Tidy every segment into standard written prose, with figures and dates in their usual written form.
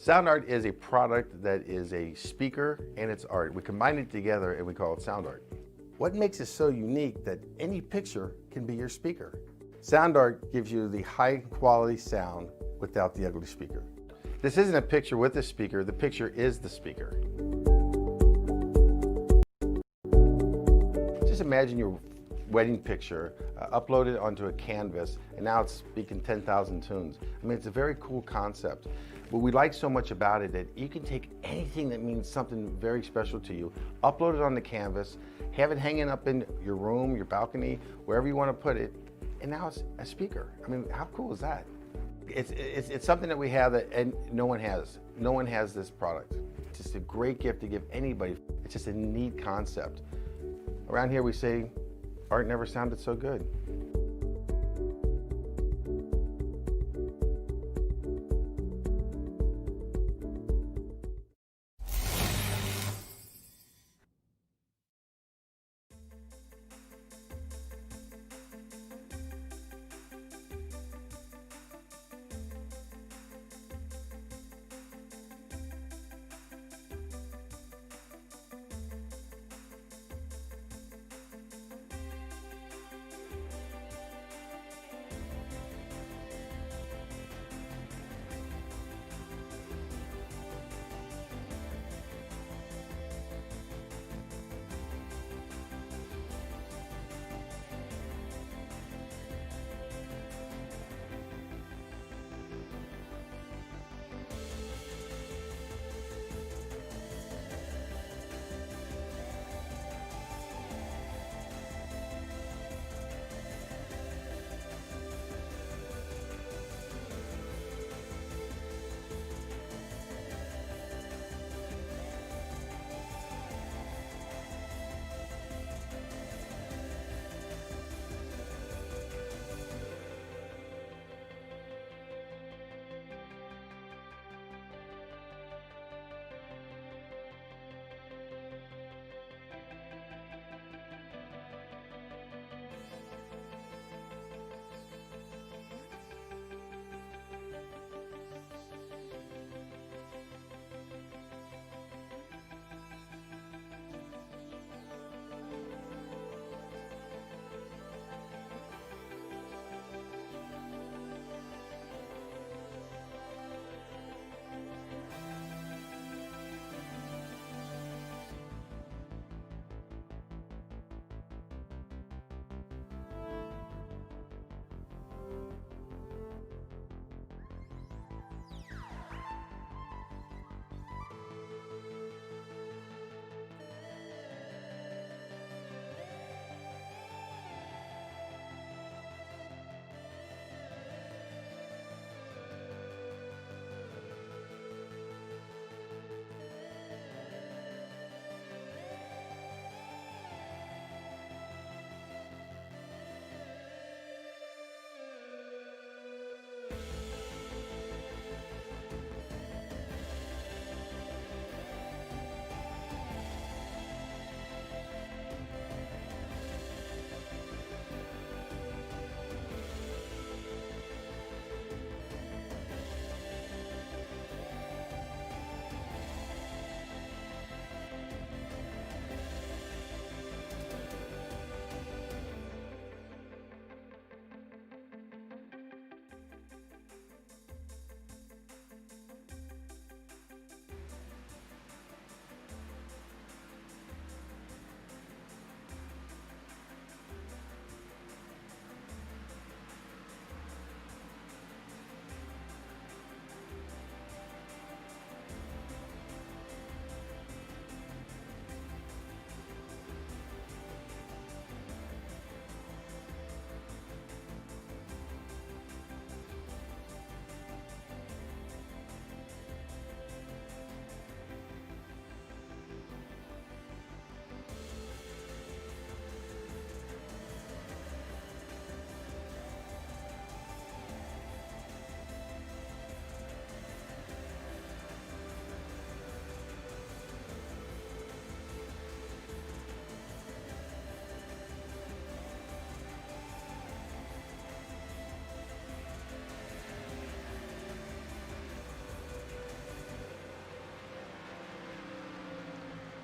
Sound art is a product that is a speaker and it's art. We combine it together and we call it sound art. What makes it so unique that any picture can be your speaker? Sound art gives you the high quality sound without the ugly speaker. This isn't a picture with a speaker, the picture is the speaker. Just imagine your wedding picture uploaded onto a canvas and now it's speaking 10,000 tunes. I mean, it's a very cool concept. What we like so much about it that you can take anything that means something very special to you, upload it on the canvas, have it hanging up in your room, your balcony, wherever you want to put it, and now it's a speaker. I mean, how cool is that? It's something that we have that and no one has. No one has this product. It's just a great gift to give anybody. It's just a neat concept. Around here we say, art never sounded so good.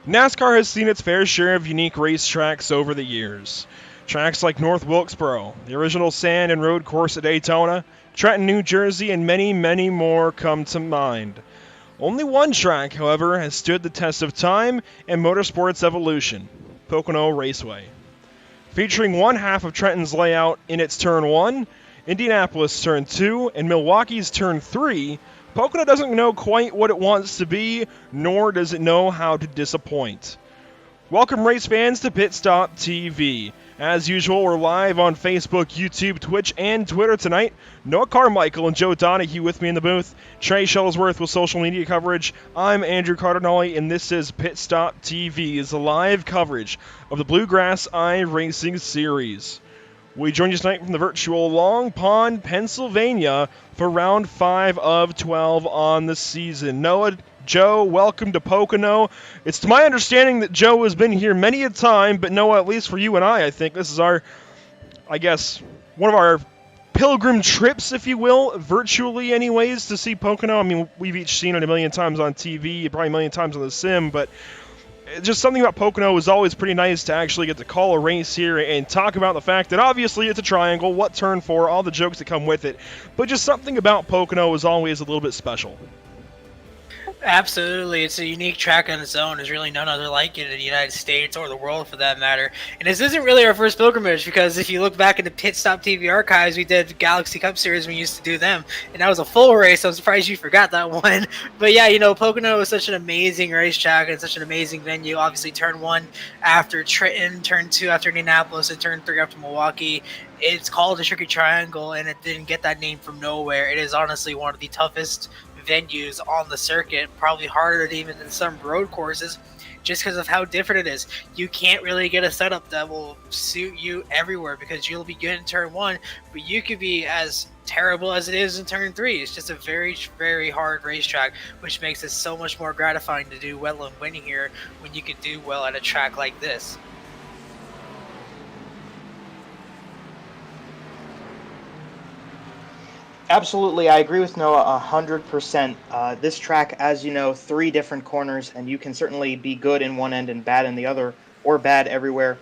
NASCAR has seen its fair share of unique racetracks over the years. Tracks like North Wilkesboro, the original sand and road course at Daytona, Trenton, New Jersey, and many, many more come to mind. Only one track, however, has stood the test of time and motorsport's evolution, Pocono Raceway. Featuring one half of Trenton's layout in its Turn 1, Indianapolis Turn 2, and Milwaukee's Turn 3, Pocono doesn't know quite what it wants to be, nor does it know how to disappoint. Welcome, race fans, to PitStop TV. As usual, we're live on Facebook, YouTube, Twitch, and Twitter tonight. Noah Carmichael and Joe Donahue with me in the booth. Trey Shuttlesworth with social media coverage. I'm Andrew Cardinale, and this is PitStop TV's live coverage of the Bluegrass iRacing Series. We join you tonight from the virtual Long Pond, Pennsylvania for round 5 of 12 on the season. Noah, Joe, welcome to Pocono. It's to my understanding that Joe has been here many a time, but Noah, at least for you and I think this is our, one of our pilgrim trips, if you will, virtually anyways, to see Pocono. I mean, we've each seen it a million times on TV, probably a million times on the sim, but just something about Pocono is always pretty nice to actually get to call a race here and talk about the fact that obviously it's a triangle, what turn for, all the jokes that come with it, but just something about Pocono is always a little bit special. Absolutely. It's a unique track on its own. There's really none other like it in the United States or the world for that matter. And this isn't really our first pilgrimage, because if you look back in the PitStop TV archives, we did Galaxy Cup Series. We used to do them, and that was a full race. So I'm surprised you forgot that one. But yeah, you know, Pocono is such an amazing racetrack and such an amazing venue. Obviously, Turn 1 after Trenton, Turn 2 after Indianapolis, and Turn 3 after Milwaukee. It's called the Tricky Triangle, and it didn't get that name from nowhere. It is honestly one of the toughest venues on the circuit, probably harder even than some road courses, just because of how different it is. You can't really get a setup that will suit you everywhere, because you'll be good in Turn 1, but you could be as terrible as it is in Turn 3. It's just a very, very hard racetrack, which makes it so much more gratifying to do well and winning here when you can do well at a track like this. Absolutely, I agree with Noah 100%. This track, as you know, 3 different corners, and you can certainly be good in one end and bad in the other, or bad everywhere.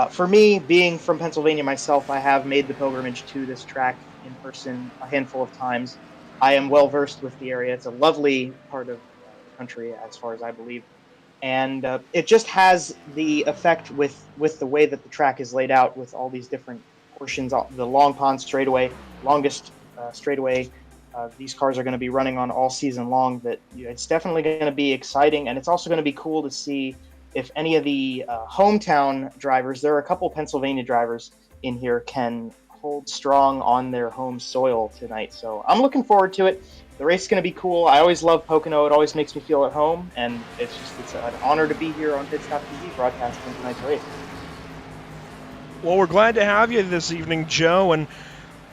For me, being from Pennsylvania myself, I have made the pilgrimage to this track in person a handful of times. I am well versed with the area. It's a lovely part of the country, as far as I believe. And it just has the effect with the way that the track is laid out, with all these different portions, the Long Pond straightaway, longest straightaway these cars are going to be running on all season long, that it's definitely going to be exciting. And it's also going to be cool to see if any of the hometown drivers, there are a couple Pennsylvania drivers in here, can hold strong on their home soil tonight. So I'm looking forward to it. The race is going to be cool. I always love Pocono. It always makes me feel at home, and it's an honor to be here on PitStop TV broadcasting tonight's race. Well, we're glad to have you this evening, Joe, and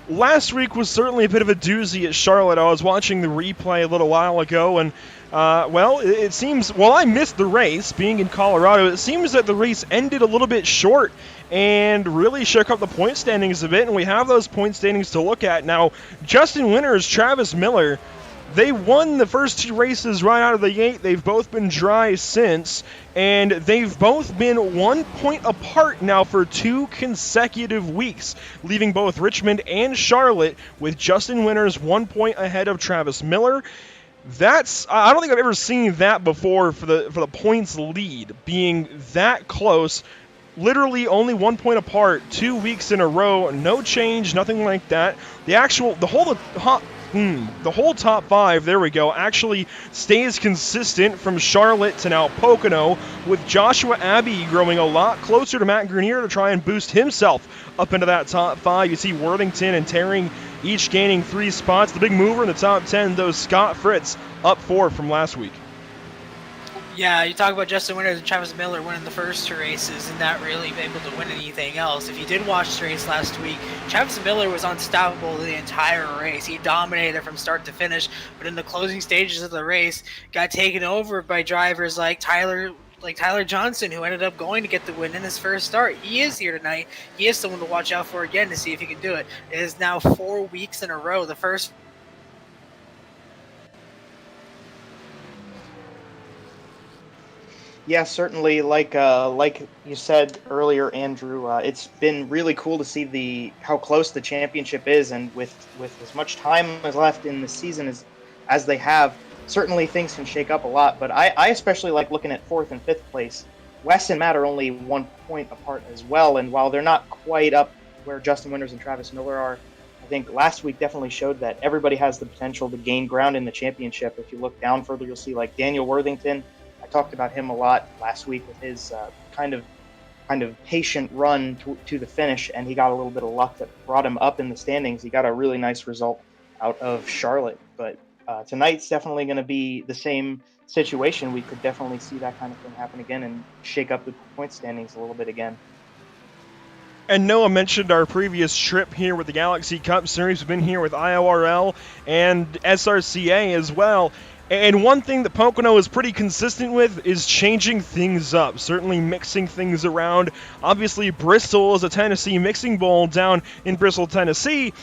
last week was certainly a bit of a doozy at Charlotte. I was watching the replay a little while ago, and, it seems, while I missed the race, being in Colorado, it seems that the race ended a little bit short and really shook up the point standings a bit, and we have those point standings to look at. Now, Justin Winters, Travis Miller, they won the first 2 races right out of the gate. They've both been dry since, and they've both been 1 point apart now for 2 consecutive weeks, leaving both Richmond and Charlotte with Justin Winters 1 point ahead of Travis Miller. I don't think I've ever seen that before for the points lead being that close. Literally only 1 point apart, 2 weeks in a row, no change, nothing like that. The whole top 5, there we go, actually stays consistent from Charlotte to now Pocono, with Joshua Abbey growing a lot closer to Matt Grenier to try and boost himself up into that top 5. You see Worthington and Terring each gaining 3 spots. The big mover in the top 10, though, Scott Fritz, up 4 from last week. Yeah, you talk about Justin Winters and Travis Miller winning the first 2 races and not really able to win anything else. If you did watch the race last week, Travis Miller was unstoppable the entire race. He dominated from start to finish, but in the closing stages of the race, got taken over by drivers like Tyler Johnson, who ended up going to get the win in his first start. He is here tonight. He is someone to watch out for again to see if he can do it. It is now 4 weeks in a row. The first Yeah, certainly. Like you said earlier, Andrew, it's been really cool to see how close the championship is, and with as much time as left in the season as they have, certainly things can shake up a lot. But I especially like looking at fourth and fifth place. Wes and Matt are only 1 point apart as well, and while they're not quite up where Justin Winters and Travis Miller are, I think last week definitely showed that everybody has the potential to gain ground in the championship. If you look down further, you'll see like Daniel Worthington. I talked about him a lot last week with his kind of patient run to the finish, and he got a little bit of luck that brought him up in the standings. He got a really nice result out of Charlotte, but tonight's definitely going to be the same situation. We could definitely see that kind of thing happen again and shake up the point standings a little bit again. And Noah mentioned our previous trip here with the Galaxy Cup Series. We've been here with IORL and SRCA as well. And one thing that Pocono is pretty consistent with is changing things up, certainly mixing things around. Obviously, Bristol is a Tennessee mixing bowl down in Bristol, Tennessee.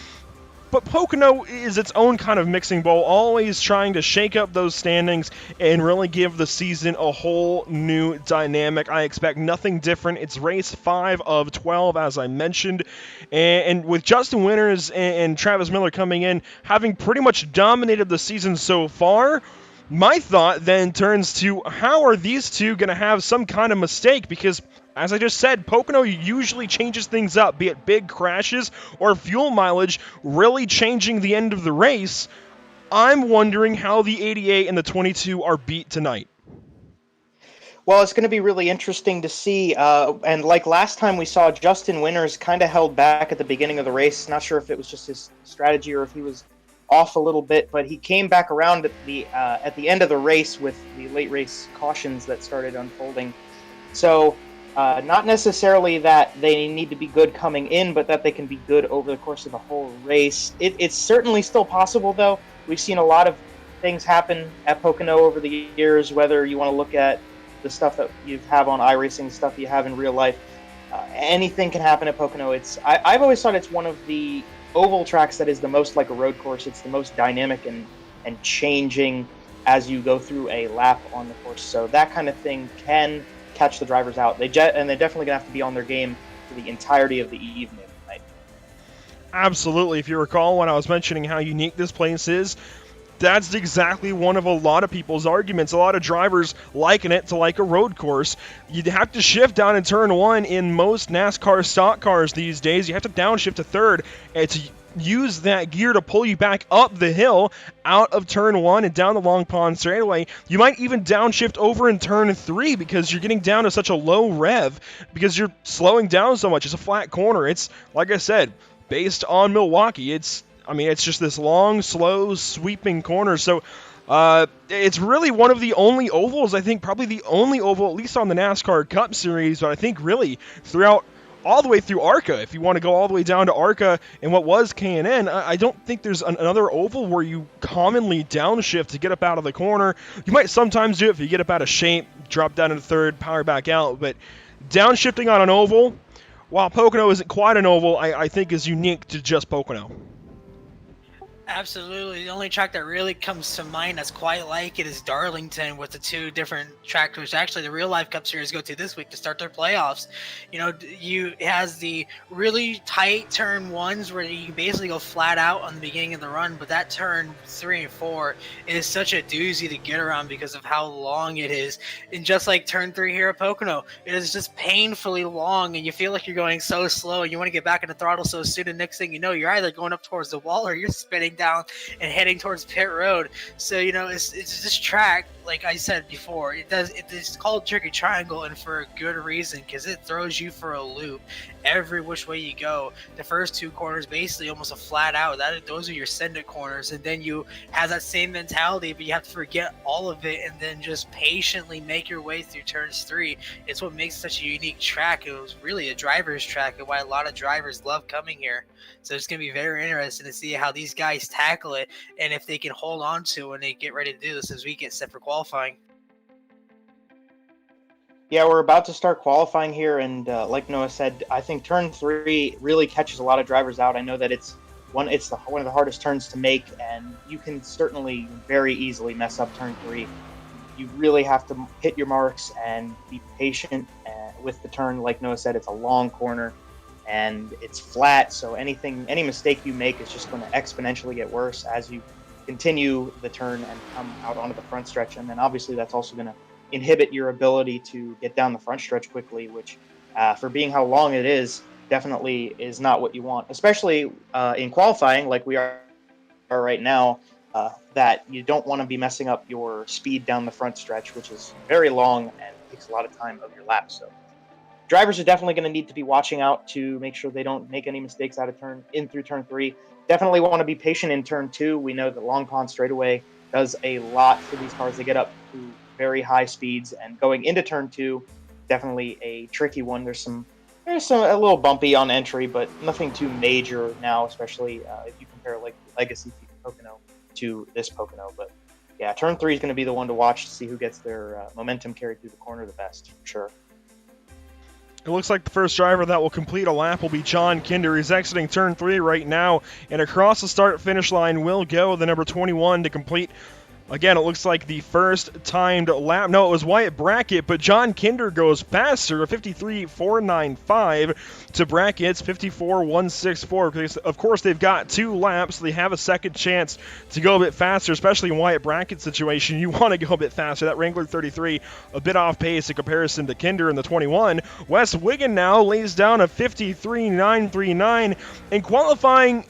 But Pocono is its own kind of mixing bowl, always trying to shake up those standings and really give the season a whole new dynamic. I expect nothing different. It's race 5 of 12, as I mentioned. And with Justin Winters and Travis Miller coming in, having pretty much dominated the season so far, my thought then turns to how are these two going to have some kind of mistake? Because, as I just said, Pocono usually changes things up, be it big crashes or fuel mileage really changing the end of the race. I'm wondering how the 88 and the 22 are beat tonight. Well, it's going to be really interesting to see. And like last time we saw, Justin Winters kind of held back at the beginning of the race. Not sure if it was just his strategy or if he was off a little bit, but he came back around at the end of the race with the late race cautions that started unfolding. So not necessarily that they need to be good coming in, but that they can be good over the course of the whole race. It's certainly still possible, though. We've seen a lot of things happen at Pocono over the years, whether you want to look at the stuff that you have on iRacing, stuff you have in real life. Anything can happen at Pocono. I've always thought it's one of the oval tracks that is the most like a road course. It's the most dynamic and changing as you go through a lap on the course. So that kind of thing can catch the drivers out. They're definitely gonna have to be on their game for the entirety of the evening tonight. Absolutely. If you recall when I was mentioning how unique this place is, that's exactly one of a lot of people's arguments. A lot of drivers liken it to like a road course. You'd have to shift down in turn 1 in most NASCAR stock cars these days. You have to downshift to third and to use that gear to pull you back up the hill out of turn 1 and down the Long Pond straightaway. You might even downshift over in turn 3 because you're getting down to such a low rev because you're slowing down so much. It's a flat corner. It's, like I said, based on Milwaukee. It's just this long, slow, sweeping corner. So it's really one of the only ovals, I think, probably the only oval, at least on the NASCAR Cup Series, but I think really throughout all the way through ARCA. If you want to go all the way down to ARCA and what was K&N, I don't think there's another oval where you commonly downshift to get up out of the corner. You might sometimes do it if you get up out of shape, drop down into third, power back out, but downshifting on an oval, while Pocono isn't quite an oval, I think is unique to just Pocono. Absolutely. The only track that really comes to mind that's quite like it is Darlington, with the two different tracks which actually the real life Cup Series go to this week to start their playoffs. You know, it has the really tight turn 1s where you can basically go flat out on the beginning of the run, but that turn 3 and 4 is such a doozy to get around because of how long it is. And just like turn 3 here at Pocono, it is just painfully long, and you feel like you're going so slow and you want to get back in the throttle so soon, and next thing you know, you're either going up towards the wall or you're spinning down and heading towards pit road. So, you know, it's this track, like I said before, it's called Tricky Triangle, and for a good reason, because it throws you for a loop every which way you go. The first 2 corners basically almost a flat out. Those are your send it corners, and then you have that same mentality, but you have to forget all of it and then just patiently make your way through turns 3. It's what makes such a unique track. It was really a driver's track, and why a lot of drivers love coming here. So it's going to be very interesting to see how these guys tackle it and if they can hold on to when they get ready to do this as we get set for qualifying. Yeah, we're about to start qualifying here, and like Noah said, I think turn 3 really catches a lot of drivers out. I know that it's one of the hardest turns to make, and you can certainly very easily mess up turn 3. you really have to hit your marks and be patient with the turn. Like Noah said, it's a long corner and it's flat, so any mistake you make is just going to exponentially get worse as you continue the turn and come out onto the front stretch. And then obviously that's also going to inhibit your ability to get down the front stretch quickly, which for being how long it is, definitely is not what you want, especially in qualifying like we are right now, that you don't want to be messing up your speed down the front stretch, which is very long and takes a lot of time of your lap. So drivers are definitely going to need to be watching out to make sure they don't make any mistakes out of through turn 3. Definitely want to be patient in turn 2. We know that Long Pond straightaway does a lot for these cars. They get up to very high speeds, and going into turn 2, definitely a tricky one. There's a little bumpy on entry, but nothing too major now, especially if you compare like the Legacy Pocono to this Pocono. But yeah, turn 3 is going to be the one to watch to see who gets their momentum carried through the corner the best, for sure. It looks like the first driver that will complete a lap will be John Kinder. He's exiting turn 3 right now, and across the start-finish line will go the number 21 to complete. Again, it looks like the first timed lap. No, it was Wyatt Brackett, but John Kinder goes faster, 53.495 to Brackett's 54.164. Because, of course, they've got 2 laps. So they have a second chance to go a bit faster, especially in Wyatt Brackett's situation. You want to go a bit faster. That Wrangler 33, a bit off pace in comparison to Kinder in the 21. Wes Wiggin now lays down a 53.939 in qualifying.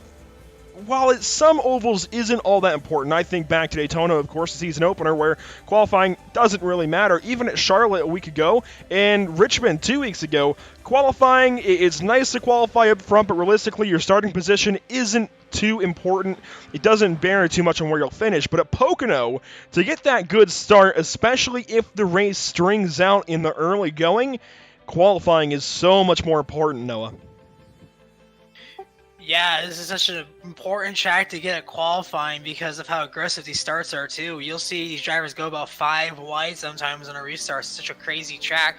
While at some ovals isn't all that important, I think back to Daytona, of course, the season opener, where qualifying doesn't really matter. Even at Charlotte a week ago and Richmond 2 weeks ago, qualifying, it's nice to qualify up front, but realistically, your starting position isn't too important. It doesn't bear too much on where you'll finish. But at Pocono, to get that good start, especially if the race strings out in the early going, qualifying is so much more important, Noah. Yeah, this is such an important track to get at qualifying because of how aggressive these starts are, too. You'll see these drivers go about 5 wide sometimes on a restart. It's such a crazy track.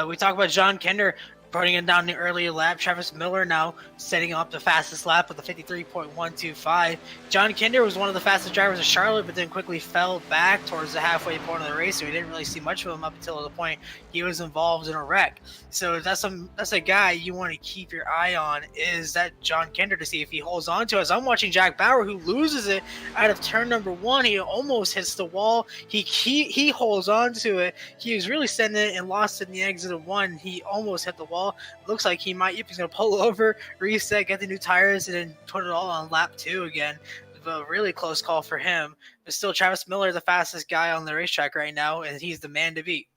We talk about John Kinder putting it down the earlier lap. Travis Miller now setting up the fastest lap with a 53.125. John Kinder was one of the fastest drivers at Charlotte, but then quickly fell back towards the halfway point of the race, so we didn't really see much of him up until the point he was involved in a wreck. So that's a guy you want to keep your eye on, is that John Kinder, to see if he holds on to us. I'm watching Jack Bauer, who loses it out of turn number 1. He almost hits the wall. He holds on to it. He was really sending it and lost it in the exit of 1. He almost hit the wall. Looks like he's going to pull over, reset, get the new tires, and then put it all on lap 2 again. A really close call for him. But still, Travis Miller, the fastest guy on the racetrack right now, and he's the man to beat.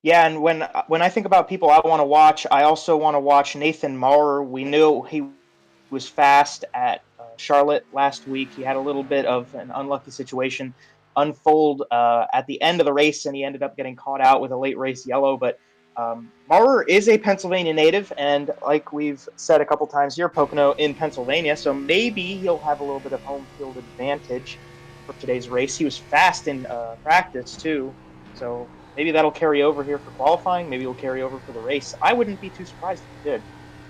Yeah, and when I think about people I want to watch, I also want to watch Nathan Maurer. We knew he was fast at Charlotte last week. He had a little bit of an unlucky situation unfold at the end of the race, and he ended up getting caught out with a late race yellow. But Maurer is a Pennsylvania native, and like we've said a couple times here, Pocono in Pennsylvania, so maybe he'll have a little bit of home field advantage for today's race. He was fast in practice, too, so maybe that'll carry over here for qualifying. Maybe it'll carry over for the race. I wouldn't be too surprised if it did.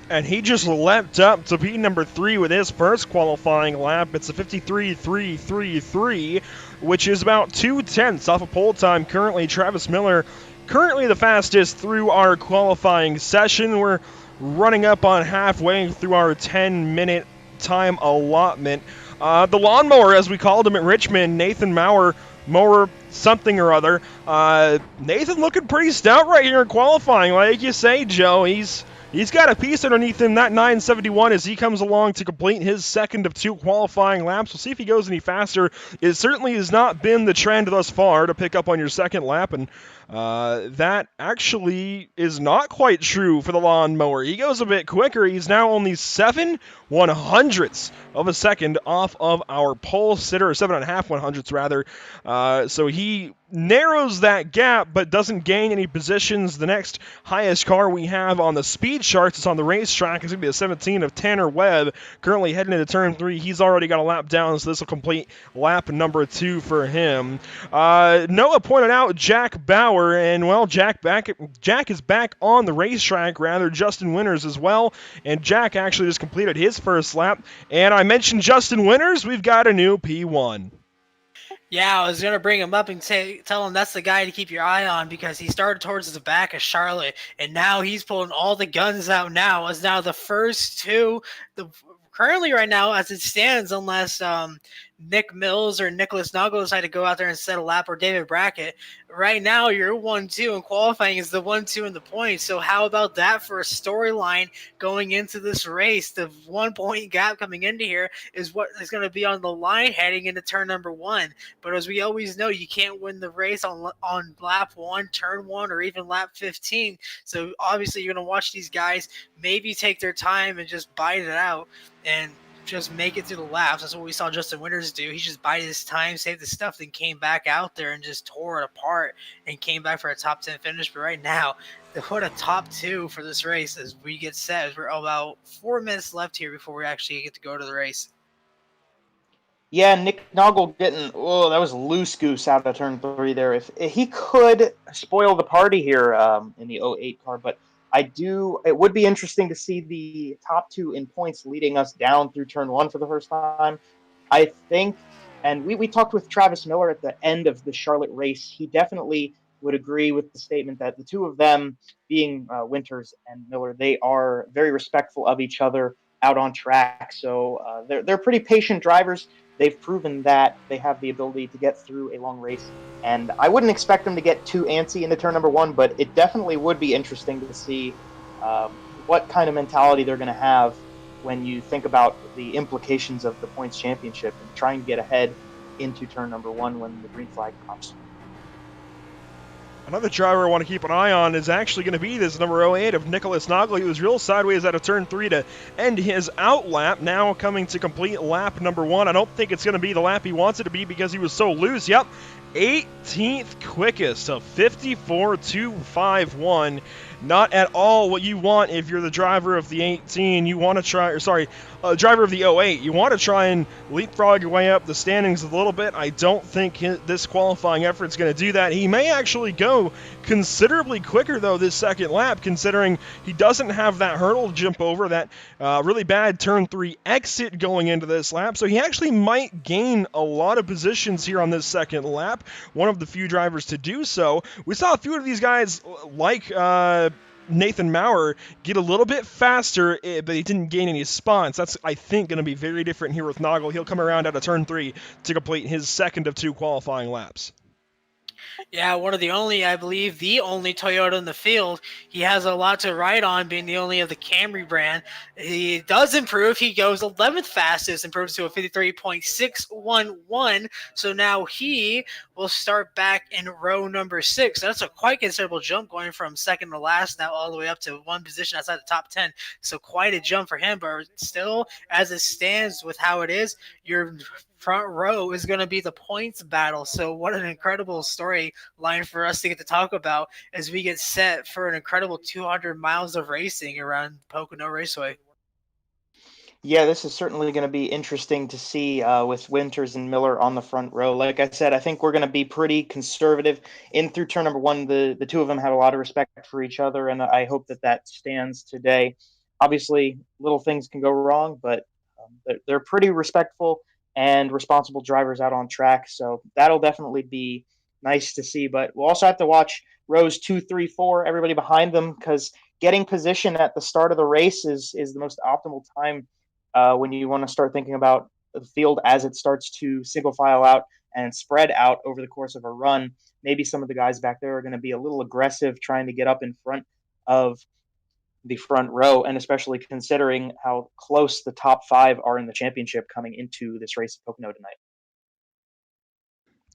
And he just leapt up to be number 3 with his first qualifying lap. It's a 53.333, which is about 2/10 off of pole time currently. Travis Miller currently the fastest through our qualifying session. We're running up on halfway through our 10-minute time allotment. The lawnmower, as we called him at Richmond, Nathan Maurer something or other. Nathan looking pretty stout right here in qualifying. Like you say, Joe, he's got a piece underneath him, that 971, as he comes along to complete his second of 2 qualifying laps. We'll see if he goes any faster. It certainly has not been the trend thus far to pick up on your second lap, and that actually is not quite true for the lawnmower. He goes a bit quicker. He's now only 7/100ths of a second off of our pole sitter, or 7.5/100ths rather. So he narrows that gap, but doesn't gain any positions. The next highest car we have on the speed charts is on the racetrack. It's going to be a 17 of Tanner Webb, currently heading into turn 3. He's already got a lap down, so this will complete lap number 2 for him. Noah pointed out Jack Bauer, and well, Jack is back on the racetrack, rather. Justin Winters as well, and Jack actually just completed his first lap. And I mentioned Justin Winters, we've got a new P1. Yeah, I was gonna bring him up and tell him that's the guy to keep your eye on because he started towards the back of Charlotte, and now he's pulling all the guns out. Now as now the first two, the currently right now as it stands, unless Nick Mills or Nicholas Snogle decide to go out there and set a lap, or David Brackett. Right now, you're 1-2, and qualifying is the 1-2 in the points. So how about that for a storyline going into this race? The 1 point gap coming into here is what is going to be on the line heading into turn number 1. But as we always know, you can't win the race on lap 1, turn 1, or even lap 15. So obviously, you're going to watch these guys maybe take their time and just bite it out and just make it through the laps. That's what we saw Justin Winters do. He just bided his time, saved the stuff, then came back out there and just tore it apart and came back for a top 10 finish. But right now, what a top 2 for this race as we get set. As we're about 4 minutes left here before we actually get to go to the race. Yeah, Nick Noggle getting, that was loose goose out of turn 3 there. If he could spoil the party here in the 08 car, but it would be interesting to see the top 2 in points leading us down through turn 1 for the first time. I think, and we talked with Travis Miller at the end of the Charlotte race. He definitely would agree with the statement that the two of them, being Winters and Miller, they are very respectful of each other out on track. So they're pretty patient drivers. They've proven that they have the ability to get through a long race. And I wouldn't expect them to get too antsy into turn number 1, but it definitely would be interesting to see what kind of mentality they're going to have when you think about the implications of the points championship and trying to get ahead into turn number 1 when the green flag comes. Another driver I want to keep an eye on is actually going to be this number 08 of Nicholas Snogle. He was real sideways out of turn 3 to end his out lap. Now coming to complete lap number 1. I don't think it's going to be the lap he wants it to be because he was so loose. Yep, 18th quickest of 54.251. Not at all what you want if you're the driver of the 18. You want to try, driver of the 08. You want to try and leapfrog your way up the standings a little bit. I don't think this qualifying effort is going to do that. He may actually go considerably quicker, though, this second lap, considering he doesn't have that hurdle to jump over, that really bad turn 3 exit going into this lap. So he actually might gain a lot of positions here on this second lap. One of the few drivers to do so. We saw a few of these guys like Nathan Maurer get a little bit faster, but he didn't gain any spots. That's, I think, going to be very different here with Noggle. He'll come around out of turn 3 to complete his second of 2 qualifying laps. Yeah, one of the only, I believe, the only Toyota in the field. He has a lot to ride on, being the only of the Camry brand. He does improve. He goes 11th fastest, improves to a 53.611. So now he will start back in row number 6. That's a quite considerable jump, going from second to last now all the way up to one position outside the top 10. So quite a jump for him, but still, as it stands with how it is, your front row is going to be the points battle. So what an incredible storyline for us to get to talk about as we get set for an incredible 200 miles of racing around Pocono Raceway. Yeah, this is certainly going to be interesting to see with Winters and Miller on the front row. Like I said, I think we're going to be pretty conservative in through turn number 1. The two of them have a lot of respect for each other, and I hope that stands today. Obviously, little things can go wrong, but they're pretty respectful and responsible drivers out on track. So that'll definitely be nice to see. But we'll also have to watch rows 2, 3, 4, everybody behind them, because getting position at the start of the race is the most optimal time when you want to start thinking about the field as it starts to single file out and spread out over the course of a run. Maybe some of the guys back there are going to be a little aggressive trying to get up in front of the front row, and especially considering how close the top 5 are in the championship coming into this race at Pocono tonight.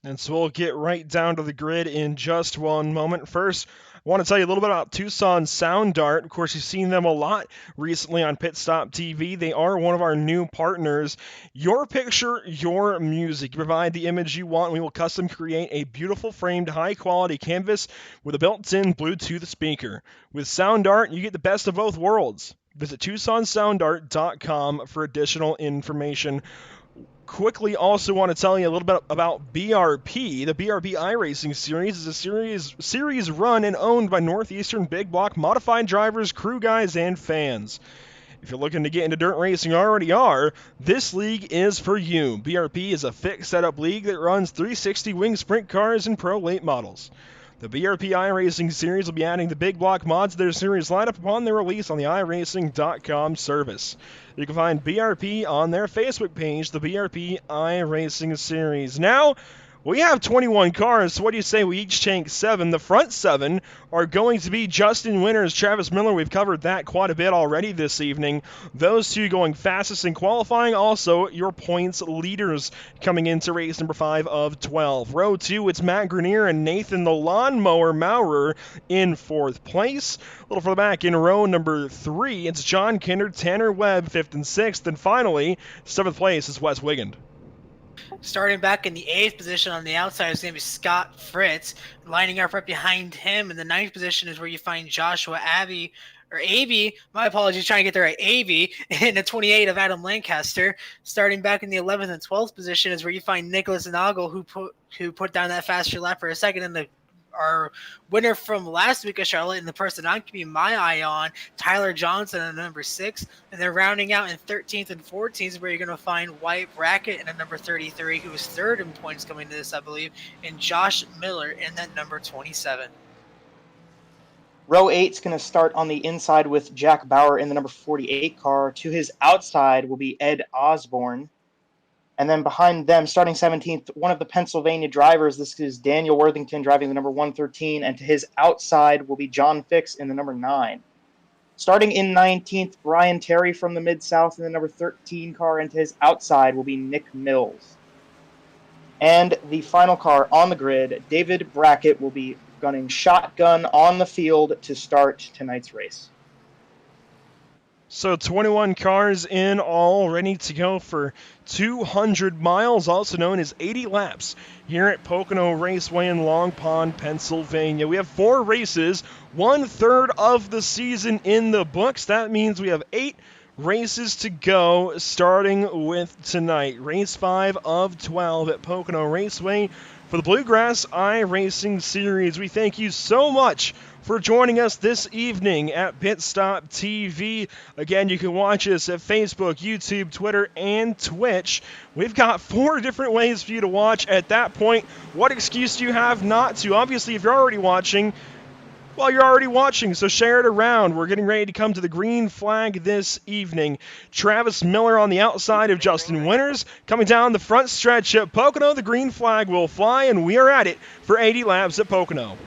And so we'll get right down to the grid in just one moment. First, I want to tell you a little bit about Tucson Sound Art. Of course, you've seen them a lot recently on PitStop TV. They are one of our new partners. Your picture, your music. You provide the image you want, and we will custom create a beautiful framed, high-quality canvas with a built-in Bluetooth speaker. With Sound Art, you get the best of both worlds. Visit TucsonSoundArt.com for additional information. Quickly also want to tell you a little bit about BRP. The BRP iRacing Series is a series run and owned by Northeastern Big Block modified drivers, crew guys, and fans. If you're looking to get into dirt racing, already are, this league is for you. BRP is a fixed setup league that runs 360 wing sprint cars and pro late models. The BRP iRacing Series will be adding the big block mods to their series lineup upon their release on the iRacing.com service. You can find BRP on their Facebook page, the BRP iRacing Series. Now, we have 21 cars, so what do you say we each tank 7? The front 7 are going to be Justin Winters, Travis Miller. We've covered that quite a bit already this evening. Those two going fastest in qualifying. Also, your points leaders coming into race number 5 of 12. Row 2, it's Matt Grenier and Nathan the Lawnmower Maurer in 4th place. A little further back in row number 3, it's John Kinder, Tanner Webb, 5th and 6th. And finally, 7th place is Wes Wigand. Starting back in the 8th position on the outside is going to be Scott Fritz. Lining up right behind him in the 9th position is where you find Joshua Abbey, my apologies, trying to get there right, Avey, in the 28 of Adam Lancaster. Starting back in the 11th and 12th position is where you find Nicholas Snogle, who put down that faster lap for a second in our winner from last week of Charlotte, and the person I'm keeping my eye on, Tyler Johnson at number 6. And then rounding out in 13th and 14th is where you're going to find Wyatt Brackett in number 33, who was 3rd in points coming to this, I believe, and Josh Miller in that number 27. Row 8 is going to start on the inside with Jack Bauer in the number 48 car. To his outside will be Ed Osborne. And then behind them, starting 17th, one of the Pennsylvania drivers. This is Daniel Worthington driving the number 113. And to his outside will be John Fix in the number 9. Starting in 19th, Brian Terry from the Mid-South in the number 13 car. And to his outside will be Nick Mills. And the final car on the grid, David Brackett, will be gunning shotgun on the field to start tonight's race. So 21 cars in all, ready to go for 200 miles, also known as 80 laps, here at Pocono Raceway in Long Pond, Pennsylvania. We have 4 races, 1/3 of the season in the books. That means we have 8 races to go, starting with tonight. Race 5 of 12 at Pocono Raceway for the Bluegrass iRacing Series. We thank you so much for joining us this evening at PitStop TV. Again, you can watch us at Facebook, YouTube, Twitter, and Twitch. We've got 4 different ways for you to watch. At that point, what excuse do you have not to? Obviously, if you're already watching, well, you're already watching, so share it around. We're getting ready to come to the green flag this evening. Travis Miller on the outside of Justin Winters. Coming down the front stretch at Pocono, the green flag will fly, and we are at it for 80 laps at Pocono.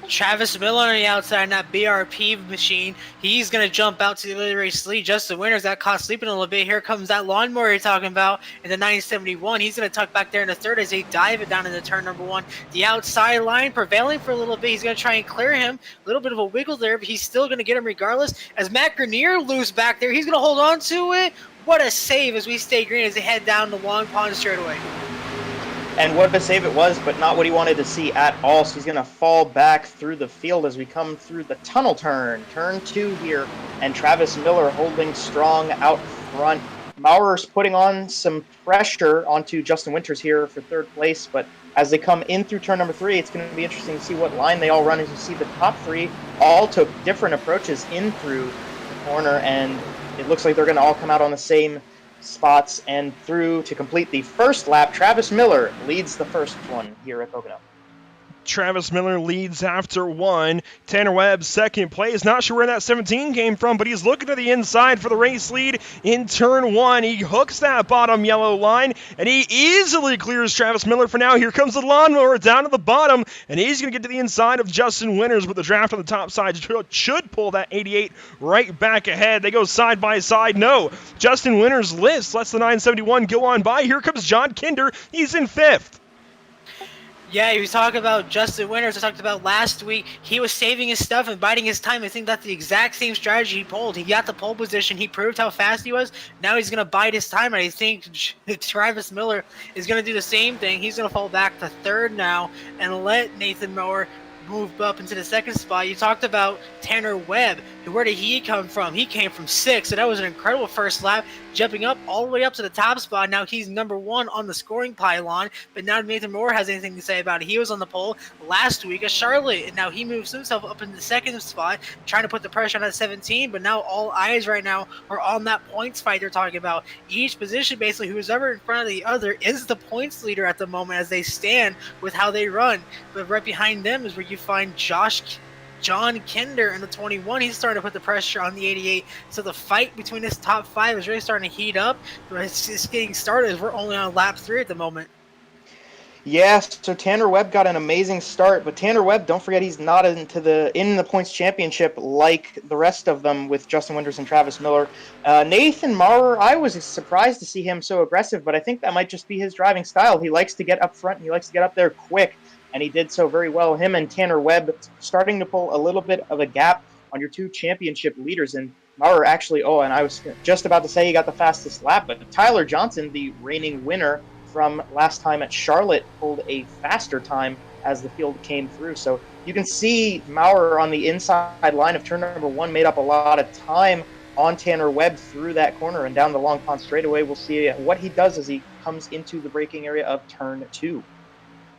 Travis Miller on the outside in that BRP machine. He's going to jump out to the early race lead. Justin Winters got caught sleeping a little bit. Here comes that lawnmower you're talking about in the 971. He's going to tuck back there in the 3rd as they dive it down into turn number 1. The outside line prevailing for a little bit. He's going to try and clear him. A little bit of a wiggle there, but he's still going to get him regardless. As Matt Grenier loose back there, he's going to hold on to it. What a save as we stay green as they head down the Long Pond straightaway. And what a save it was, but not what he wanted to see at all. So he's going to fall back through the field as we come through the tunnel turn. Turn 2 here, and Travis Miller holding strong out front. Maurer's putting on some pressure onto Justin Winters here for 3rd place, but as they come in through turn number 3, it's going to be interesting to see what line they all run. As you see, the top 3 all took different approaches in through the corner, and it looks like they're going to all come out on the same spots and through to complete the first lap. Travis Miller leads the first one here at Pocono. Travis Miller leads after 1. Tanner Webb, 2nd place. Not sure where that 17 came from, but he's looking to the inside for the race lead in turn 1. He hooks that bottom yellow line, and he easily clears Travis Miller for now. Here comes the lawnmower down to the bottom, and he's going to get to the inside of Justin Winters with the draft on the top side. Should pull that 88 right back ahead. They go side by side. No, Justin Winters lets the 971 go on by. Here comes John Kinder. He's in 5th. Yeah, he was talking about Justin Winters. I talked about last week. He was saving his stuff and biding his time. I think that's the exact same strategy he pulled. He got the pole position. He proved how fast he was. Now he's going to bide his time, and I think Travis Miller is going to do the same thing. He's going to fall back to 3rd now and let Nathan Maurer move up into the 2nd spot. You talked about Tanner Webb. Where did he come from? He came from 6th, and that was an incredible first lap. jumping up all the way up to the top spot. Now he's number 1 on the scoring pylon, but now Nathan Maurer has anything to say about it. He was on the pole last week at Charlotte, and now he moves himself up in the 2nd spot, trying to put the pressure on that 17, but now all eyes right now are on that points fight they're talking about. Each position, basically, who's ever in front of the other is the points leader at the moment as they stand with how they run. But right behind them is where you find John Kinder in the 21. He's starting to put the pressure on the 88. So the fight between this top 5 is really starting to heat up. But it's getting started as we're only on lap 3 at the moment. Yes, so Tanner Webb got an amazing start, but Tanner Webb, don't forget, he's not in the points championship like the rest of them with Justin Winters and Travis Miller. Nathan Maurer, I was surprised to see him so aggressive, but I think that might just be his driving style. He likes to get up front, and he likes to get up there quick, and he did so very well. Him and Tanner Webb starting to pull a little bit of a gap on your 2 championship leaders, and Maurer actually, and I was just about to say he got the fastest lap, but Tyler Johnson, the reigning winner from last time at Charlotte, pulled a faster time as the field came through. So you can see Maurer on the inside line of turn number 1 made up a lot of time on Tanner Webb through that corner and down the Long Pond straightaway. We'll see what he does as he comes into the braking area of turn 2.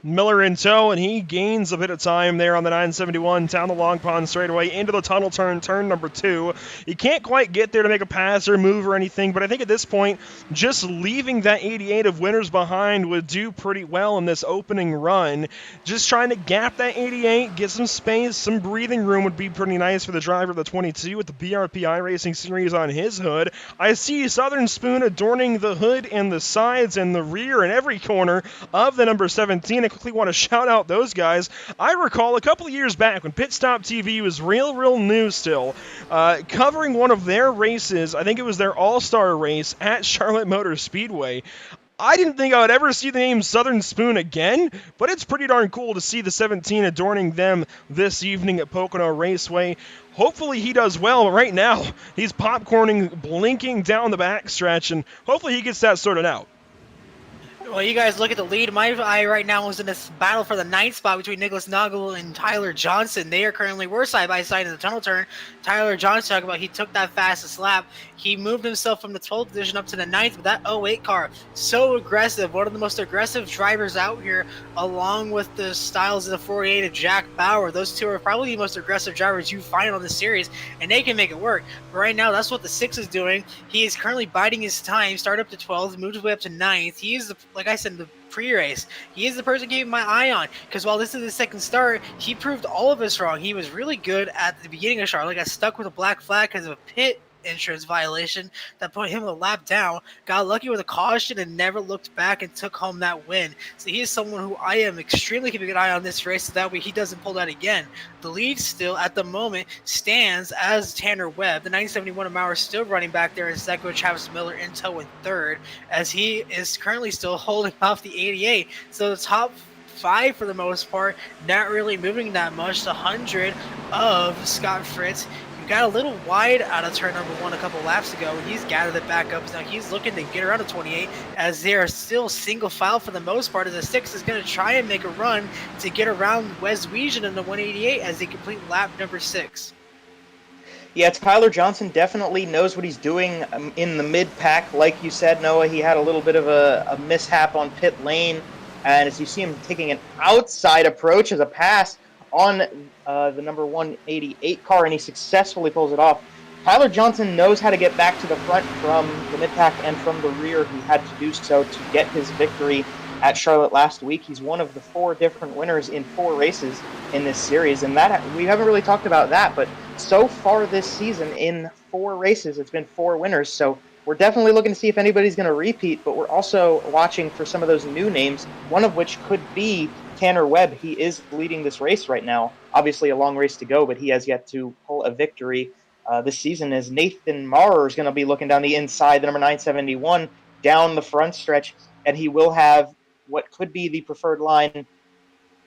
Miller in tow, and he gains a bit of time there on the 971 down the Long Pond straightaway into the tunnel turn number 2. He can't quite get there to make a pass or move or anything, but I think at this point, just leaving that 88 of Winters behind would do pretty well in this opening run. Just trying to gap that 88, get some space, some breathing room would be pretty nice for the driver of the 22 with the BRP iRacing Series on his hood. I see Southern Spoon adorning the hood and the sides and the rear and every corner of the number 17. I quickly want to shout out those guys. I recall a couple of years back when PitStop TV was real new still, covering one of their races. I think it was their All-Star race at Charlotte Motor Speedway. I didn't think I would ever see the name Southern Spoon again, but it's pretty darn cool to see the 17 adorning them this evening at Pocono Raceway. Hopefully he does well, but right now he's popcorning, blinking down the backstretch, and hopefully he gets that sorted out. Well, you guys look at the lead. My eye right now is in this battle for the 9th spot between Nicholas Snogle and Tyler Johnson. We're side by side in the tunnel turn. Tyler Johnson, talking about he took that fastest lap. He moved himself from the 12th position up to the 9th with that 08 car. So aggressive. One of the most aggressive drivers out here, along with the styles of the 48 of Jack Bauer. Those two are probably the most aggressive drivers you find on the series, and they can make it work. But right now, that's what the 6 is doing. He is currently biding his time, started up to 12th, moved his way up to 9th. He is, like I said, the pre-race. He is the person keeping my eye on, because while this is his second start, he proved all of us wrong. He was really good at the beginning of Charlotte, got stuck with a black flag because of a pit insurance violation that put him a lap down, got lucky with a caution and never looked back and took home that win. So he is someone who I am extremely keeping an eye on this race, so that way he doesn't pull that again. The lead still at the moment stands as Tanner Webb. The 971 of Maurer still running back there in second with Travis Miller in tow in third, as he is currently still holding off the 88. So the top 5 for the most part, not really moving that much. The 100 of Scott Fritz got a little wide out of turn number 1 a couple laps ago. He's gathered it back up. Now he's looking to get around to 28, as they are still single file for the most part, as the 6 is going to try and make a run to get around Wes Weejan in the 188 as they complete lap number 6. Yeah, Tyler Johnson definitely knows what he's doing in the mid-pack. Like you said, Noah, he had a little bit of a mishap on pit lane, and as you see him taking an outside approach as a pass on the number 188 car, and he successfully pulls it off. Tyler Johnson knows how to get back to the front from the mid-pack and from the rear. He had to do so to get his victory at Charlotte last week. He's one of the 4 different winners in 4 races in this series, and that we haven't really talked about that, but so far this season in 4 races, it's been 4 winners, so we're definitely looking to see if anybody's going to repeat, but we're also watching for some of those new names, one of which could be Tanner Webb. He is leading this race right now. Obviously a long race to go, but he has yet to pull a victory this season, as Nathan Maurer is going to be looking down the inside, the number 971, down the front stretch, and he will have what could be the preferred line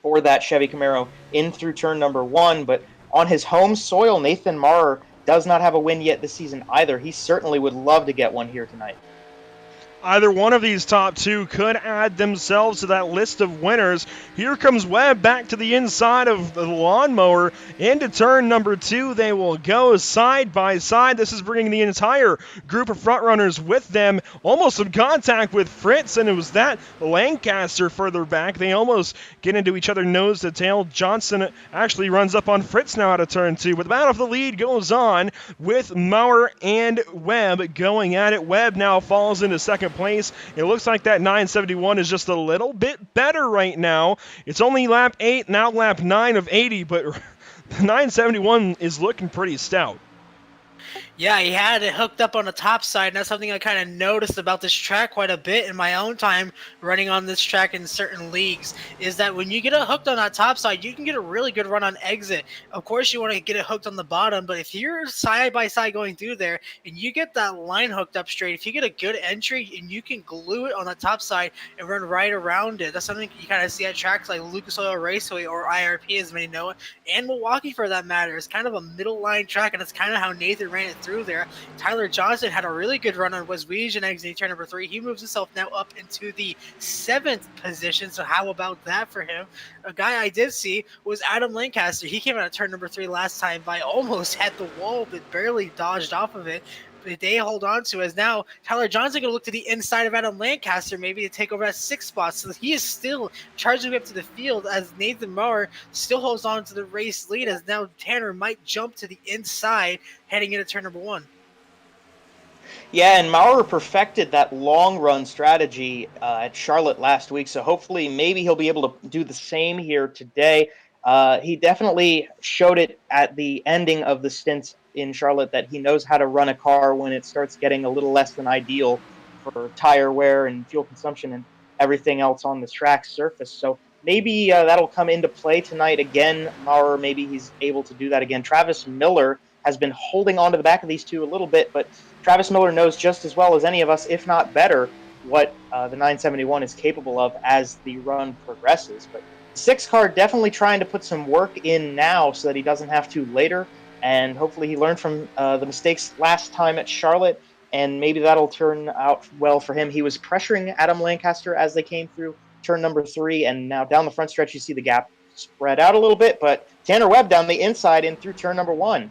for that Chevy Camaro in through turn number 1, but on his home soil, Nathan Maurer does not have a win yet this season either. He certainly would love to get one here tonight. Either one of these top two could add themselves to that list of winners. Here comes Webb back to the inside of the lawnmower. Into turn number 2, they will go side by side. This is bringing the entire group of front runners with them. Almost some contact with Fritz, and it was that Lancaster further back. They almost get into each other nose to tail. Johnson actually runs up on Fritz now out of turn 2, but the battle for the lead goes on with Maurer and Webb going at it. Webb now falls into second place. It looks like that 971 is just a little bit better right now. It's only lap 8, now lap 9 of 80, but the 971 is looking pretty stout. Yeah, he had it hooked up on the top side, and that's something I kind of noticed about this track quite a bit in my own time running on this track in certain leagues, is that when you get it hooked on that top side, you can get a really good run on exit. Of course, you want to get it hooked on the bottom, but if you're side by side going through there and you get that line hooked up straight, if you get a good entry and you can glue it on the top side and run right around it, that's something you kind of see at tracks like Lucas Oil Raceway or IRP, as many know it, and Milwaukee for that matter. It's kind of a middle line track, and it's kind of how Nathan ran it through there. Tyler Johnson had a really good run on Weswegian exiting turn number 3. He moves himself now up into the 7th position, so how about that for him? A guy I did see was Adam Lancaster. He came out of turn number 3 last time by almost had the wall, but barely dodged off of it. But they hold on to as now Tyler Johnson going to look to the inside of Adam Lancaster maybe to take over that 6th spot. So he is still charging up to the field as Nathan Maurer still holds on to the race lead, as now Tanner might jump to the inside heading into turn number 1. Yeah, and Maurer perfected that long run strategy at Charlotte last week, so hopefully maybe he'll be able to do the same here today. He definitely showed it at the ending of the stints in Charlotte that he knows how to run a car when it starts getting a little less than ideal for tire wear and fuel consumption and everything else on the track surface. So maybe that'll come into play tonight again. Maurer, maybe he's able to do that again. Travis Miller has been holding on to the back of these two a little bit, but Travis Miller knows just as well as any of us, if not better, what the 971 is capable of as the run progresses. But 6 car definitely trying to put some work in now so that he doesn't have to later. And hopefully he learned from the mistakes last time at Charlotte, and maybe that'll turn out well for him. He was pressuring Adam Lancaster as they came through turn number 3, and now down the front stretch you see the gap spread out a little bit, but Tanner Webb down the inside in through turn number 1.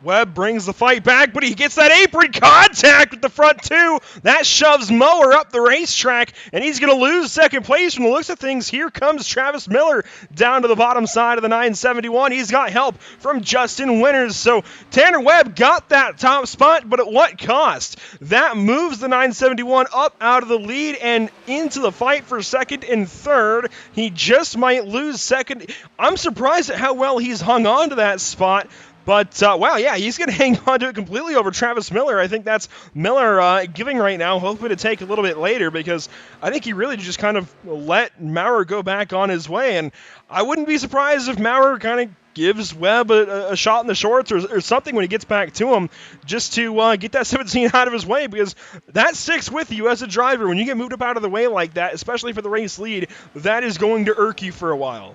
Webb brings the fight back, but he gets that apron contact with the front 2. That shoves Maurer up the racetrack, and he's going to lose second place. From the looks of things, here comes Travis Miller down to the bottom side of the 971. He's got help from Justin Winters. So Tanner Webb got that top spot, but at what cost? That moves the 971 up out of the lead and into the fight for second and third. He just might lose second. I'm surprised at how well he's hung on to that spot. But, wow, yeah, he's going to hang on to it completely over Travis Miller. I think that's Miller giving right now, hoping to take a little bit later, because I think he really just kind of let Maurer go back on his way. And I wouldn't be surprised if Maurer kind of gives Webb a shot in the shorts or something when he gets back to him, just to get that 17 out of his way, because that sticks with you as a driver. When you get moved up out of the way like that, especially for the race lead, that is going to irk you for a while.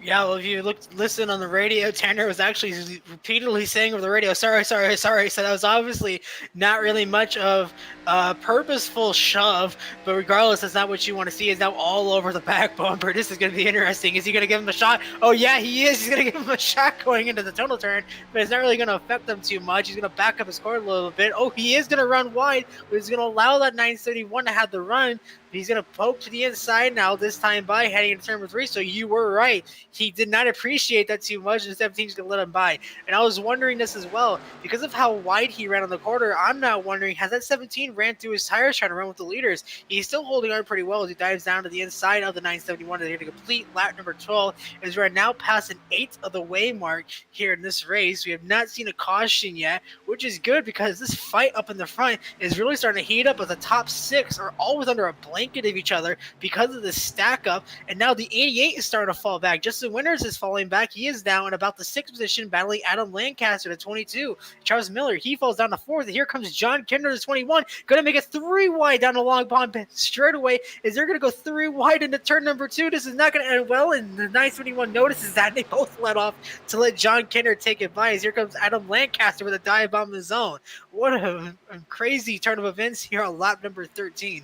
Yeah, well, if you listen on the radio, Tanner was actually repeatedly saying over the radio, sorry. So that was obviously not really much of a purposeful shove, but regardless, that's not what you want to see. Is now all over the back bumper. This is going to be interesting. Is he going to give him a shot? Oh, yeah, he is. He's going to give him a shot going into the tunnel turn, but it's not really going to affect them too much. He's going to back up his car a little bit. Oh, he is going to run wide, but he's going to allow that 971 to have the run. He's going to poke to the inside now, this time by heading into turn number 3. So you were right. He did not appreciate that too much, and 17's going to let him by. And I was wondering this as well. Because of how wide he ran on the corner, I'm now wondering, has that 17 ran through his tires trying to run with the leaders? He's still holding on pretty well as he dives down to the inside of the 971. They're going to complete lap number 12 as we're now past an 8th of the way mark here in this race. We have not seen a caution yet, which is good because this fight up in the front is really starting to heat up as the top 6 are always under a blanket blanket of each other because of the stack up. And now the 88 is starting to fall back. Justin Winters is falling back. He is down in about the 6th position, battling Adam Lancaster to 22. Travis Miller, he falls down to 4th. And here comes John Kinder to 21. Going to make it 3 wide down the long pond straightaway. Is they're going to go 3 wide into turn number 2. This is not going to end well. And the 971 notices that. And they both let off to let John Kinder take it by. As here comes Adam Lancaster with a dive bomb in the zone. What a crazy turn of events here on lap number 13.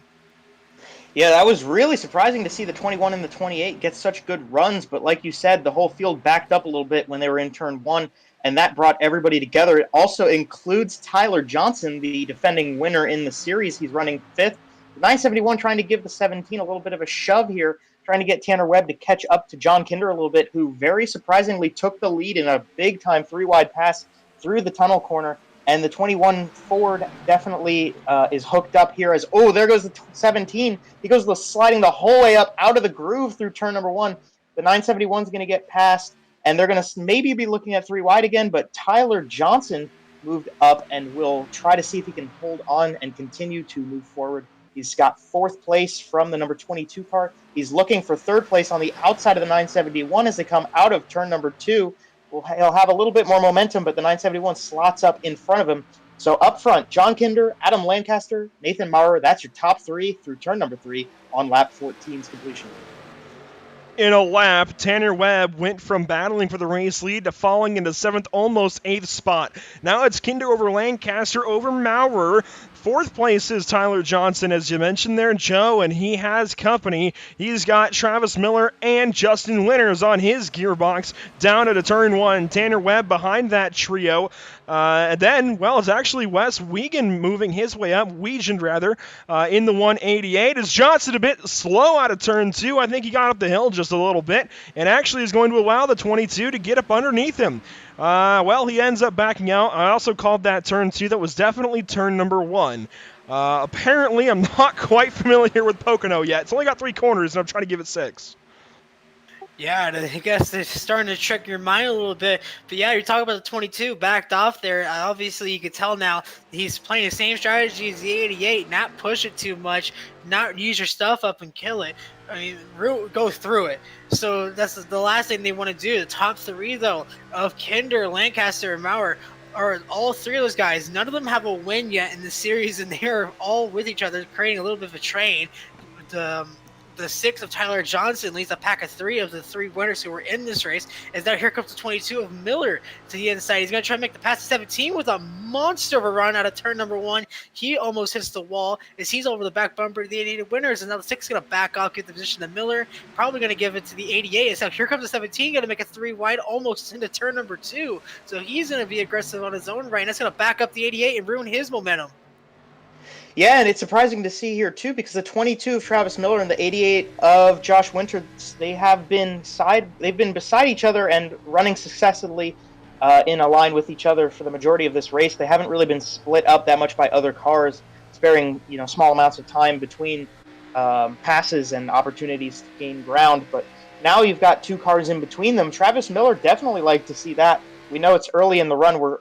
Yeah, that was really surprising to see the 21 and the 28 get such good runs. But like you said, the whole field backed up a little bit when they were in turn 1, and that brought everybody together. It also includes Tyler Johnson, the defending winner in the series. He's running 5th. The 971 trying to give the 17 a little bit of a shove here, trying to get Tanner Webb to catch up to John Kinder a little bit, who very surprisingly took the lead in a big-time 3-wide pass through the tunnel corner. And the 21 Ford definitely is hooked up here as, oh, there goes the 17. He goes sliding the whole way up out of the groove through turn number 1. The 971 is going to get past, and they're going to maybe be looking at 3 wide again, but Tyler Johnson moved up and will try to see if he can hold on and continue to move forward. He's got 4th place from the number 22 car. He's looking for 3rd place on the outside of the 971 as they come out of turn number 2. He'll have a little bit more momentum, but the 971 slots up in front of him. So up front, John Kinder, Adam Lancaster, Nathan Maurer. That's your top 3 through turn number 3 on lap 14's completion. In a lap, Tanner Webb went from battling for the race lead to falling into 7th, almost 8th spot. Now it's Kinder over Lancaster over Maurer. 4th place is Tyler Johnson, as you mentioned there, Joe, and he has company. He's got Travis Miller and Justin Winters on his gearbox down at a turn 1. Tanner Webb behind that trio. And then, well, it's actually Wes Wiegand moving his way up, in the 188. Is Johnson a bit slow out of turn 2? I think he got up the hill just a little bit, and actually is going to allow the 22 to get up underneath him. Well, he ends up backing out. I also called that turn 2. That was definitely turn number 1. Apparently, I'm not quite familiar with Pocono yet. It's only got 3 corners, and I'm trying to give it 6. Yeah, I guess it's starting to trick your mind a little bit. But yeah, you're talking about the 22 backed off there. Obviously, you could tell now he's playing the same strategy as the 88, not push it too much, not use your stuff up and kill it. I mean, go through it. So that's the last thing they want to do. The top 3, though, of Kinder, Lancaster, and Maurer are all 3 of those guys. None of them have a win yet in the series, and they're all with each other, creating a little bit of a train. The 6 of Tyler Johnson leads a pack of 3 of the 3 winners who were in this race. As now here comes the 22 of Miller to the inside. He's going to try to make the pass to 17 with a monster of a run out of turn number 1. He almost hits the wall as he's over the back bumper of the 88 winners. And now the 6 is going to back off, get the position to Miller. Probably going to give it to the 88. So here comes the 17, going to make it 3 wide, almost into turn number 2. So he's going to be aggressive on his own right. And that's going to back up the 88 and ruin his momentum. Yeah, and it's surprising to see here, too, because the 22 of Travis Miller and the 88 of Josh Winters, they've been beside each other and running successfully in a line with each other for the majority of this race. They haven't really been split up that much by other cars, sparing small amounts of time between passes and opportunities to gain ground. But now you've got 2 cars in between them. Travis Miller definitely like to see that. We know it's early in the run. We're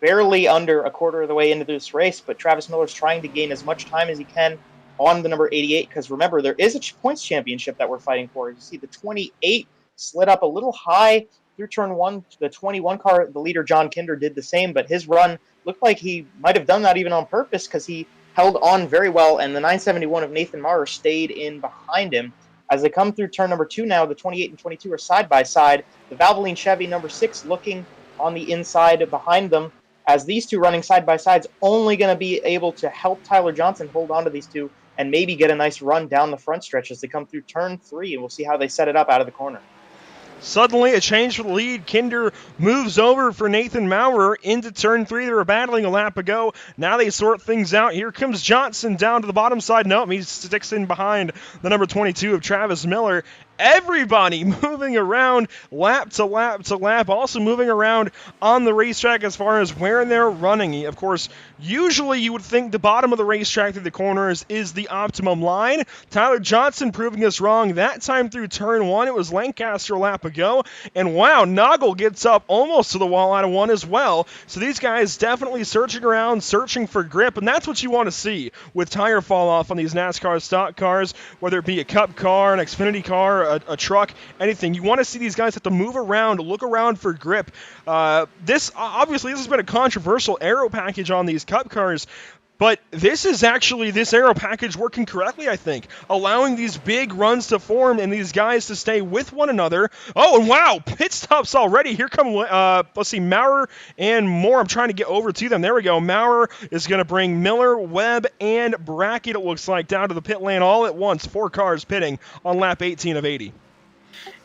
barely under a quarter of the way into this race, but Travis Miller's trying to gain as much time as he can on the number 88, because remember, there is a points championship that we're fighting for. You see the 28 slid up a little high through turn 1. The 21 car, the leader John Kinder, did the same, but his run looked like he might have done that even on purpose because he held on very well, and the 971 of Nathan Maurer stayed in behind him. As they come through turn number 2 now, the 28 and 22 are side by side. The Valvoline Chevy number 6 looking on the inside behind them. As these 2 running side by sides, only going to be able to help Tyler Johnson hold on to these 2 and maybe get a nice run down the front stretch as they come through turn 3, and we'll see how they set it up out of the corner. Suddenly, a change for the lead. Kinder moves over for Nathan Maurer into turn 3. They were battling a lap ago. Now they sort things out. Here comes Johnson down to the bottom side. Nope, he sticks in behind the number 22 of Travis Miller. everybody moving around lap to lap to lap, also moving around on the racetrack as far as where they're running. Of course, usually you would think the bottom of the racetrack through the corners is the optimum line. Tyler Johnson proving us wrong. That time through turn 1, it was Lancaster a lap ago. And wow, Snogle gets up almost to the wall out of 1 as well. So these guys definitely searching around, searching for grip, and that's what you want to see with tire fall off on these NASCAR stock cars, whether it be a Cup car, an Xfinity car, a truck, anything. You want to see these guys have to move around, look around for grip. This has been a controversial aero package on these Cup cars, but this aero package working correctly, I think, allowing these big runs to form and these guys to stay with one another. Oh, and wow, pit stops already. Here come, let's see, Maurer and more. I'm trying to get over to them. There we go. Maurer is going to bring Miller, Webb, and Brackett, it looks like, down to the pit lane all at once. 4 cars pitting on lap 18 of 80.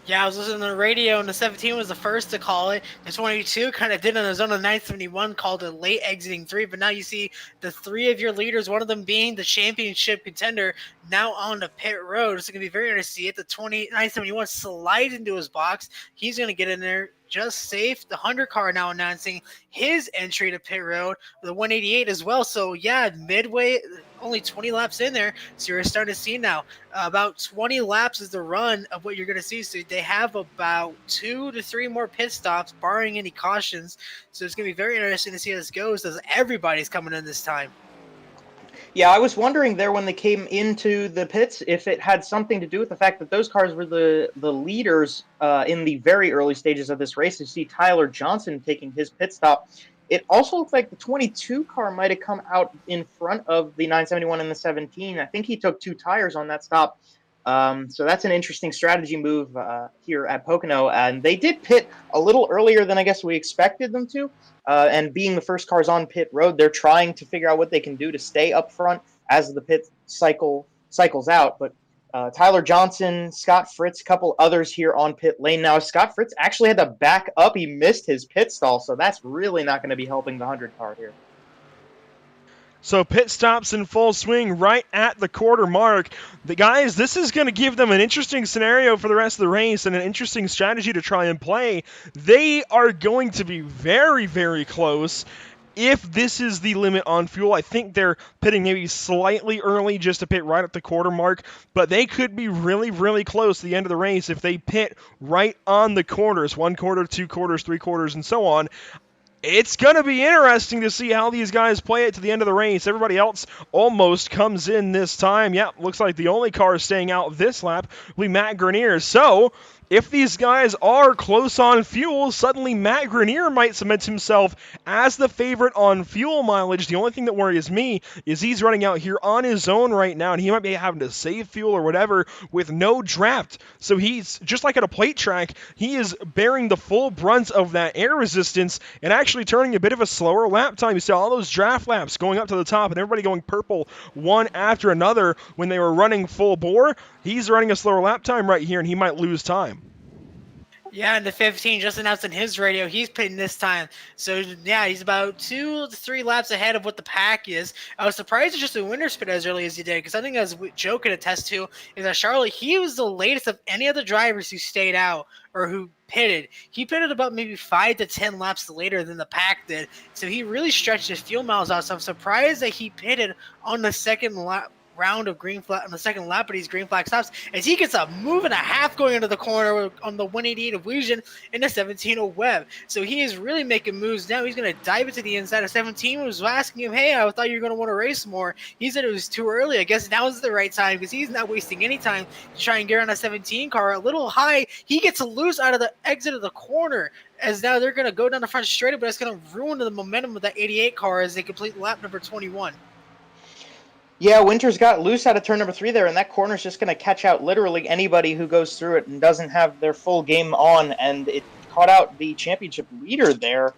Yeah, I was listening to the radio, and the 17 was the first to call it. The 22 kind of did on his own. The 971 called it late exiting 3, but now you see the 3 of your leaders, one of them being the championship contender, now on the pit road. It's going to be very interesting to see it. The 971 slides into his box. He's going to get in there just safe. The 100 car now announcing his entry to pit road. The 188 as well. So, yeah, midway, only 20 laps in there. So you're starting to see now about 20 laps is the run of what you're going to see. So they have about 2 to 3 more pit stops, barring any cautions. So it's going to be very interesting to see how this goes, as everybody's coming in this time. Yeah, I was wondering there when they came into the pits if it had something to do with the fact that those cars were the leaders in the very early stages of this race. You see Tyler Johnson taking his pit stop. It also looks like the 22 car might have come out in front of the 971 and the 17. I think he took 2 tires on that stop. So that's an interesting strategy move here at Pocono. And they did pit a little earlier than I guess we expected them to. And being the first cars on pit road, they're trying to figure out what they can do to stay up front as the pit cycles out. But Tyler Johnson, Scott Fritz, a couple others here on pit lane. Now, Scott Fritz actually had to back up. He missed his pit stall, so that's really not going to be helping the 100 car here. So pit stops in full swing right at the quarter mark. The guys, this is going to give them an interesting scenario for the rest of the race and an interesting strategy to try and play. They are going to be very, very close. If this is the limit on fuel, I think they're pitting maybe slightly early just to pit right at the quarter mark, but they could be really, really close to the end of the race if they pit right on the quarters, 1 quarter, 2 quarters, 3 quarters, and so on. It's going to be interesting to see how these guys play it to the end of the race. Everybody else almost comes in this time. Yep, looks like the only car staying out this lap will be Matt Grenier. So, if these guys are close on fuel, suddenly Matt Grenier might cement himself as the favorite on fuel mileage. The only thing that worries me is he's running out here on his own right now, and he might be having to save fuel or whatever with no draft. So he's, just like at a plate track, he is bearing the full brunt of that air resistance and actually turning a bit of a slower lap time. You see all those draft laps going up to the top and everybody going purple one after another when they were running full bore. He's running a slower lap time right here, and he might lose time. Yeah, and the 15 just announced in his radio he's pitting this time. So, yeah, he's about 2 to 3 laps ahead of what the pack is. I was surprised it's just a winter spit as early as he did, because I think, as Joe could attest to, is that Charlotte, he was the latest of any of the drivers who stayed out or who pitted. He pitted about maybe 5 to 10 laps later than the pack did. So he really stretched his fuel miles out. So I'm surprised that he pitted on the second round of green flag on the second lap of these green flag stops, as he gets a move and a half going into the corner on the 188 of Legion and the 17 of Webb. So he is really making moves now. He's going to dive into the inside of 17. Was asking him, hey, I thought you were going to want to race more. He said it was too early. I guess now is the right time, because he's not wasting any time to try and get on a 17 car a little high. He gets loose out of the exit of the corner, as now they're going to go down the front straight, but it's going to ruin the momentum of that 88 car as they complete lap number 21. Yeah, Winters got loose out of turn number 3 there, and that corner's just going to catch out literally anybody who goes through it and doesn't have their full game on, and it caught out the championship leader there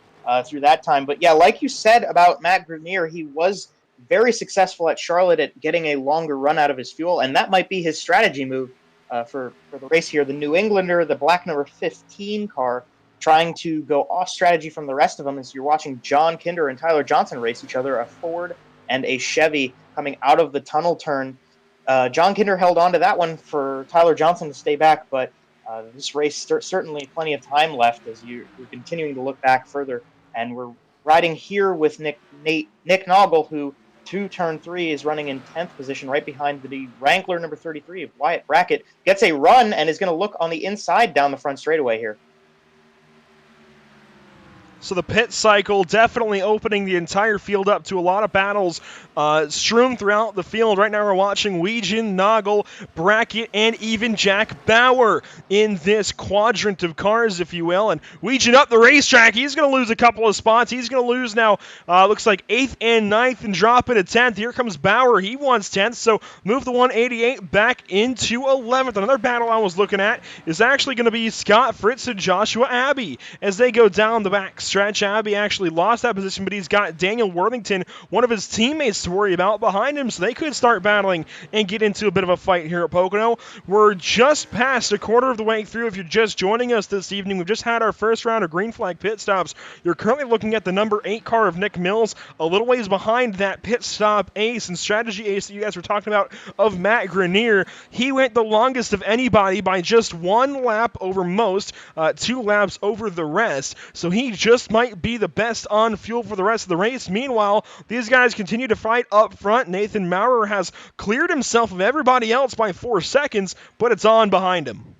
through that time. But yeah, like you said about Matt Grenier, he was very successful at Charlotte at getting a longer run out of his fuel, and that might be his strategy move for the race here. The New Englander, the black number 15 car, trying to go off strategy from the rest of them, as you're watching John Kinder and Tyler Johnson race each other, a Ford and a Chevy coming out of the tunnel turn. John Kinder held on to that one for Tyler Johnson to stay back, but this race certainly plenty of time left as you're continuing to look back further. And we're riding here with Nick Snogle, who to turn 3 is running in 10th position, right behind the Wrangler number 33 of Wyatt Brackett. Gets a run and is going to look on the inside down the front straightaway here. So the pit cycle definitely opening the entire field up to a lot of battles strewn throughout the field. Right now we're watching Weegan, Snogle, Brackett, and even Jack Bauer in this quadrant of cars, if you will. And Weegan up the racetrack. He's going to lose a couple of spots. He's going to lose now, looks like 8th and 9th and drop into 10th. Here comes Bauer. He wants 10th, so move the 188 back into 11th. Another battle I was looking at is actually going to be Scott Fritz and Joshua Abbey as they go down the back stretch. Abbey actually lost that position, but he's got Daniel Worthington, one of his teammates, to worry about behind him, so they could start battling and get into a bit of a fight here at Pocono. We're just past a quarter of the way through. If you're just joining us this evening, we've just had our first round of green flag pit stops. You're currently looking at the number 8 car of Nick Mills, a little ways behind that pit stop ace and strategy ace that you guys were talking about of Matt Grenier. He went the longest of anybody by just 1 lap over most, 2 laps over the rest, so he just might be the best on fuel for the rest of the race. Meanwhile, these guys continue to fight up front. Nathan Maurer has cleared himself of everybody else by 4 seconds, but it's on behind him.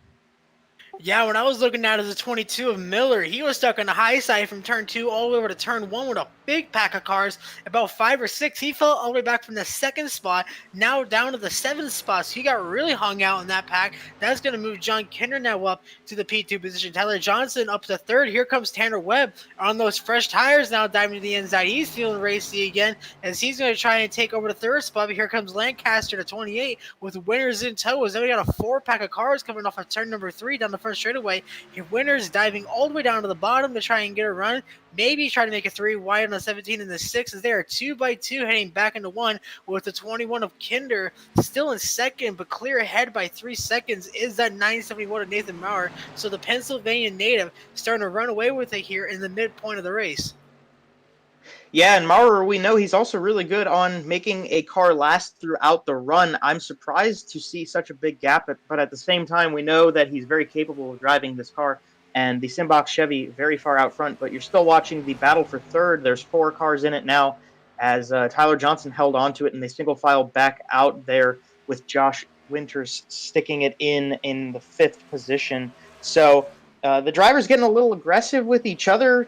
Yeah, when I was looking at it as a 22 of Miller, he was stuck on the high side from turn 2 all the way over to turn 1 with a big pack of cars, about 5 or 6. He fell all the way back from the 2nd spot, now down to the 7th spot, so he got really hung out in that pack. That's going to move John Kinder now up to the P2 position. Tyler Johnson up to 3rd. Here comes Tanner Webb on those fresh tires now diving to the inside. He's feeling racy again as he's going to try and take over the 3rd spot, but here comes Lancaster to 28 with Winners in tow. As then we got a 4-pack of cars coming off of turn number 3 down the front straightaway. Your Winners diving all the way down to the bottom to try and get a run. Maybe try to make a 3 wide on the 17 and the 6 as they are 2 by 2 heading back into 1 with the 21 of Kinder still in 2nd, but clear ahead by 3 seconds is that 971 of Nathan Maurer. So the Pennsylvania native starting to run away with it here in the midpoint of the race. Yeah, and Maurer, we know he's also really good on making a car last throughout the run. I'm surprised to see such a big gap, but at the same time, we know that he's very capable of driving this car. And the Simbox Chevy very far out front, but you're still watching the battle for 3rd. There's 4 cars in it now as Tyler Johnson held on to it, and they single file back out there with Josh Winters sticking it in the 5th position. So the drivers getting a little aggressive with each other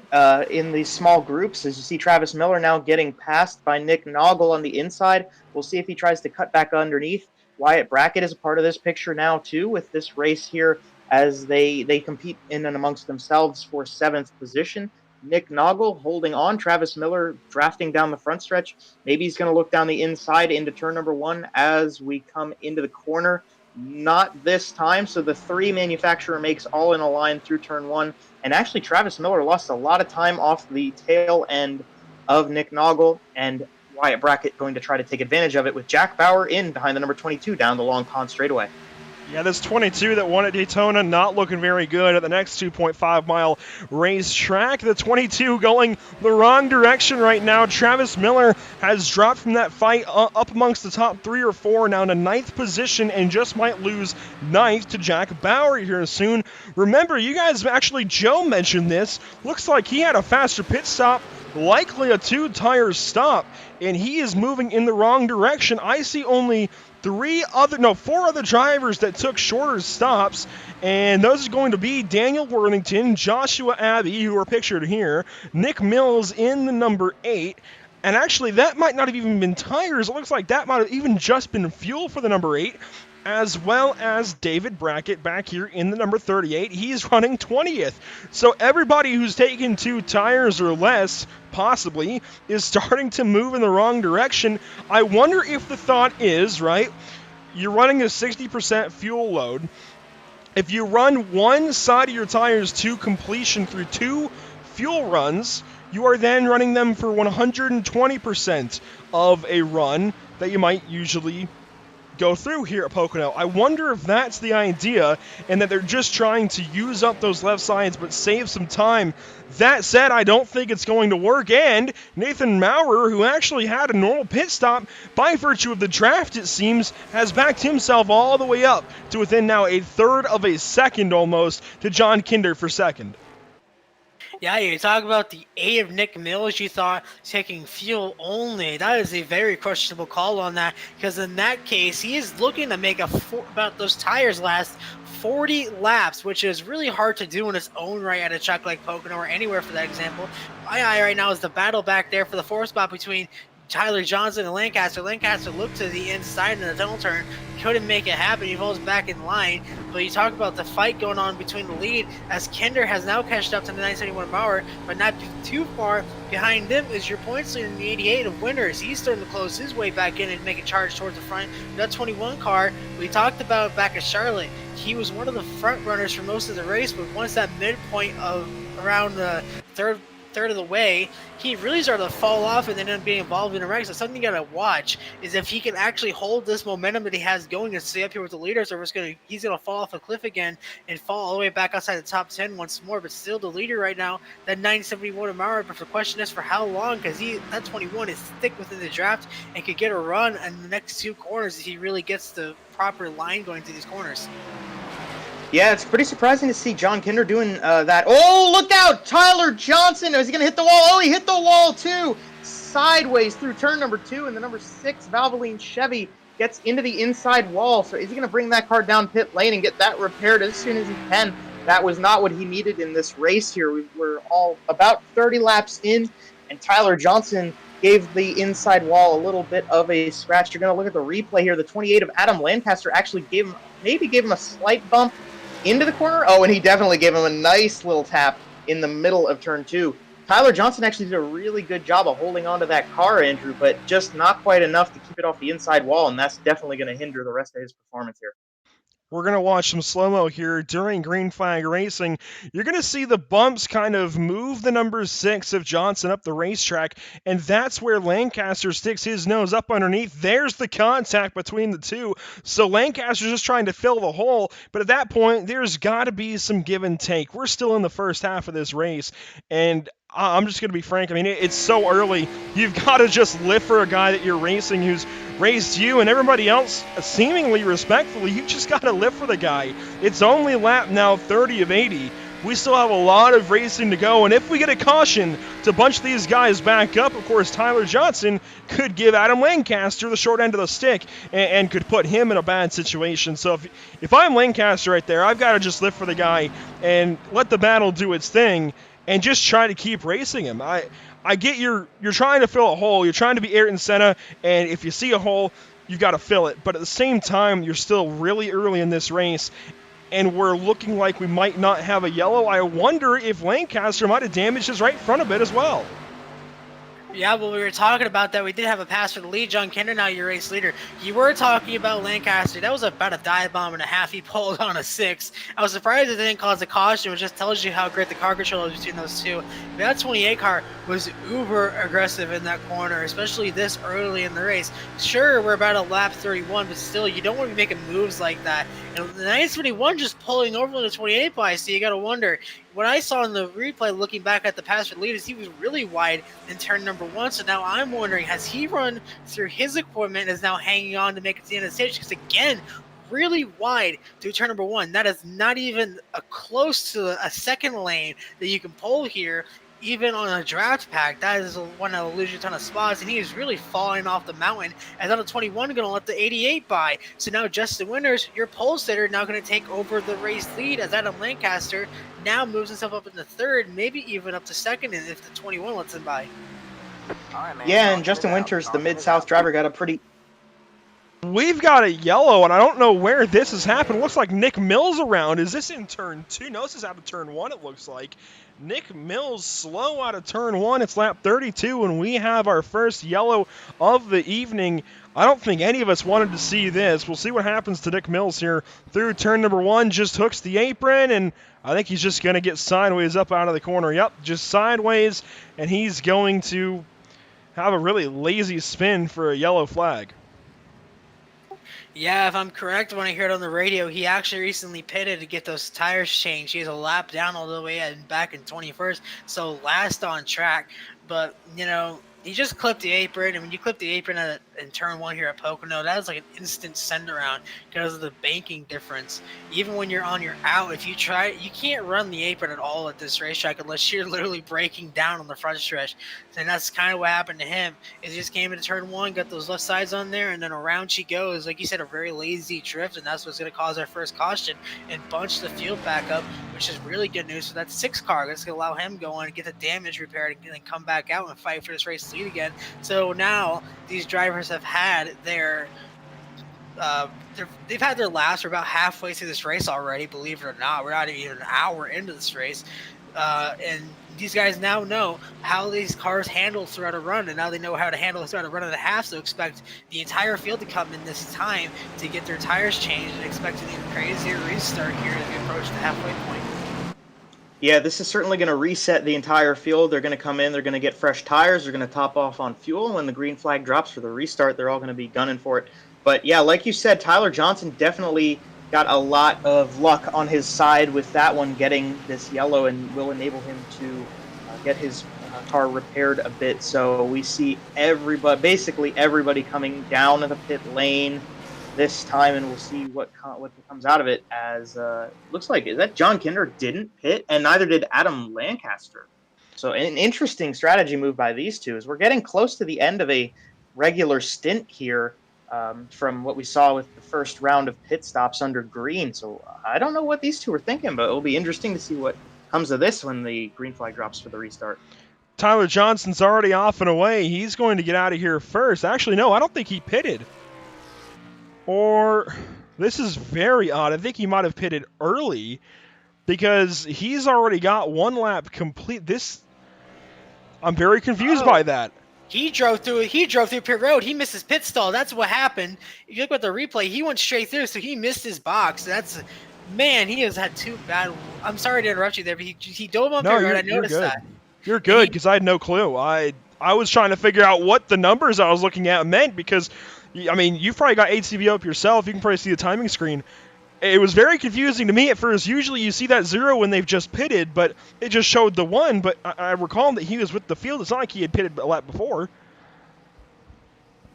in these small groups. As you see Travis Miller now getting passed by Nick Snogle on the inside. We'll see if he tries to cut back underneath. Wyatt Brackett is a part of this picture now, too, with this race here as they compete in and amongst themselves for 7th position. Nick Snogle holding on. Travis Miller drafting down the front stretch. Maybe he's going to look down the inside into turn number 1 as we come into the corner. Not this time. So the 3 manufacturer makes all in a line through turn 1. And actually, Travis Miller lost a lot of time off the tail end of Nick Snogle, and Wyatt Brackett going to try to take advantage of it with Jack Bauer in behind the number 22 down the long pond straightaway. Yeah, this 22 that won at Daytona not looking very good at the next 2.5-mile racetrack. The 22 going the wrong direction right now. Travis Miller has dropped from that fight up amongst the top 3 or 4, now to 9th position, and just might lose 9th to Jack Bauer here soon. Remember, you guys actually, Joe mentioned this. Looks like he had a faster pit stop, likely a 2-tire stop, and he is moving in the wrong direction. I see only 4 other drivers that took shorter stops, and those are going to be Daniel Worthington, Joshua Abbey, who are pictured here, Nick Mills in the number 8, and actually that might not have even been tires. It looks like that might have even just been fuel for the number 8, as well as David Brackett back here in the number 38. He's running 20th. So everybody who's taken 2 tires or less, possibly, is starting to move in the wrong direction. I wonder if the thought is, right, you're running a 60% fuel load. If you run one side of your tires to completion through 2 fuel runs, you are then running them for 120% of a run that you might usually go through here at Pocono. I wonder if that's the idea and that they're just trying to use up those left sides but save some time. That said, I don't think it's going to work, and Nathan Maurer, who actually had a normal pit stop by virtue of the draft, it seems, has backed himself all the way up to within now a third of a second almost to John Kinder for second. Yeah, you talk about the aid of Nick Mills, you thought taking fuel only. That is a very questionable call on that, because in that case, he is looking to make about those tires last 40 laps, which is really hard to do in its own right at a track like Pocono or anywhere for that example. My eye right now is the battle back there for the 4th spot between Tyler Johnson and Lancaster. Lancaster looked to the inside in the tunnel turn, couldn't make it happen. He falls back in line. But you talk about the fight going on between the lead, as Kinder has now catched up to the 971 Maurer, but not too far behind them is your points leader in the 88 of Winters. He's starting to close his way back in and make a charge towards the front. That 21 car we talked about back at Charlotte, he was one of the front runners for most of the race, but once that midpoint of around the third of the way, he really started to fall off and then end up being involved in a wreck. So something you gotta watch is if he can actually hold this momentum that he has going and stay up here with the leaders, or he's gonna fall off a cliff again and fall all the way back outside the top 10 once more. But still the leader right now, that 971 Maurer. But the question is for how long, because that 21 is thick within the draft and could get a run in the next 2 corners if he really gets the proper line going through these corners. Yeah, it's pretty surprising to see John Kinder doing that. Oh, look out! Tyler Johnson! Is he going to hit the wall? Oh, he hit the wall, too! Sideways through turn number 2, and the number 6 Valvoline Chevy gets into the inside wall. So is he going to bring that car down pit lane and get that repaired as soon as he can? That was not what he needed in this race here. We're all about 30 laps in, and Tyler Johnson gave the inside wall a little bit of a scratch. You're going to look at the replay here. The 28 of Adam Lancaster actually gave him a slight bump into the corner. Oh, and he definitely gave him a nice little tap in the middle of turn 2. Tyler Johnson actually did a really good job of holding onto that car, Andrew, but just not quite enough to keep it off the inside wall, and that's definitely going to hinder the rest of his performance here. We're going to watch some slow-mo here during green flag racing. You're going to see the bumps kind of move the number 6 of Johnson up the racetrack, and that's where Lancaster sticks his nose up underneath. There's the contact between the two. So Lancaster's just trying to fill the hole, but at that point, there's got to be some give and take. We're still in the first half of this race, and I'm just going to be frank. I mean, it's so early. You've got to just live for a guy that you're racing who's raced you and everybody else seemingly respectfully. You just got to live for the guy. It's only lap now 30 of 80. We still have a lot of racing to go, and if we get a caution to bunch these guys back up, of course, Tyler Johnson could give Adam Lancaster the short end of the stick and could put him in a bad situation. So if I'm Lancaster right there, I've got to just live for the guy and let the battle do its thing and just try to keep racing him. I get you're trying to fill a hole. You're trying to be Ayrton Senna, and if you see a hole, you've got to fill it. But at the same time, you're still really early in this race, and we're looking like we might not have a yellow. I wonder if Lancaster might have damaged his right front a bit as well. Yeah, well, we were talking about that. We did have a pass for the lead. John Kinder, now your race leader. You were talking about Lancaster. That was about a dive bomb and a half. He pulled on a 6. I was surprised it didn't cause a caution, which just tells you how great the car control is between those two. But that 28 car was uber aggressive in that corner, especially this early in the race. Sure, we're about a lap 31, but still, you don't want to be making moves like that. And the 971 just pulling over on the 28 by, so you got to wonder. What I saw in the replay looking back at the pass for the lead is he was really wide in turn number 1. So now I'm wondering, has he run through his equipment and is now hanging on to make it to the end of the stage? Because again, really wide through turn number 1. That is not even close to a second lane that you can pull here. Even on a draft pack, that is one that will lose you a ton of spots, and he is really falling off the mountain. As on the 21, going to let the 88 by. So now Justin Winters, your pole sitter, now going to take over the race lead as Adam Lancaster now moves himself up into 3rd, maybe even up to 2nd, and if the 21 lets him by. Yeah, and Justin Winters, the Mid-South driver, got a pretty... We've got a yellow, and I don't know where this has happened. It looks like Nick Mills around. Is this in turn 2? No, this is out of turn 1, it looks like. Nick Mills slow out of turn 1. It's lap 32, and we have our first yellow of the evening. I don't think any of us wanted to see this. We'll see what happens to Nick Mills here through turn number 1. Just hooks the apron, and I think he's just going to get sideways up out of the corner. Yep, just sideways, and he's going to have a really lazy spin for a yellow flag. Yeah, if I'm correct, when I heard on the radio, he actually recently pitted to get those tires changed. He has a lap down all the way and back in 21st, so last on track. But, he just clipped the apron, and when you clip the apron in turn one here at Pocono, that is like an instant send around because of the banking difference. Even when you're on your out, if you try, you can't run the apron at all at this racetrack unless you're literally breaking down on the front stretch. And that's kind of what happened to him. He just came into turn one, got those left sides on there, and then around she goes. Like you said, a very lazy drift, and that's what's going to cause our first caution and bunch the field back up, which is really good news for that 6 car. That's going to allow him go on and get the damage repaired and then come back out and fight for this race lead again. So now these drivers have had they've had their laps. We're about halfway through this race already, believe it or not. We're not even an hour into this race. And these guys now know how these cars handle throughout a run, and now they know how to handle throughout a run and a half, so expect the entire field to come in this time to get their tires changed and expect an even crazier restart here as we approach the halfway point. Yeah, this is certainly going to reset the entire field. They're going to come in, they're going to get fresh tires, they're going to top off on fuel. When the green flag drops for the restart, they're all going to be gunning for it. But yeah, like you said, Tyler Johnson definitely got a lot of luck on his side with that one getting this yellow, and will enable him to get his car repaired a bit. So we see basically everybody coming down the pit lane this time, and we'll see what comes out of it. As looks like, is that John Kinder didn't pit, and neither did Adam Lancaster. So an interesting strategy move by these two, as we're getting close to the end of a regular stint here, from what we saw with the first round of pit stops under green. So I don't know what these two were thinking, but it'll be interesting to see what comes of this when the green flag drops for the restart. Tyler Johnson's already off and away. He's going to get out of here first. Actually, no, I don't think he pitted. Or, this is very odd. I think he might have pitted early because he's already got 1 lap complete. I'm very confused by that. He drove through pit road. He missed his pit stall. That's what happened. If you look at the replay, he went straight through, so he missed his box. He has had 2 bad. I'm sorry to interrupt you there, but he dove on pit road. I noticed that. You're good, because I had no clue. I was trying to figure out what the numbers I was looking at meant, because, I mean, you've probably got HCV up yourself. You can probably see the timing screen. It was very confusing to me at first. Usually you see that 0 when they've just pitted, but it just showed the 1. But I recall that he was with the field. It's not like he had pitted a lap before.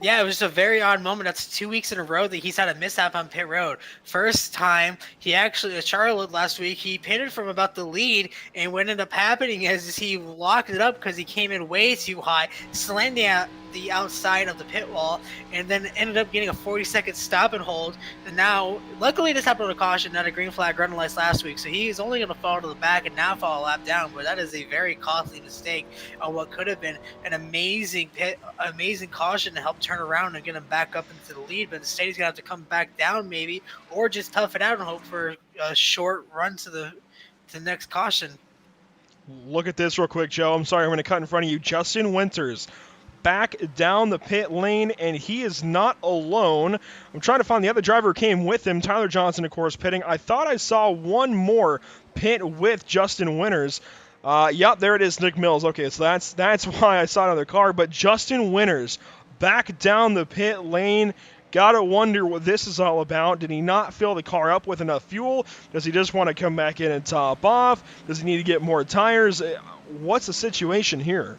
Yeah, it was just a very odd moment. That's 2 weeks in a row that he's had a mishap on pit road. First time, he actually, at Charlotte last week, he pitted from about the lead, and what ended up happening is he locked it up because he came in way too high, slanting out the outside of the pit wall, and then ended up getting a 40-second stop and hold. And now, luckily this happened on a caution, not a green flag running lights last week, so he's only going to fall to the back and now fall a lap down, but that is a very costly mistake on what could have been an amazing caution to help turn around and get him back up into the lead. But instead he's going to have to come back down maybe, or just tough it out and hope for a short run to the next caution. Look at this real quick, Joe. I'm sorry, I'm going to cut in front of you. Justin Winters back down the pit lane, and he is not alone. I'm trying to find the other driver who came with him. Tyler Johnson, of course, pitting. I thought I saw one more pit with Justin Winters. Yep, there it is, Nick Mills. Okay, so that's why I saw another car. But Justin Winters back down the pit lane. Gotta wonder what this is all about. Did he not fill the car up with enough fuel? Does he just want to come back in and top off? Does he need to get more tires? What's the situation here?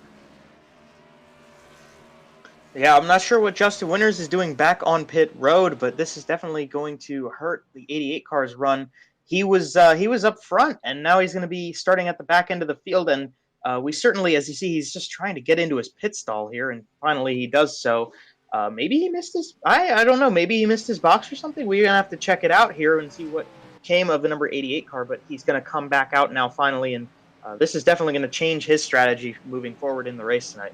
Yeah, I'm not sure what Justin Winters is doing back on pit road, but this is definitely going to hurt the 88 car's run. He was up front, and now he's going to be starting at the back end of the field. And we certainly, as you see, he's just trying to get into his pit stall here, and finally he does so. Maybe he missed his. I don't know. Maybe he missed his box or something. We're gonna have to check it out here and see what came of the number 88 car. But he's gonna come back out now finally, and this is definitely going to change his strategy moving forward in the race tonight.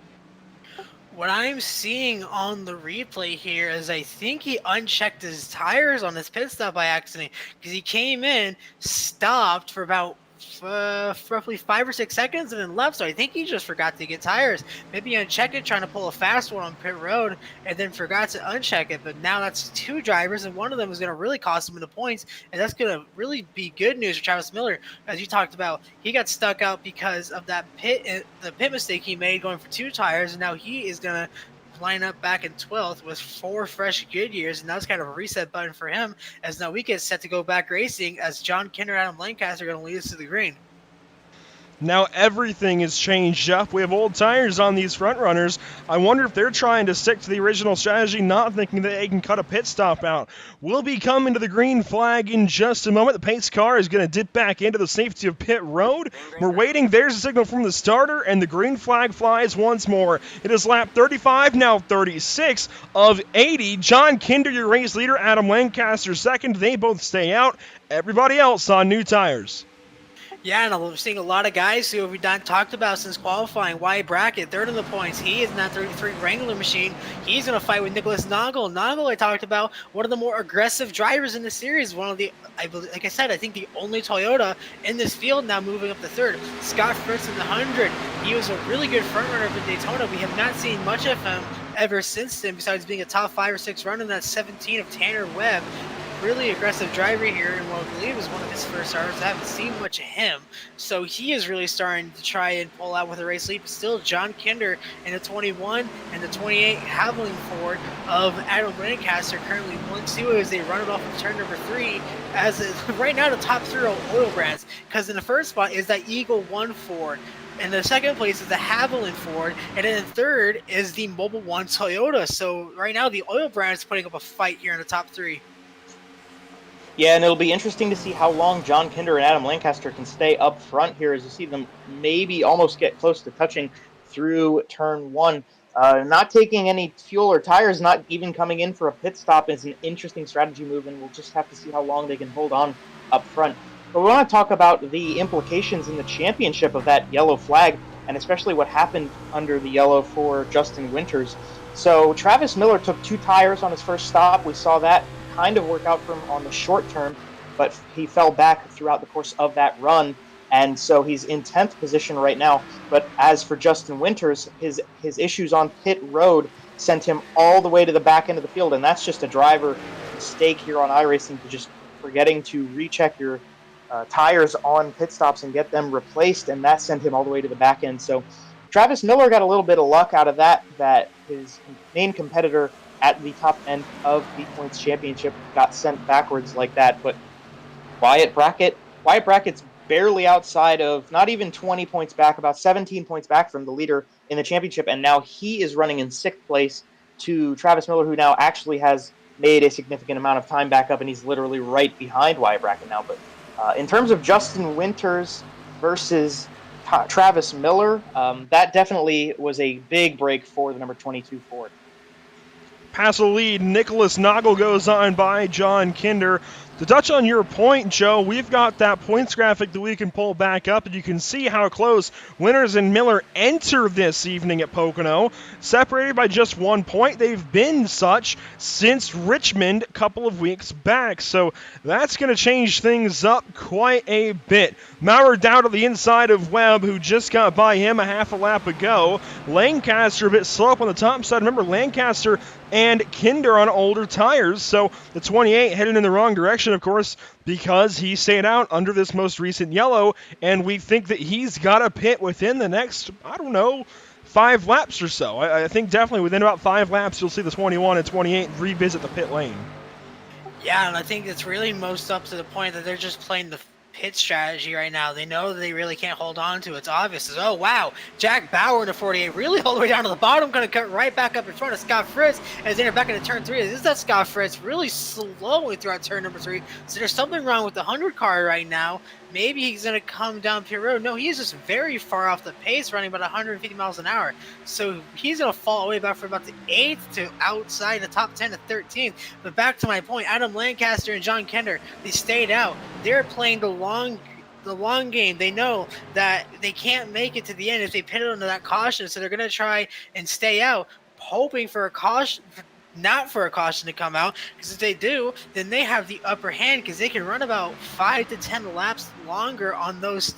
What I'm seeing on the replay here is I think he unchecked his tires on his pit stop by accident, because he came in, stopped for about roughly 5 or 6 seconds, and then left. So I think he just forgot to get tires. Maybe he unchecked it trying to pull a fast one on pit road and then forgot to uncheck it. But now that's 2 drivers, and one of them is going to really cost him the points, and that's going to really be good news for Travis Miller. As you talked about, he got stuck out because of the pit mistake he made going for 2 tires, and now he is going to line up back in 12th with 4 fresh good years, and that was kind of a reset button for him, as now we get set to go back racing as John Kinder and Adam Lancaster are going to lead us to the green. Now everything is changed up. We have old tires on these front runners. I wonder if they're trying to stick to the original strategy, not thinking that they can cut a pit stop out. We'll be coming to the green flag in just a moment. The pace car is going to dip back into the safety of pit road. We're waiting. There's a signal from the starter, and the green flag flies once more. It is lap 35, now 36 of 80. John Kinder, your race leader. Adam Lancaster second. They both stay out. Everybody else on new tires. Yeah, and I'm seeing a lot of guys who we've not talked about since qualifying. Wyatt Brackett, third in the points. He is in that 33 Wrangler machine. He's going to fight with Nicholas Snogle. Snogle, I talked about, one of the more aggressive drivers in the series. One of the, like I said, I think the only Toyota in this field now moving up to third. Scott Fritz in the 100. He was a really good front runner up in Daytona. We have not seen much of him ever since then, besides being a top 5 or 6 runner in that 17 of Tanner Webb. Really aggressive driver here, and what I believe is one of his first starts. I haven't seen much of him, so he is really starting to try and pull out with a race lead. But still, John Kinder in the 21 and the 28 Haviland Ford of Adam Lancaster currently 1-2 as they run it off of turn number 3. As right now, the top 3 are oil brands, because in the first spot is that Eagle 1 Ford. In the second place is the Haviland Ford, and then in third is the Mobil 1 Toyota. So right now, the oil brand is putting up a fight here in the top 3. Yeah, and it'll be interesting to see how long John Kinder and Adam Lancaster can stay up front here, as you see them maybe almost get close to touching through turn 1. Not taking any fuel or tires, not even coming in for a pit stop is an interesting strategy move, and we'll just have to see how long they can hold on up front. But we want to talk about the implications in the championship of that yellow flag, and especially what happened under the yellow for Justin Winters. So Travis Miller took 2 tires on his first stop. We saw that kind of work out for him on the short term, but he fell back throughout the course of that run, and so he's in 10th position right now. But as for Justin Winters, his issues on pit road sent him all the way to the back end of the field, and that's just a driver mistake here on iRacing, to just forgetting to recheck your tires on pit stops and get them replaced, and that sent him all the way to the back end. So Travis Miller got a little bit of luck out of that his main competitor at the top end of the points championship got sent backwards like that. But Wyatt Brackett's barely outside of, not even 20 points back, about 17 points back from the leader in the championship, and now he is running in 6th place to Travis Miller, who now actually has made a significant amount of time back up, and he's literally right behind Wyatt Brackett now. But in terms of Justin Winters versus Travis Miller, that definitely was a big break for the number 22 Ford. Pass the lead, Nicholas Snogle goes on by John Kinder. To touch on your point, Joe, we've got that points graphic that we can pull back up, and you can see how close Winters and Miller enter this evening at Pocono. Separated by just 1 point. They've been such since Richmond a couple of weeks back, so that's going to change things up quite a bit. Maurer down to the inside of Webb, who just got by him a half a lap ago. Lancaster a bit slow up on the top side. Remember, Lancaster and Kinder on older tires, so the 28 headed in the wrong direction, of course, because he stayed out under this most recent yellow, and we think that he's got a pit within the next, 5 laps or so. I think definitely within about 5 laps you'll see the 21 and 28 revisit the pit lane. Yeah, and I think it's really most up to the point that they're just playing the pit strategy right now. They know that they really can't hold on to it. It's obvious. It's, oh, wow, Jack Bauer in the 48, really all the way down to the bottom, going to cut right back up in front of Scott Fritz as they're back into turn 3. This is that Scott Fritz really slowly throughout turn number 3. So there's something wrong with the 100 car right now. Maybe he's going to come down pit road. No, he's just very far off the pace, running about 150 miles an hour. So he's going to fall all the way back from about the 8th to outside the top 10 to 13th. But back to my point, Adam Lancaster and John Kinder, they stayed out. They're playing the long game. They know that they can't make it to the end if they pit it under that caution. So they're going to try and stay out, hoping for a caution, not for a caution to come out, because if they do, then they have the upper hand, because they can run about 5 to 10 laps longer on those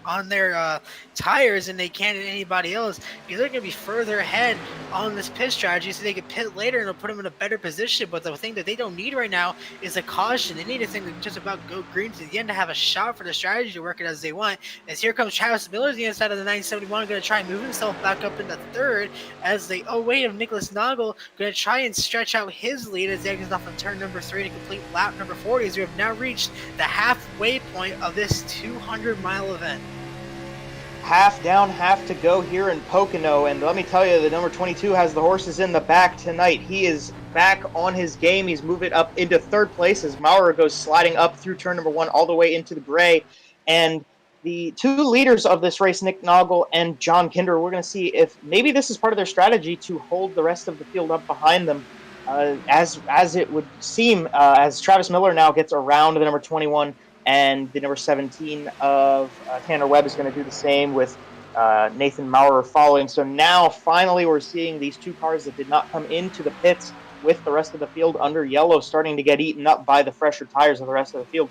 on their tires than they can in anybody else, because they're going to be further ahead on this pit strategy, so they can pit later and it'll put them in a better position. But the thing that they don't need right now is a caution. They need a thing that just about go green to the end to have a shot for the strategy to work it as they want. As here comes Travis Miller to the inside of the 971, going to try and move himself back up into third, as the 08 of Nicholas Snogle going to try and stretch out his lead as he exits off of turn number 3 to complete lap number 40, as we have now reached the halfway point of this 200-mile event. Half down, half to go here in Pocono, and let me tell you, the number 22 has the horses in the back tonight. He is back on his game. He's moved it up into third place as Maurer goes sliding up through turn number 1 all the way into the gray. And the two leaders of this race, Nick Noggle and John Kinder, we're going to see if maybe this is part of their strategy to hold the rest of the field up behind them, as it would seem, as Travis Miller now gets around the number 21, and the number 17 of Tanner Webb is going to do the same with Nathan Maurer following. So now, finally, we're seeing these two cars that did not come into the pits with the rest of the field under yellow starting to get eaten up by the fresher tires of the rest of the field.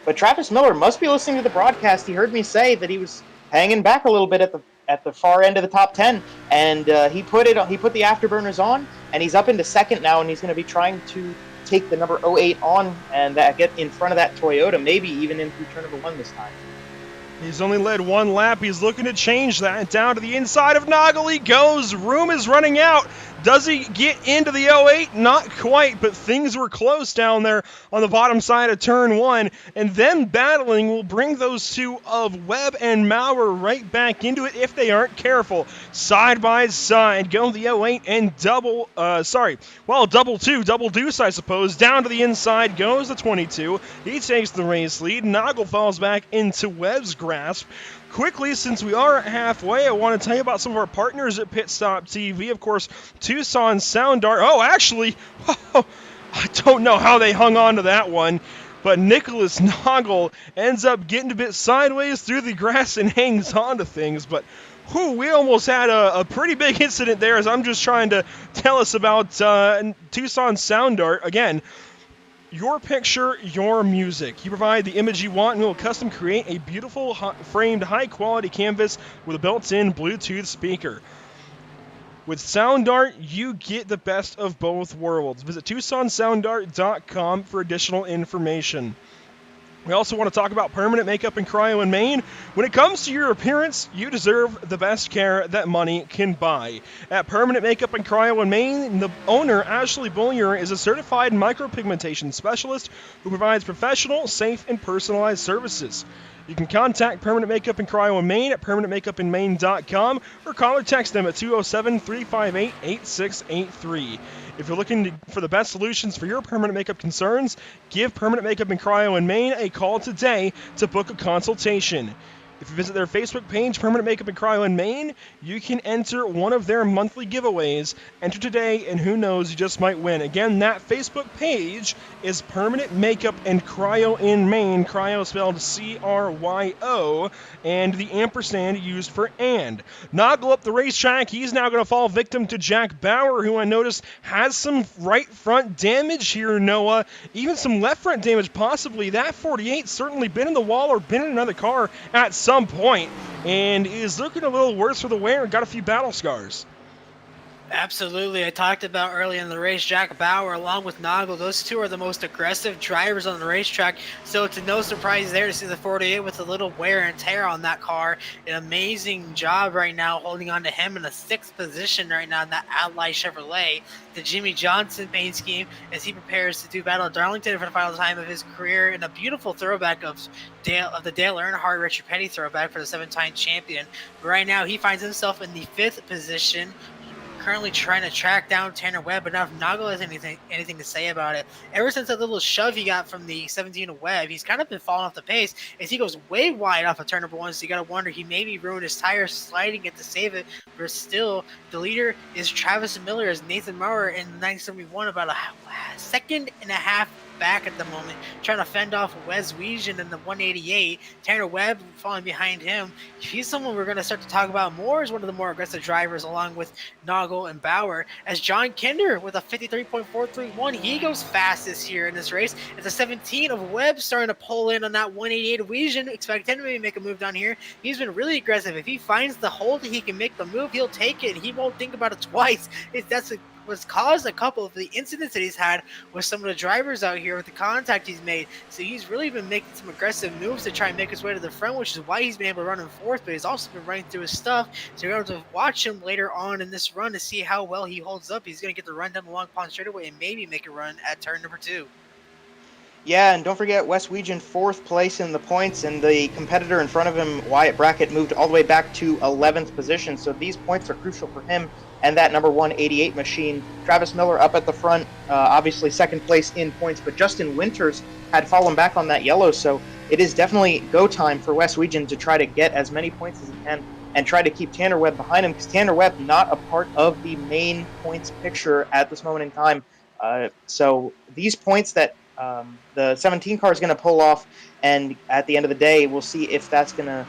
But Travis Miller must be listening to the broadcast. He heard me say that he was hanging back a little bit at the far end of the top 10, and he put the afterburners on, and he's up into second now, and he's going to be trying to take the number 08 on and get in front of that Toyota, maybe even in through turn number 1 this time. He's only led one lap. He's looking to change that. Down to the inside of Noggle he goes. Room is running out. Does he get into the 08? Not quite, but things were close down there on the bottom side of turn 1. And them battling will bring those two of Webb and Maurer right back into it if they aren't careful. Side by side go the 08 and double deuce, I suppose. Down to the inside goes the 22. He takes the race lead. Noggle falls back into Webb's grasp. Quickly, since we are halfway, I want to tell you about some of our partners at PitStop TV. Of course, Tucson Sound Art. Oh, actually, I don't know how they hung on to that one, but Nicholas Noggle ends up getting a bit sideways through the grass and hangs on to things. But we almost had a pretty big incident there, as I'm just trying to tell us about Tucson Sound Art. Again, your picture, your music. You provide the image you want, and we'll custom create a beautiful framed high-quality canvas with a built-in Bluetooth speaker. With Sound Art, you get the best of both worlds. Visit TucsonSoundArt.com for additional information. We also want to talk about permanent makeup and cryo in Maine. When it comes to your appearance, you deserve the best care that money can buy. At Permanent Makeup and Cryo in Maine, the owner, Ashley Bullier, is a certified micropigmentation specialist who provides professional, safe, and personalized services. You can contact Permanent Makeup and Cryo in Maine at permanentmakeupinmaine.com or call or text them at 207-358-8683. If you're looking for the best solutions for your permanent makeup concerns, give Permanent Makeup and Cryo in Maine a call today to book a consultation. If you visit their Facebook page, Permanent Makeup and Cryo in Maine, you can enter one of their monthly giveaways. Enter today, and who knows, you just might win. Again, that Facebook page is Permanent Makeup and Cryo in Maine. Cryo spelled C-R-Y-O, and the ampersand used for and. Noggle up the racetrack. He's now going to fall victim to Jack Bauer, who I noticed has some right front damage here, Noah. Even some left front damage, possibly. That 48 certainly been in the wall or been in another car at some point, and is looking a little worse for the wear and got a few battle scars. Absolutely. I talked about early in the race, Jack Bauer along with Noggle. Those two are the most aggressive drivers on the racetrack, so it's no surprise there to see the 48 with a little wear and tear on that car. An amazing job right now holding on to him in the 6th position right now in that Ally Chevrolet. The Jimmy Johnson paint scheme as he prepares to do battle at Darlington for the final time of his career, in a beautiful throwback of the Dale Earnhardt Richard Petty throwback for the 7-time champion. But right now he finds himself in the 5th position, currently trying to track down Tanner Webb, but now if Noggle has anything to say about it. Ever since that little shove he got from the 17 of Webb, he's kind of been falling off the pace as he goes way wide off of turn number 1, so you got to wonder, he maybe ruined his tire sliding it to save it, but still, the leader is Travis Miller as Nathan Maurer in the 971, about a second and a half back at the moment, trying to fend off Wes Weejan in the 188. Tanner Webb falling behind him. He's someone we're going to start to talk about more as one of the more aggressive drivers, along with Snogle and Bauer. As John Kinder with a 53.431, he goes fastest here in this race. At the 17 of Webb starting to pull in on that 188 of Weejan, expect him to maybe make a move down here. He's been really aggressive. If he finds the hold, he can make the move, he'll take it, and he won't think about it twice. That's what's caused a couple of the incidents that he's had with some of the drivers out here with the contact he's made. So he's really been making some aggressive moves to try and make his way to the front, which is why he's been able to run in fourth, but he's also been running through his stuff. So you're able to watch him later on in this run to see how well he holds up. He's going to get the run down the Long Pond straightaway and maybe make a run at turn number 2. Yeah, and don't forget Wes Weejan, 4th place in the points, and the competitor in front of him, Wyatt Brackett, moved all the way back to 11th position. So these points are crucial for him and that number 188 machine. Travis Miller up at the front, obviously 2nd place in points, but Justin Winters had fallen back on that yellow. So it is definitely go time for Wes Weejan to try to get as many points as he can and try to keep Tanner Webb behind him, because Tanner Webb not a part of the main points picture at this moment in time. So these points that the 17 car is going to pull off, and at the end of the day, we'll see if that's going to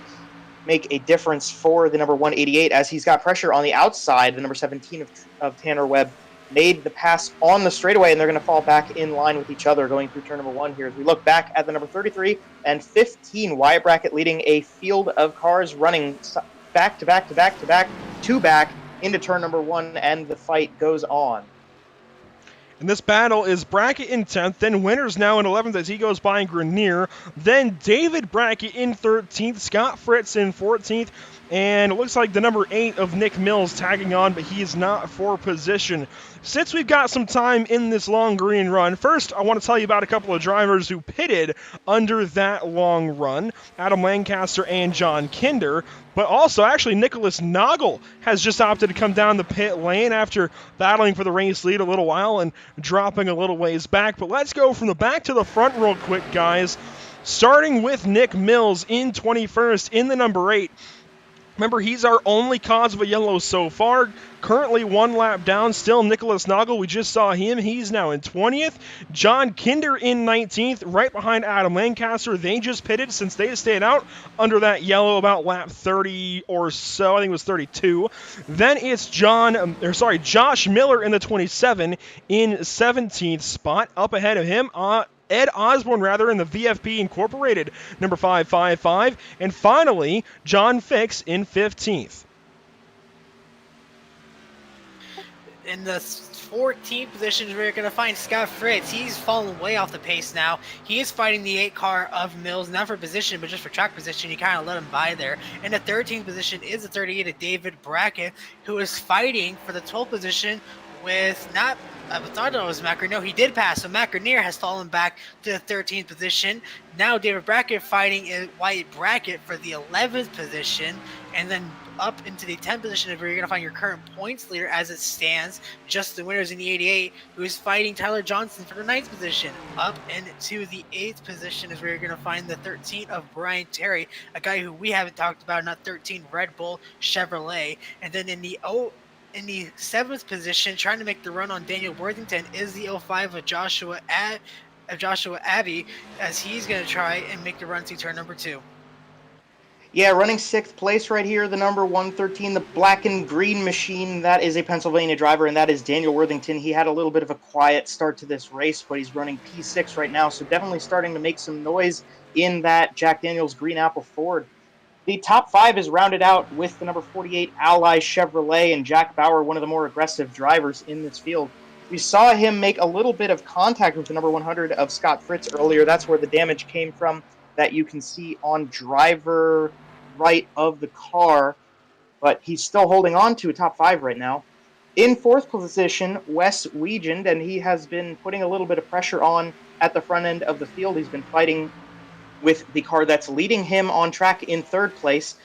make a difference for the number 188, as he's got pressure on the outside. The number 17 of Tanner Webb made the pass on the straightaway, and they're going to fall back in line with each other going through turn number 1 here. As we look back at the number 33 and 15, Wyatt Brackett leading a field of cars running back to back to back to back to back into turn number 1, and the fight goes on. And this battle is Brackett in 10th, then Winters now in 11th as he goes by Grenier, then David Brackett in 13th, Scott Fritz in 14th, and it looks like the number 8 of Nick Mills tagging on, but he is not for position. Since we've got some time in this long green run, first I want to tell you about a couple of drivers who pitted under that long run, Adam Lancaster and John Kinder, but also actually Nicholas Snogle has just opted to come down the pit lane after battling for the race lead a little while and dropping a little ways back. But let's go from the back to the front real quick, guys, starting with Nick Mills in 21st in the number 8. Remember, he's our only cause of a yellow so far. Currently 1 lap down. Still Nicholas Snogle. We just saw him. He's now in 20th. John Kinder in 19th, right behind Adam Lancaster. They just pitted since they stayed out under that yellow about lap 30 or so. I think it was 32. Then it's Josh Miller in the 27 in 17th spot. Up ahead of him, Ed Osborne, in the VFP Incorporated, number 555. And finally, John Fix in 15th. In the 14th position, we're going to find Scott Fritz. He's fallen way off the pace now. He is fighting the 8 car of Mills, not for position, but just for track position. He kind of let him by there. In the 13th position is the 38 of David Brackett, who is fighting for the 12th position with I thought it was Matt Grenier. No, he did pass. So Matt Grenier has fallen back to the 13th position. Now David Brackett fighting Wyatt Brackett for the 11th position. And then up into the 10th position is where you're going to find your current points leader as it stands. Justin Winters in the 88, who is fighting Tyler Johnson for the 9th position. Up into the 8th position is where you're going to find the 13th of Brian Terry, a guy who we haven't talked about, not 13, Red Bull Chevrolet. And then in the 7th position, trying to make the run on Daniel Worthington, is the 05 of Joshua Abbey, as he's going to try and make the run to turn number 2. Yeah, running 6th place right here, the number 113, the black and green machine. That is a Pennsylvania driver, and that is Daniel Worthington. He had a little bit of a quiet start to this race, but he's running P6 right now, so definitely starting to make some noise in that Jack Daniels Green Apple Ford. The top 5 is rounded out with the number 48 Ally Chevrolet and Jack Bauer, one of the more aggressive drivers in this field. We saw him make a little bit of contact with the number 100 of Scott Fritz earlier. That's where the damage came from, that you can see on driver right of the car, but he's still holding on to a top 5 right now. In 4th position, Wes Weejan, and he has been putting a little bit of pressure on at the front end of the field. He's been fighting with the car that's leading him on track in 3rd place.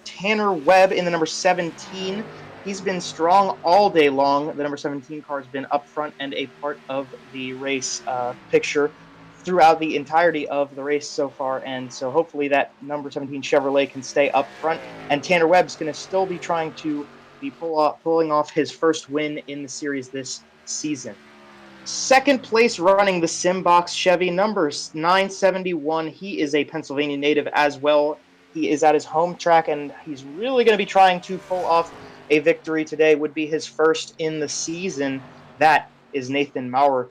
Tanner Webb in the number 17. He's been strong all day long. The number 17 car has been up front and a part of the race picture throughout the entirety of the race so far, and so hopefully that number 17 Chevrolet can stay up front, and Tanner Webb's going to still be trying to be pulling off his first win in the series this season. Second place running the Simbox Chevy, number 971. He is a Pennsylvania native as well. He is at his home track, and he's really going to be trying to pull off a victory today. Would be his first in the season. That is Nathan Maurer.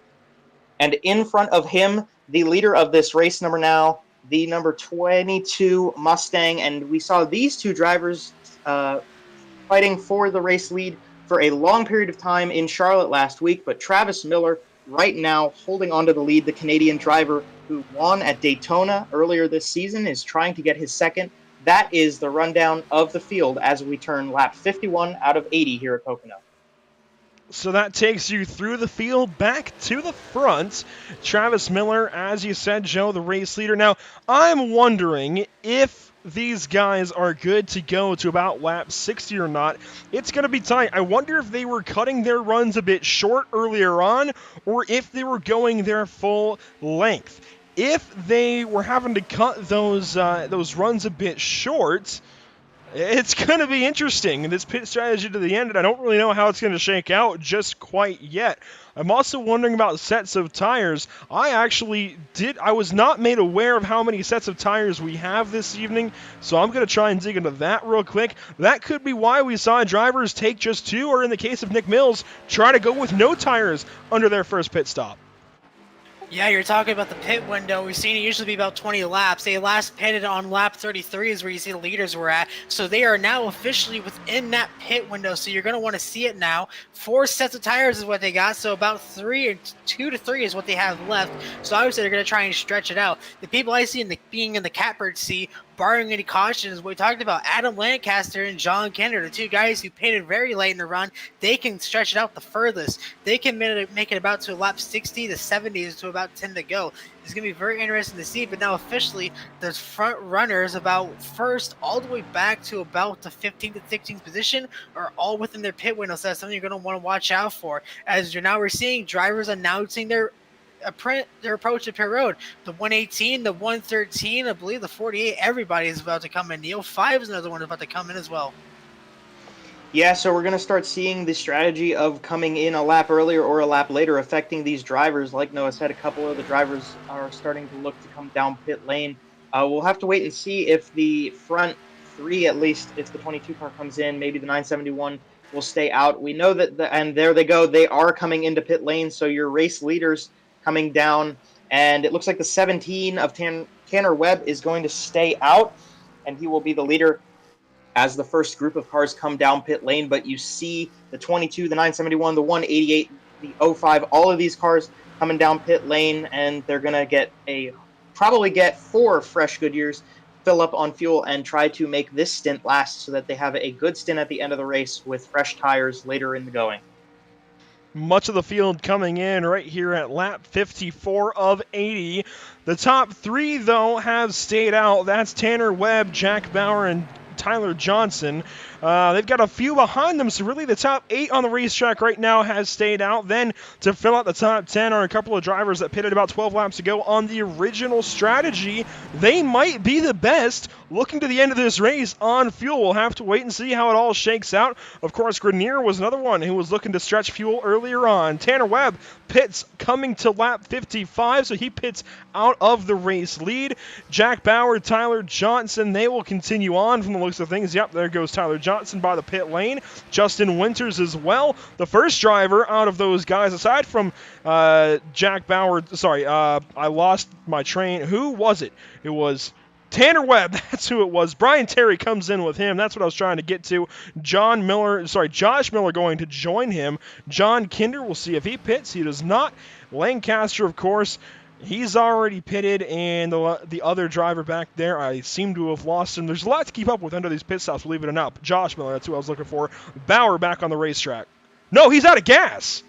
And in front of him, the leader of this race number now, the number 22 Mustang. And we saw these two drivers fighting for the race lead for a long period of time in Charlotte last week, but Travis Miller right now holding onto the lead. The Canadian driver who won at Daytona earlier this season is trying to get his second. That is the rundown of the field as we turn lap 51 out of 80 here at Pocono. So that takes you through the field back to the front. Travis Miller, as you said, Joe, the race leader. Now, I'm wondering if these guys are good to go to about lap 60 or not. It's going to be tight. I wonder if they were cutting their runs a bit short earlier on, or if they were going their full length. If they were having to cut those runs a bit short, it's going to be interesting, this pit strategy to the end, and I don't really know how it's going to shake out just quite yet. I'm also wondering about sets of tires. I was not made aware of how many sets of tires we have this evening, so I'm going to try and dig into that real quick. That could be why we saw drivers take just 2, or in the case of Nick Mills, try to go with no tires under their first pit stop. Yeah, you're talking about the pit window. We've seen it usually be about 20 laps. They last pitted on lap 33 is where you see the leaders were at. So they are now officially within that pit window. So you're going to want to see it now. 4 sets of tires is what they got. So about 2 to 3 is what they have left. So obviously they're going to try and stretch it out. The people I see being in the catbird seat, barring any cautions, we talked about Adam Lancaster and John Kinder, the 2 guys who pitted very late in the run. They can stretch it out the furthest. They can make it about to lap 60 to 70 to about 10 to go. It's going to be very interesting to see, but now officially the front runners about first all the way back to about the 15th to 16th position are all within their pit window. So that's something you're going to want to watch out for. As we're seeing drivers announcing their approach to pit road. The 118, the 113, I believe the 48, everybody is about to come in. The 05 is another one about to come in as well. Yeah, so we're going to start seeing the strategy of coming in a lap earlier or a lap later affecting these drivers. Like Noah said, a couple of the drivers are starting to look to come down pit lane. We'll have to wait and see if the front 3, at least, if the 22 car comes in, maybe the 971 will stay out. We know that, and there they go, they are coming into pit lane, so your race leaders coming down, and it looks like the 17 of Tanner Webb is going to stay out, and he will be the leader as the first group of cars come down pit lane. But you see the 22, the 971, the 188, the 05, all of these cars coming down pit lane, and they're going to probably get 4 fresh Goodyears, fill up on fuel, and try to make this stint last so that they have a good stint at the end of the race with fresh tires later in the going. Much of the field coming in right here at lap 54 of 80. The top 3, though, have stayed out. That's Tanner Webb, Jack Bauer, and Tyler Johnson. They've got a few behind them, so really the top 8 on the racetrack right now has stayed out. Then to fill out the top 10 are a couple of drivers that pitted about 12 laps ago on the original strategy. They might be the best looking to the end of this race on fuel. We'll have to wait and see how it all shakes out. Of course, Grenier was another one who was looking to stretch fuel earlier on. Tanner Webb pits coming to lap 55, so he pits out of the race lead. Jack Bauer, Tyler Johnson, they will continue on from the looks of things. Yep, there goes Tyler Johnson by the pit lane. Justin Winters as well. The first driver out of those guys, aside from Jack Bauer, I lost my train. Who was it? It was Tanner Webb, that's who it was. Brian Terry comes in with him. That's what I was trying to get to. Josh Miller going to join him. John Kinder, we'll see if he pits. He does not. Lancaster, of course, he's already pitted, and the other driver back there, I seem to have lost him. There's a lot to keep up with under these pit stops, believe it or not. Josh Miller, that's who I was looking for. Bauer back on the racetrack. No, he's out of gas.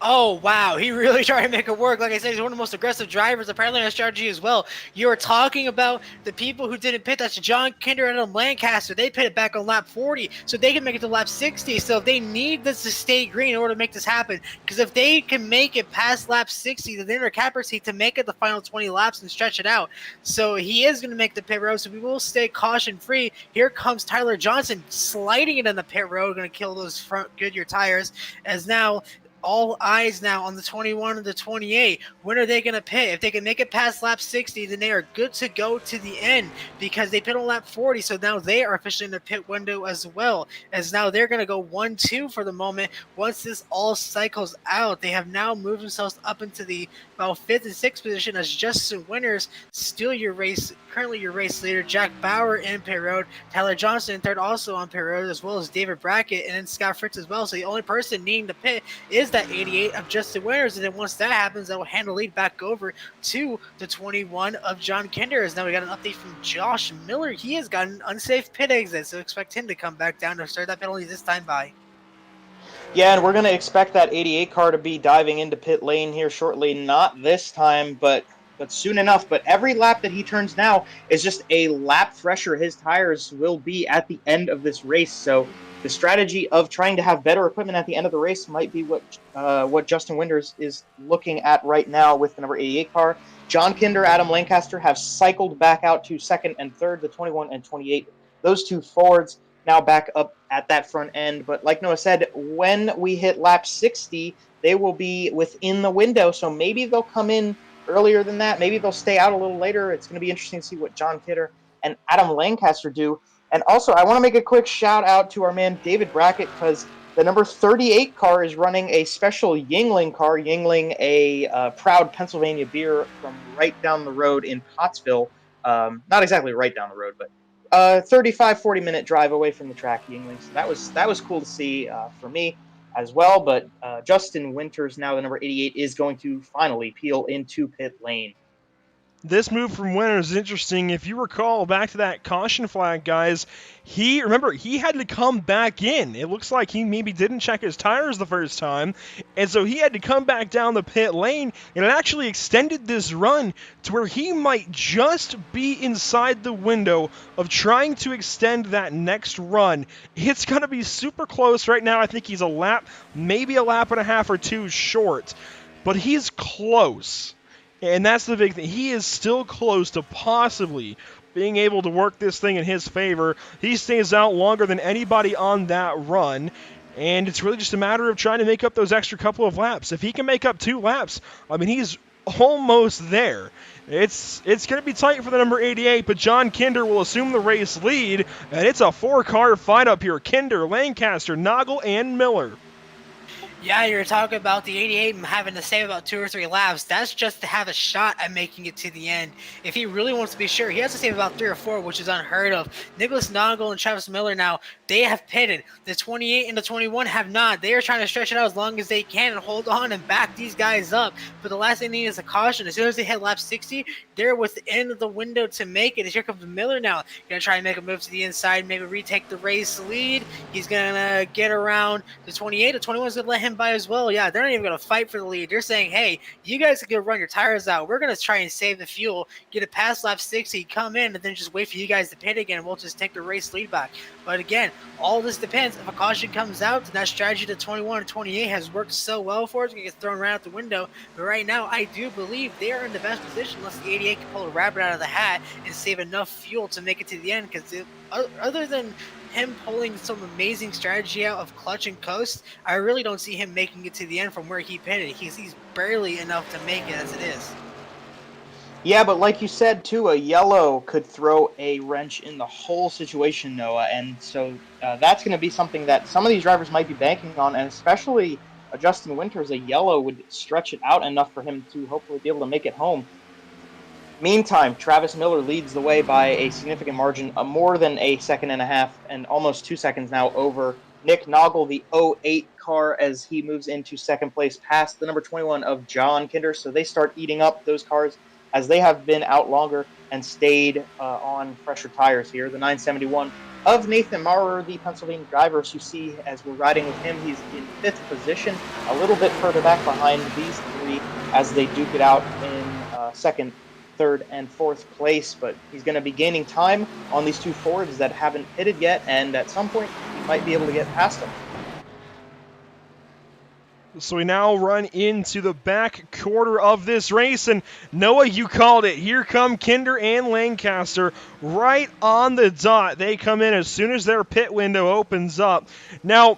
Oh, wow. He really tried to make it work. Like I said, he's one of the most aggressive drivers, apparently on strategy as well. You are talking about the people who didn't pit. That's John Kinder and Lancaster. They pitted back on lap 40, so they can make it to lap 60. So they need this to stay green in order to make this happen. Because if they can make it past lap 60, then they're in a capper seat to make it the final 20 laps and stretch it out. So he is going to make the pit road, so we will stay caution-free. Here comes Tyler Johnson sliding it in the pit road, going to kill those front Goodyear tires, as now all eyes now on the 21 and the 28. When are they going to pit? If they can make it past lap 60, then they are good to go to the end because they pit on lap 40. So now they are officially in the pit window as well, as now they're going to go 1-2 for the moment. Once this all cycles out, they have now moved themselves up into the about 5th and 6th position as Justin Winters still currently your race leader. Jack Bauer in pit road, Tyler Johnson in third also on pit road, as well as David Brackett and then Scott Fritz as well. So the only person needing to pit is that 88 of Justin Winters, and then once that happens, that will hand the lead back over to the 21 of John Kinder. As now we got an update from Josh Miller. He has got an unsafe pit exit, so expect him to come back down to start that penalty this time by. Yeah, and we're going to expect that 88 car to be diving into pit lane here shortly. Not this time, but soon enough. But every lap that he turns now is just a lap fresher. His tires will be at the end of this race. So the strategy of trying to have better equipment at the end of the race might be what Justin Winters is looking at right now with the number 88 car. John Kinder, Adam Lancaster have cycled back out to second and third, the 21 and 28. Those two forwards now back up at that front end. But like Noah said, when we hit lap 60, they will be within the window. So maybe they'll come in earlier than that. Maybe they'll stay out a little later. It's going to be interesting to see what John Kinder and Adam Lancaster do. And also, I want to make a quick shout out to our man David Brackett, because the number 38 car is running a special Yuengling car. Yuengling, a proud Pennsylvania beer from right down the road in Pottsville. Not exactly right down the road, but 35-40 minute drive away from the track, Yuengling. So that was cool to see for me as well. But Justin Winters, now the number 88, is going to finally peel into pit lane. This move from Winters is interesting. If you recall back to that caution flag, guys, he had to come back in. It looks like he maybe didn't check his tires the first time, and so he had to come back down the pit lane, and it actually extended this run to where he might just be inside the window of trying to extend that next run. It's going to be super close right now. I think he's a lap, maybe a lap and a half or two short, but he's close. And that's the big thing. He is still close to possibly being able to work this thing in his favor. He stays out longer than anybody on that run. And it's really just a matter of trying to make up those extra couple of laps. If he can make up 2 laps, I mean, he's almost there. It's going to be tight for the number 88, but John Kinder will assume the race lead. And it's a 4-car fight up here. Kinder, Lancaster, Snogle, and Miller. Yeah, you're talking about the 88 and having to save about 2 or 3 laps. That's just to have a shot at making it to the end. If he really wants to be sure, he has to save about 3 or 4, which is unheard of. Nicholas Snogle and Travis Miller now, they have pitted. The 28 and the 21 have not. They are trying to stretch it out as long as they can and hold on and back these guys up. But the last thing they need is a caution. As soon as they hit lap 60, they're within the window to make it. As here comes Miller now. Going to try and make a move to the inside, maybe retake the race lead. He's going to get around the 28. The 21 is going to let him by as well. Yeah, they're not even going to fight for the lead. They're saying, hey, you guys can go run your tires out. We're going to try and save the fuel, get it past lap 60, come in, and then just wait for you guys to pit again, and we'll just take the race lead back. But again, all this depends. If a caution comes out, then that strategy to 21 and 28 has worked so well for us. It gets thrown right out the window. But right now, I do believe they are in the best position unless the 88 can pull a rabbit out of the hat and save enough fuel to make it to the end. Because other than him pulling some amazing strategy out of clutch and coast, I really don't see him making it to the end from where he pitted. He's barely enough to make it as it is. Yeah, but like you said, too, a yellow could throw a wrench in the whole situation, Noah. And so that's going to be something that some of these drivers might be banking on, and especially Justin Winters, a yellow would stretch it out enough for him to hopefully be able to make it home. Meantime, Travis Miller leads the way by a significant margin, more than a second and a half, and almost 2 seconds now over Nick Snogle, the 08 car, as he moves into second place past the number 21 of John Kinder. So they start eating up those cars as they have been out longer and stayed on fresher tires here. The 971 of Nathan Maurer, the Pennsylvania driver, as you see as we're riding with him, he's in 5th position, a little bit further back behind these 3 as they duke it out in second, third, and 4th place. But he's going to be gaining time on these 2 Fords that haven't pitted yet, and at some point he might be able to get past them. So we now run into the back quarter of this race, and Noah, you called it. Here come Kinder and Lancaster right on the dot. They come in as soon as their pit window opens up. Now,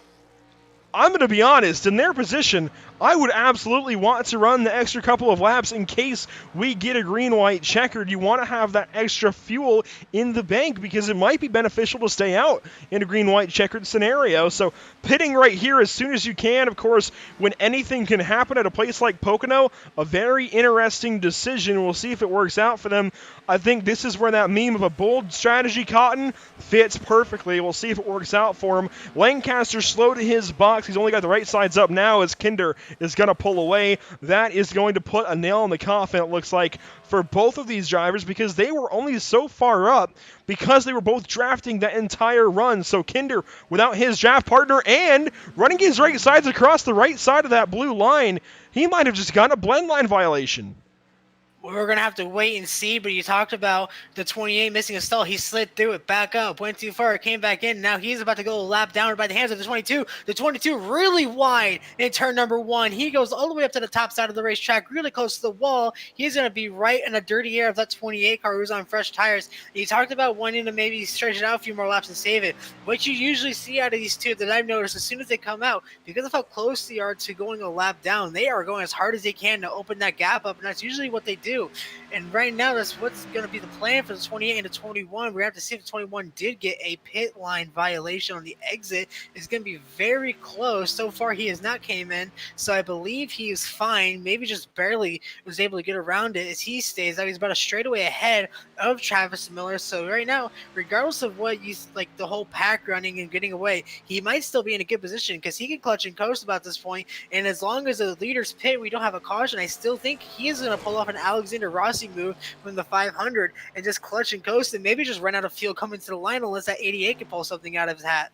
I'm going to be honest, in their position, I would absolutely want to run the extra couple of laps in case we get a green-white checkered. You want to have that extra fuel in the bank because it might be beneficial to stay out in a green-white checkered scenario. So pitting right here as soon as you can. Of course, when anything can happen at a place like Pocono, a very interesting decision. We'll see if it works out for them. I think this is where that meme of a bold strategy, Cotton, fits perfectly. We'll see if it works out for him. Lancaster slow to his box. He's only got the right sides up now as Kinder is going to pull away. That is going to put a nail in the coffin, it looks like, for both of these drivers because they were only so far up because they were both drafting that entire run. So Kinder, without his draft partner and running his right sides across the right side of that blue line, he might have just gotten a blend line violation. We're going to have to wait and see, but you talked about the 28 missing a stall. He slid through it, back up, went too far, came back in. Now he's about to go a lap down by the hands of the 22. The 22 really wide in turn number 1. He goes all the way up to the top side of the racetrack, really close to the wall. He's going to be right in the dirty air of that 28 car who's on fresh tires. You talked about wanting to maybe stretch it out a few more laps and save it. What you usually see out of these two that I've noticed as soon as they come out, because of how close they are to going a lap down, they are going as hard as they can to open that gap up, and that's usually what they do. And right now, that's what's going to be the plan for the 28 and the 21. We have to see if the 21 did get a pit line violation on the exit. It's going to be very close. So far, he has not came in, so I believe he is fine. Maybe just barely was able to get around it as he stays out. He's about a straightaway ahead of Travis Miller. So right now, regardless of what you like, the whole pack running and getting away, he might still be in a good position because he can clutch and coast about this point. And as long as the leaders pit, we don't have a caution. I still think he is going to pull off an Alexander Rossi move from the 500 and just clutch and coast and maybe just run out of fuel coming to the line unless that 88 can pull something out of his hat.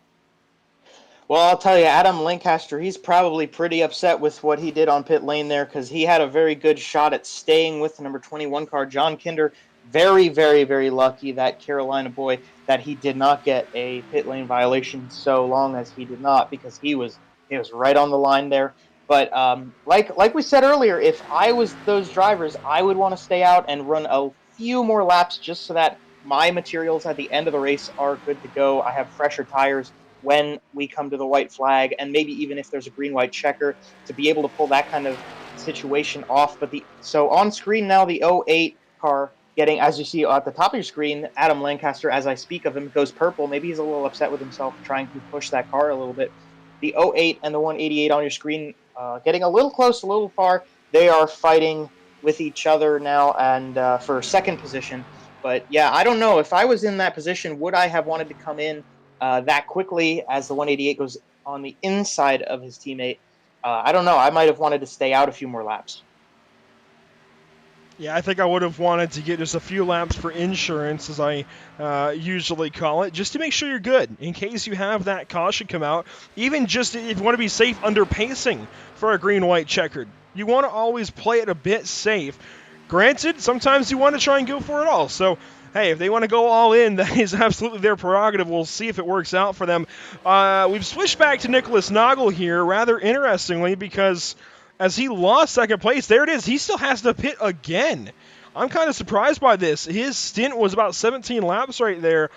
Well, I'll tell you, Adam Lancaster, he's probably pretty upset with what he did on pit lane there because he had a very good shot at staying with the number 21 car. John Kinder, very, very, very lucky, that Carolina boy, that he did not get a pit lane violation so long as he did not because he was right on the line there. But like we said earlier, if I was those drivers, I would want to stay out and run a few more laps just so that my materials at the end of the race are good to go. I have fresher tires when we come to the white flag, and maybe even if there's a green-white checker, to be able to pull that kind of situation off. So on screen now, the 08 car getting, as you see at the top of your screen, Adam Lancaster, as I speak of him, goes purple. Maybe he's a little upset with himself trying to push that car a little bit. The 08 and the 188 on your screen getting a little close, a little far. They are fighting with each other now and for second position. But yeah, I don't know. If I was in that position, would I have wanted to come in that quickly as the 188 goes on the inside of his teammate? I don't know. I might have wanted to stay out a few more laps. Yeah, I think I would have wanted to get just a few laps for insurance, as I usually call it, just to make sure you're good in case you have that caution come out. Even just if you want to be safe under pacing for a green-white checkered, you want to always play it a bit safe. Granted, sometimes you want to try and go for it all. So, hey, if they want to go all in, that is absolutely their prerogative. We'll see if it works out for them. We've switched back to Nicholas Snogle here, rather interestingly, because as he lost second place, there it is. He still has to pit again. I'm kind of surprised by this. His stint was about 17 laps right there.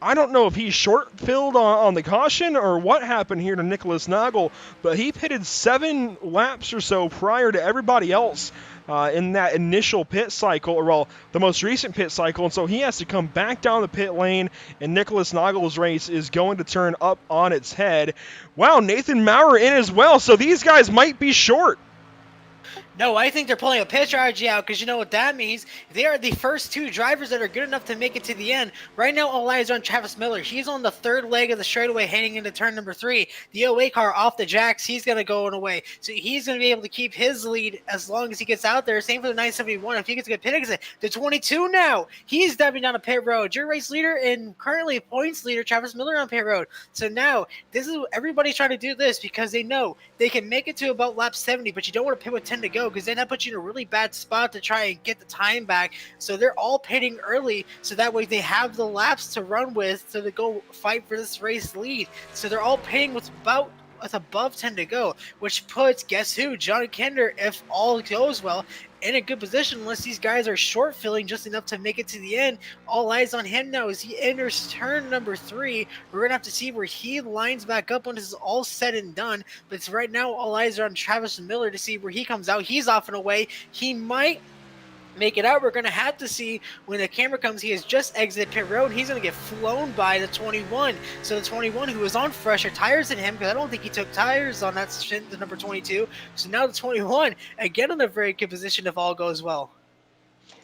I don't know if he short-filled on the caution or what happened here to Nicholas Snogle, but he pitted 7 laps or so prior to everybody else in that initial pit cycle, or well, the most recent pit cycle, and so he has to come back down the pit lane, and Nicholas Nogle's race is going to turn up on its head. Wow, Nathan Maurer in as well, so these guys might be short. No, I think they're pulling a pit strategy out because you know what that means? They are the first 2 drivers that are good enough to make it to the end. Right now, all eyes are on Travis Miller. He's on the 3rd leg of the straightaway heading into turn number 3. The 08 car off the jacks, he's going to go away. So he's going to be able to keep his lead as long as he gets out there. Same for the 971. If he gets a good pit exit, the 22 now, he's diving down a pit road. Your race leader and currently points leader, Travis Miller, on pit road. So now, this is everybody's trying to do this because they know they can make it to about lap 70, but you don't want to pit with 10 to go, because then that puts you in a really bad spot to try and get the time back. So they're all pitting early, so that way they have the laps to run with so they go fight for this race lead. So they're all pitting with above 10 to go, which puts, guess who, John Kinder, if all goes well, in a good position unless these guys are short filling just enough to make it to the end. All eyes on him now as he enters turn number 3. We're going to have to see where he lines back up when this is all said and done. But right now, all eyes are on Travis Miller to see where he comes out. He's off and away. He might make it out. We're going to have to see when the camera comes. He has just exited pit road. He's going to get flown by the 21. So the 21, who was on fresher tires than him, because I don't think he took tires on that stint, the number 22. So now the 21, again in a very good position if all goes well.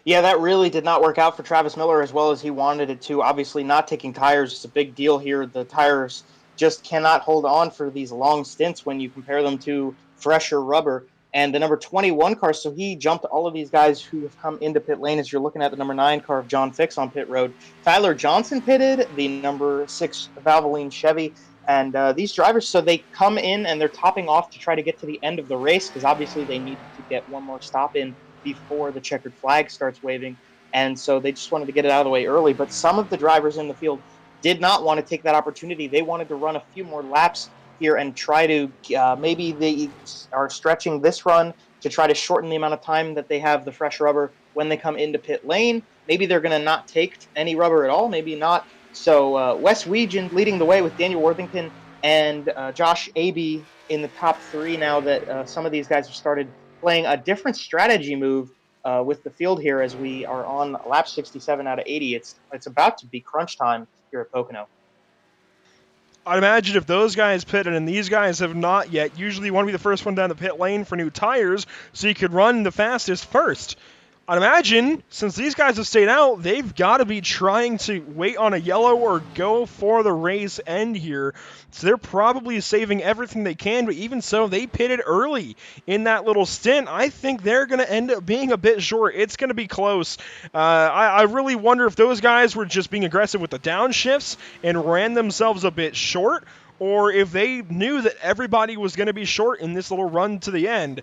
Yeah, that really did not work out for Travis Miller as well as he wanted it to. Obviously, not taking tires is a big deal here. The tires just cannot hold on for these long stints when you compare them to fresher rubber. And the number 21 car, so he jumped all of these guys who have come into pit lane as you're looking at the number 9 car of John Fix on pit road. Tyler Johnson pitted, the number 6 Valvoline Chevy. And these drivers, so they come in and they're topping off to try to get to the end of the race because obviously they need to get one more stop in before the checkered flag starts waving. And so they just wanted to get it out of the way early. But some of the drivers in the field did not want to take that opportunity. They wanted to run a few more laps here and try to maybe they are stretching this run to try to shorten the amount of time that they have the fresh rubber when they come into pit lane. Maybe they're going to not take any rubber at all, maybe not. So Wes Wiegand leading the way with Daniel Worthington and Josh Abe in the top 3 now that some of these guys have started playing a different strategy move with the field here as we are on lap 67 out of 80. It's about to be crunch time here at Pocono. I'd imagine if those guys pitted and these guys have not yet, usually you want to be the first one down the pit lane for new tires so you could run the fastest first. I'd imagine, since these guys have stayed out, they've got to be trying to wait on a yellow or go for the race end here. So they're probably saving everything they can, but even so, they pitted early in that little stint. I think they're going to end up being a bit short. It's going to be close. I really wonder if those guys were just being aggressive with the downshifts and ran themselves a bit short, or if they knew that everybody was going to be short in this little run to the end.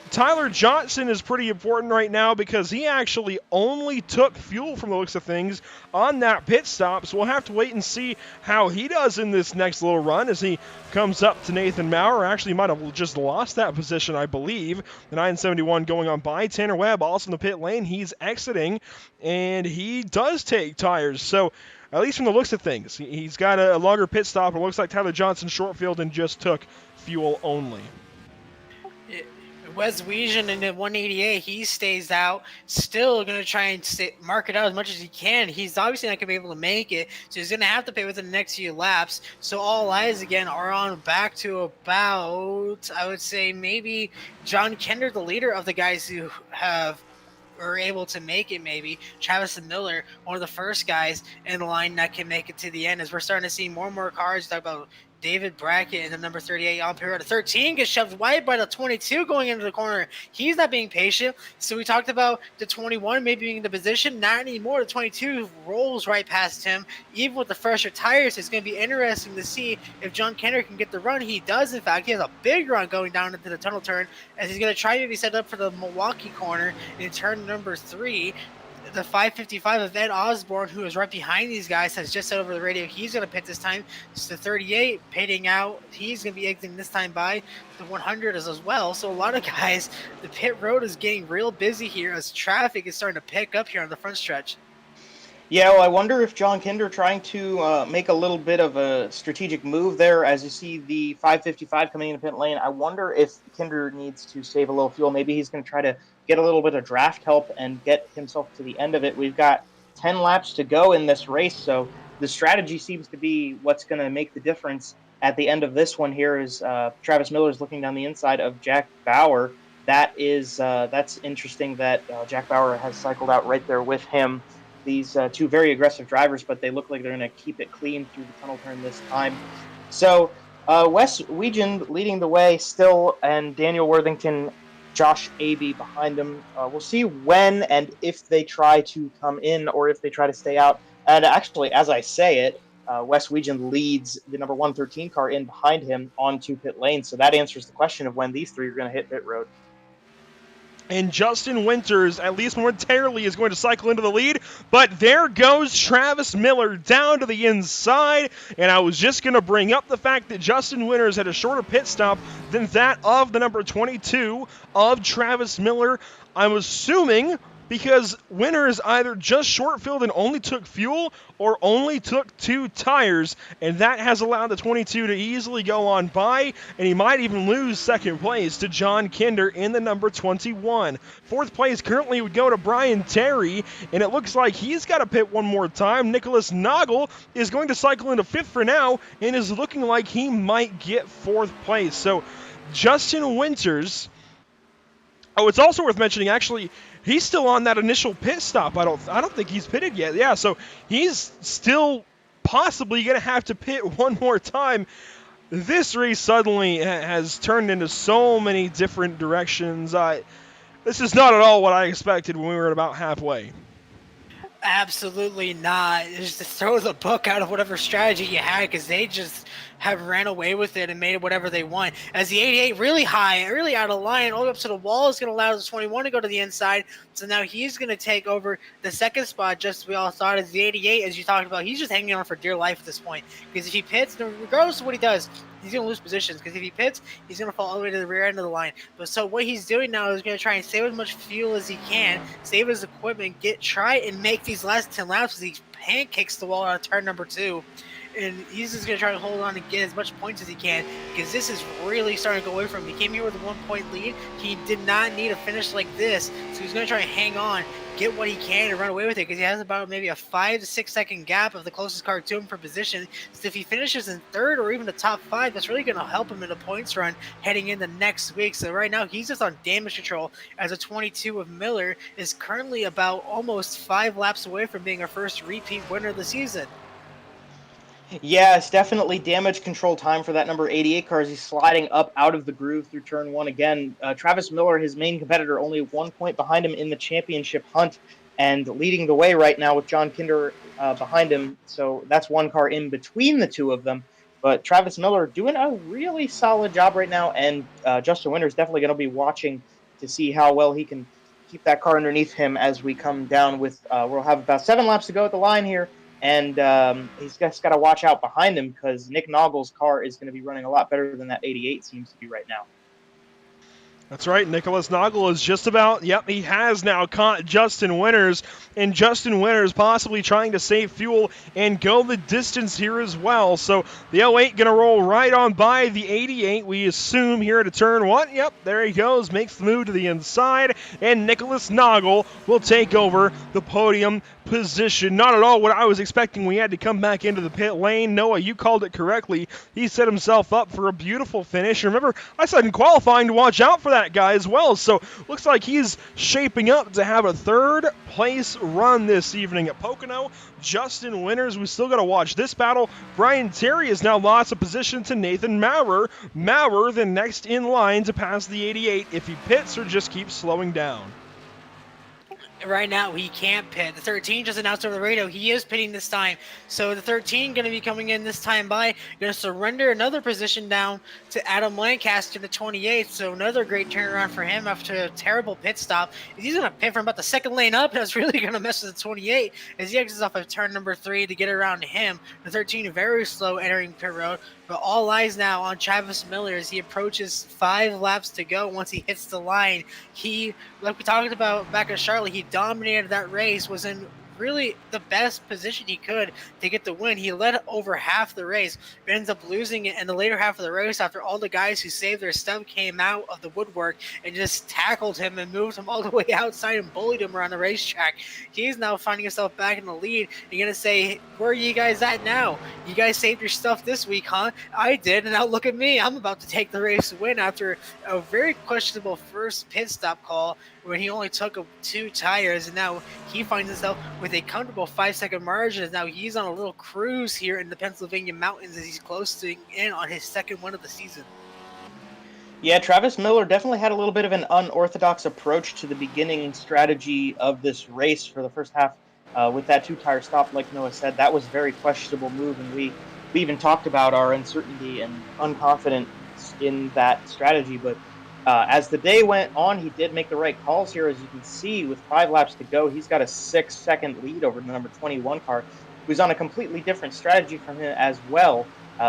Tyler Johnson is pretty important right now because he actually only took fuel from the looks of things on that pit stop, so we'll have to wait and see how he does in this next little run as he comes up to Nathan Maurer. Actually might have just lost that position, I believe. The 971 going on by Tanner Webb, also in the pit lane. He's exiting, and he does take tires, so at least from the looks of things, he's got a longer pit stop. It looks like Tyler Johnson short field and just took fuel only. Wes Wiegand in the 188, he stays out, still going to try and mark it out as much as he can. He's obviously not going to be able to make it, so he's going to have to pay within the next few laps. So all eyes again are on back to about, I would say, maybe John Kender, the leader of the guys who are able to make it, maybe. Travis Miller, one of the first guys in the line that can make it to the end, as we're starting to see more and more cars. Talk about David Brackett in the number 38 on pit road. The 13 gets shoved wide by the 22 going into the corner. He's not being patient. So we talked about the 21 maybe being in the position. Not anymore. The 22 rolls right past him. Even with the fresher tires, it's going to be interesting to see if John Kenner can get the run. He does, in fact. He has a big run going down into the tunnel turn as he's going to try to be set up for the Milwaukee corner in turn number 3. The 555 of Ed Osborne, who is right behind these guys, has just said over the radio he's going to pit this time. It's the 38 pitting out. He's going to be exiting this time by the 100 as well. So a lot of guys, the pit road is getting real busy here as traffic is starting to pick up here on the front stretch. Yeah, well, I wonder if John Kinder trying to make a little bit of a strategic move there as you see the 555 coming into pit lane. I wonder if Kinder needs to save a little fuel. Maybe he's going to try to get a little bit of draft help and get himself to the end of it. We've got 10 laps to go in this race, so the strategy seems to be what's going to make the difference at the end of this one here is Travis Miller is looking down the inside of Jack Bauer. That's interesting that Jack Bauer has cycled out right there with him. These two very aggressive drivers, but they look like they're going to keep it clean through the tunnel turn this time. So Wes Wiegand leading the way still, and Daniel Worthington, Josh Abe behind them. We'll see when and if they try to come in or if they try to stay out. And actually, as I say it, Wes Wiegand leads the number 113 car in behind him onto pit lane. So that answers the question of when these three are going to hit pit road. And Justin Winters, at least momentarily, is going to cycle into the lead. But there goes Travis Miller down to the inside. And I was just going to bring up the fact that Justin Winters had a shorter pit stop than that of the number 22 of Travis Miller I'm assuming because Winters either just short-filled and only took fuel or only took 2 tires, and that has allowed the 22 to easily go on by, and he might even lose second place to John Kinder in the number 21. Fourth place currently would go to Brian Terry, and it looks like he's got to pit one more time. Nicholas Snogle is going to cycle into 5th for now and is looking like he might get 4th place. So Justin Winters... Oh, it's also worth mentioning, actually, he's still on that initial pit stop. I don't think he's pitted yet. Yeah, so he's still possibly going to have to pit one more time. This race suddenly has turned into so many different directions. This is not at all what I expected when we were at about halfway. Absolutely not. Just to throw the book out of whatever strategy you had, because they just have ran away with it and made it whatever they want. As the 88 really high, really out of line, all the way up to the wall, is going to allow the 21 to go to the inside. So now he's going to take over the second spot, just as we all thought. As the 88, as you talked about, he's just hanging on for dear life at this point. Because if he pits, regardless of what he does, he's going to lose positions. Because if he pits, he's going to fall all the way to the rear end of the line. But so what he's doing now is going to try and save as much fuel as he can, save his equipment, try and make these last 10 laps as he pancakes the wall on turn number 2. And he's just going to try to hold on and get as much points as he can, because this is really starting to go away from him. He came here with a 1-point lead. He did not need a finish like this, so he's going to try and hang on, get what he can, and run away with it, because he has about maybe a 5 to 6 second gap of the closest car to him for position. So if he finishes in 3rd or even the top 5, that's really going to help him in a points run heading into next week. So right now he's just on damage control, as a 22 of Miller is currently about almost 5 laps away from being our first repeat winner of the season. Yeah, it's definitely damage control time for that number 88 car as he's sliding up out of the groove through turn 1 again. Travis Miller, his main competitor, only 1 point behind him in the championship hunt and leading the way right now with John Kinder behind him. So that's 1 car in between the 2 of them. But Travis Miller doing a really solid job right now, and Justin Winters definitely going to be watching to see how well he can keep that car underneath him as we come down with, we'll have about 7 laps to go at the line here. And he's just got to watch out behind him, because Nick Nogle's car is going to be running a lot better than that 88 seems to be right now. That's right. Nicholas Snogle is just about, he has now caught Justin Winters, and Justin Winters possibly trying to save fuel and go the distance here as well. So the 08 going to roll right on by the 88, we assume, here at a turn 1. Yep, there he goes, makes the move to the inside, and Nicholas Snogle will take over the podium position. Not at all what I was expecting. We had to come back into the pit lane. Noah, you called it correctly. He set himself up for a beautiful finish. Remember, I said in qualifying to watch out for that guy as well. So looks like he's shaping up to have a 3rd place run this evening at Pocono. Justin Winters, we still got to watch this battle. Brian Terry has now lost a position to Nathan Maurer. Maurer the next in line to pass the 88 if he pits or just keeps slowing down. Right now, he can't pit. The 13 just announced over the radio he is pitting this time. So the 13 going to be coming in this time by, going to surrender another position down to Adam Lancaster, the 28th. So another great turnaround for him after a terrible pit stop. He's going to pit from about the 2nd lane up. That's really going to mess with the 28 as he exits off of turn number 3 to get around him. The 13 very slow entering pit road. But all eyes now on Travis Miller as he approaches 5 laps to go. Once he hits the line, he, like we talked about back in Charlotte, he dominated that race, was in really the best position he could to get the win. He led over half the race, but ends up losing it in the later half of the race after all the guys who saved their stuff came out of the woodwork and just tackled him and moved him all the way outside and bullied him around the racetrack. He's now finding himself back in the lead. You're going to say, where are you guys at now? You guys saved your stuff this week, huh? I did, and now look at me. I'm about to take the race win after a very questionable first pit stop call when he only took 2 tires, and now he finds himself with a comfortable 5-second margin. Now he's on a little cruise here in the Pennsylvania mountains as he's closing in on his 2nd win of the season. Yeah, Travis Miller definitely had a little bit of an unorthodox approach to the beginning strategy of this race for the first half with that 2-tire stop. Like Noah said, that was a very questionable move, and we even talked about our uncertainty and unconfidence in that strategy, but as the day went on, he did make the right calls here. As you can see, with 5 laps to go, he's got a 6-second lead over the number 21 car, who's on a completely different strategy from him as well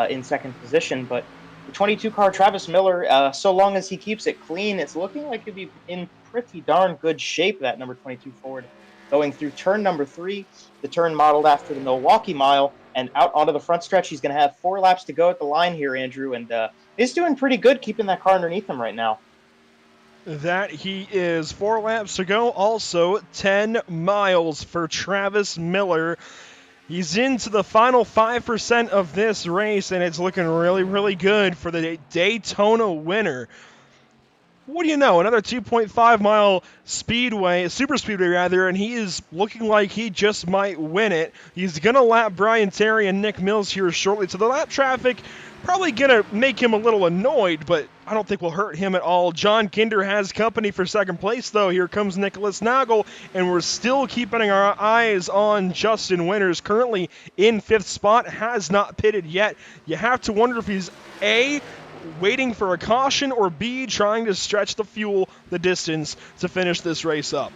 in 2nd position. But The 22 car Travis Miller, so long as he keeps it clean, it's looking like he'll be in pretty darn good shape, that number 22 Ford. Going through turn number 3, the turn modeled after the Milwaukee Mile, and out onto the front stretch. He's going to have 4 laps to go at the line here, Andrew, and he's doing pretty good keeping that car underneath him right now. That he is. 4 laps to go. Also 10 miles for Travis Miller. He's into the final 5% of this race, and it's looking really, really good for the Daytona winner. What do you know? Another 2.5 mile speedway, super speedway rather, and he is looking like he just might win it. He's going to lap Brian Terry and Nick Mills here shortly. So the lap traffic probably going to make him a little annoyed, but I don't think will hurt him at all. John Kinder has company for second place, though. Here comes Nicholas Snogle, and we're still keeping our eyes on Justin Winters, currently in 5th spot, has not pitted yet. You have to wonder if he's A, waiting for a caution, or B, trying to stretch the fuel the distance to finish this race up.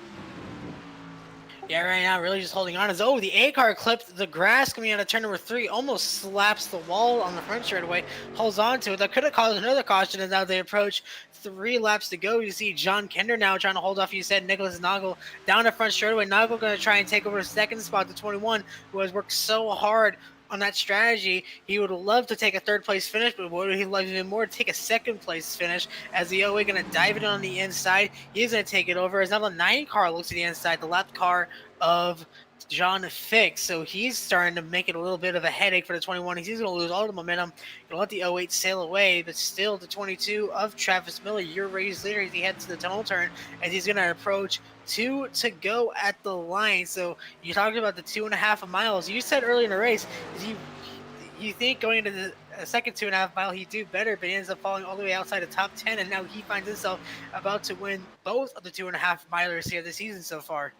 Yeah, right now, really just holding on. The A car clipped the grass coming out of turn number 3, almost slaps the wall on the front straightaway, holds on to it. That could have caused another caution as now they approach 3 laps to go. You see John Kinder now trying to hold off, you said, Nicholas Snogle down the front straightaway. Snogle going to try and take over the 2nd spot to 21, who has worked so hard on that strategy. He would love to take a 3rd place finish, but what would he love even more to take a 2nd place finish, as the 08 going to dive it on the inside. He's going to take it over as now the 9 car looks to the inside, the lap car of John Fix. So he's starting to make it a little bit of a headache for the 21. He's going to lose all the momentum. Going to let the 08 sail away, but still the 22 of Travis Miller, your race leader, as he heads to the tunnel turn, as he's going to approach 2 to go at the line. So you talked about the 2.5 miles. You said early in the race, you think going into the second 2.5 mile he'd do better, but he ends up falling all the way outside the top 10, and now he finds himself about to win both of the 2.5 milers here this season so far.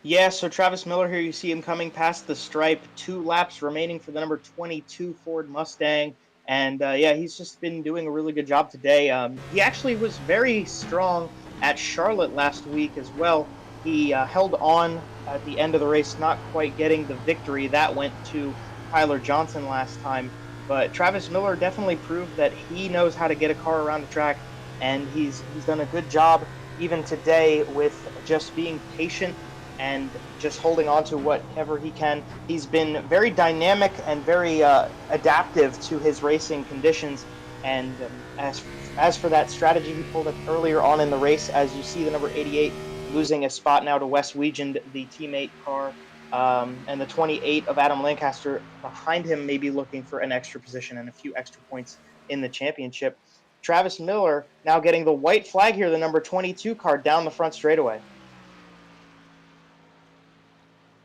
Yeah, so Travis Miller here, you see him coming past the stripe, 2 laps remaining for the number 22 Ford Mustang. And yeah, he's just been doing a really good job today. He actually was very strong at Charlotte last week as well. He held on at the end of the race, not quite getting the victory. That went to Tyler Johnson last time. But Travis Miller definitely proved that he knows how to get a car around the track, and he's done a good job even today with just being patient and just holding on to whatever he can. He's been very dynamic and very adaptive to his racing conditions. And as for that strategy he pulled up earlier on in the race, as you see the number 88 losing a spot now to Wes Wiegand, the teammate car, and the 28 of Adam Lancaster behind him, maybe looking for an extra position and a few extra points in the championship. Travis Miller now getting the white flag here, the number 22 car down the front straightaway.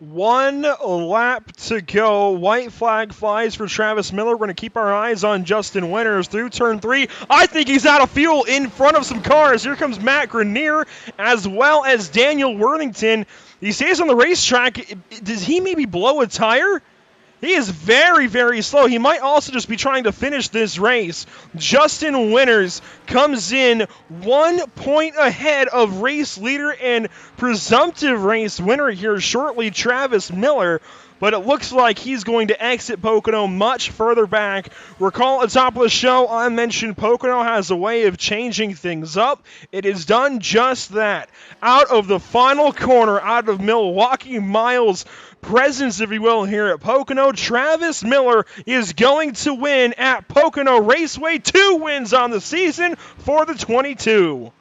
1 lap to go. White flag flies for Travis Miller. We're going to keep our eyes on Justin Winters through turn 3. I think he's out of fuel in front of some cars. Here comes Matt Grenier as well as Daniel Worthington. He stays on the racetrack. Does he maybe blow a tire? He is very, very slow. He might also just be trying to finish this race. Justin Winters comes in 1 point ahead of race leader and presumptive race winner here shortly, Travis Miller. But it looks like he's going to exit Pocono much further back. Recall at the top of the show, I mentioned Pocono has a way of changing things up. It has done just that. Out of the final corner, out of Milwaukee Miles' presence, if you will, here at Pocono, Travis Miller is going to win at Pocono Raceway. 2 wins on the season for the 22.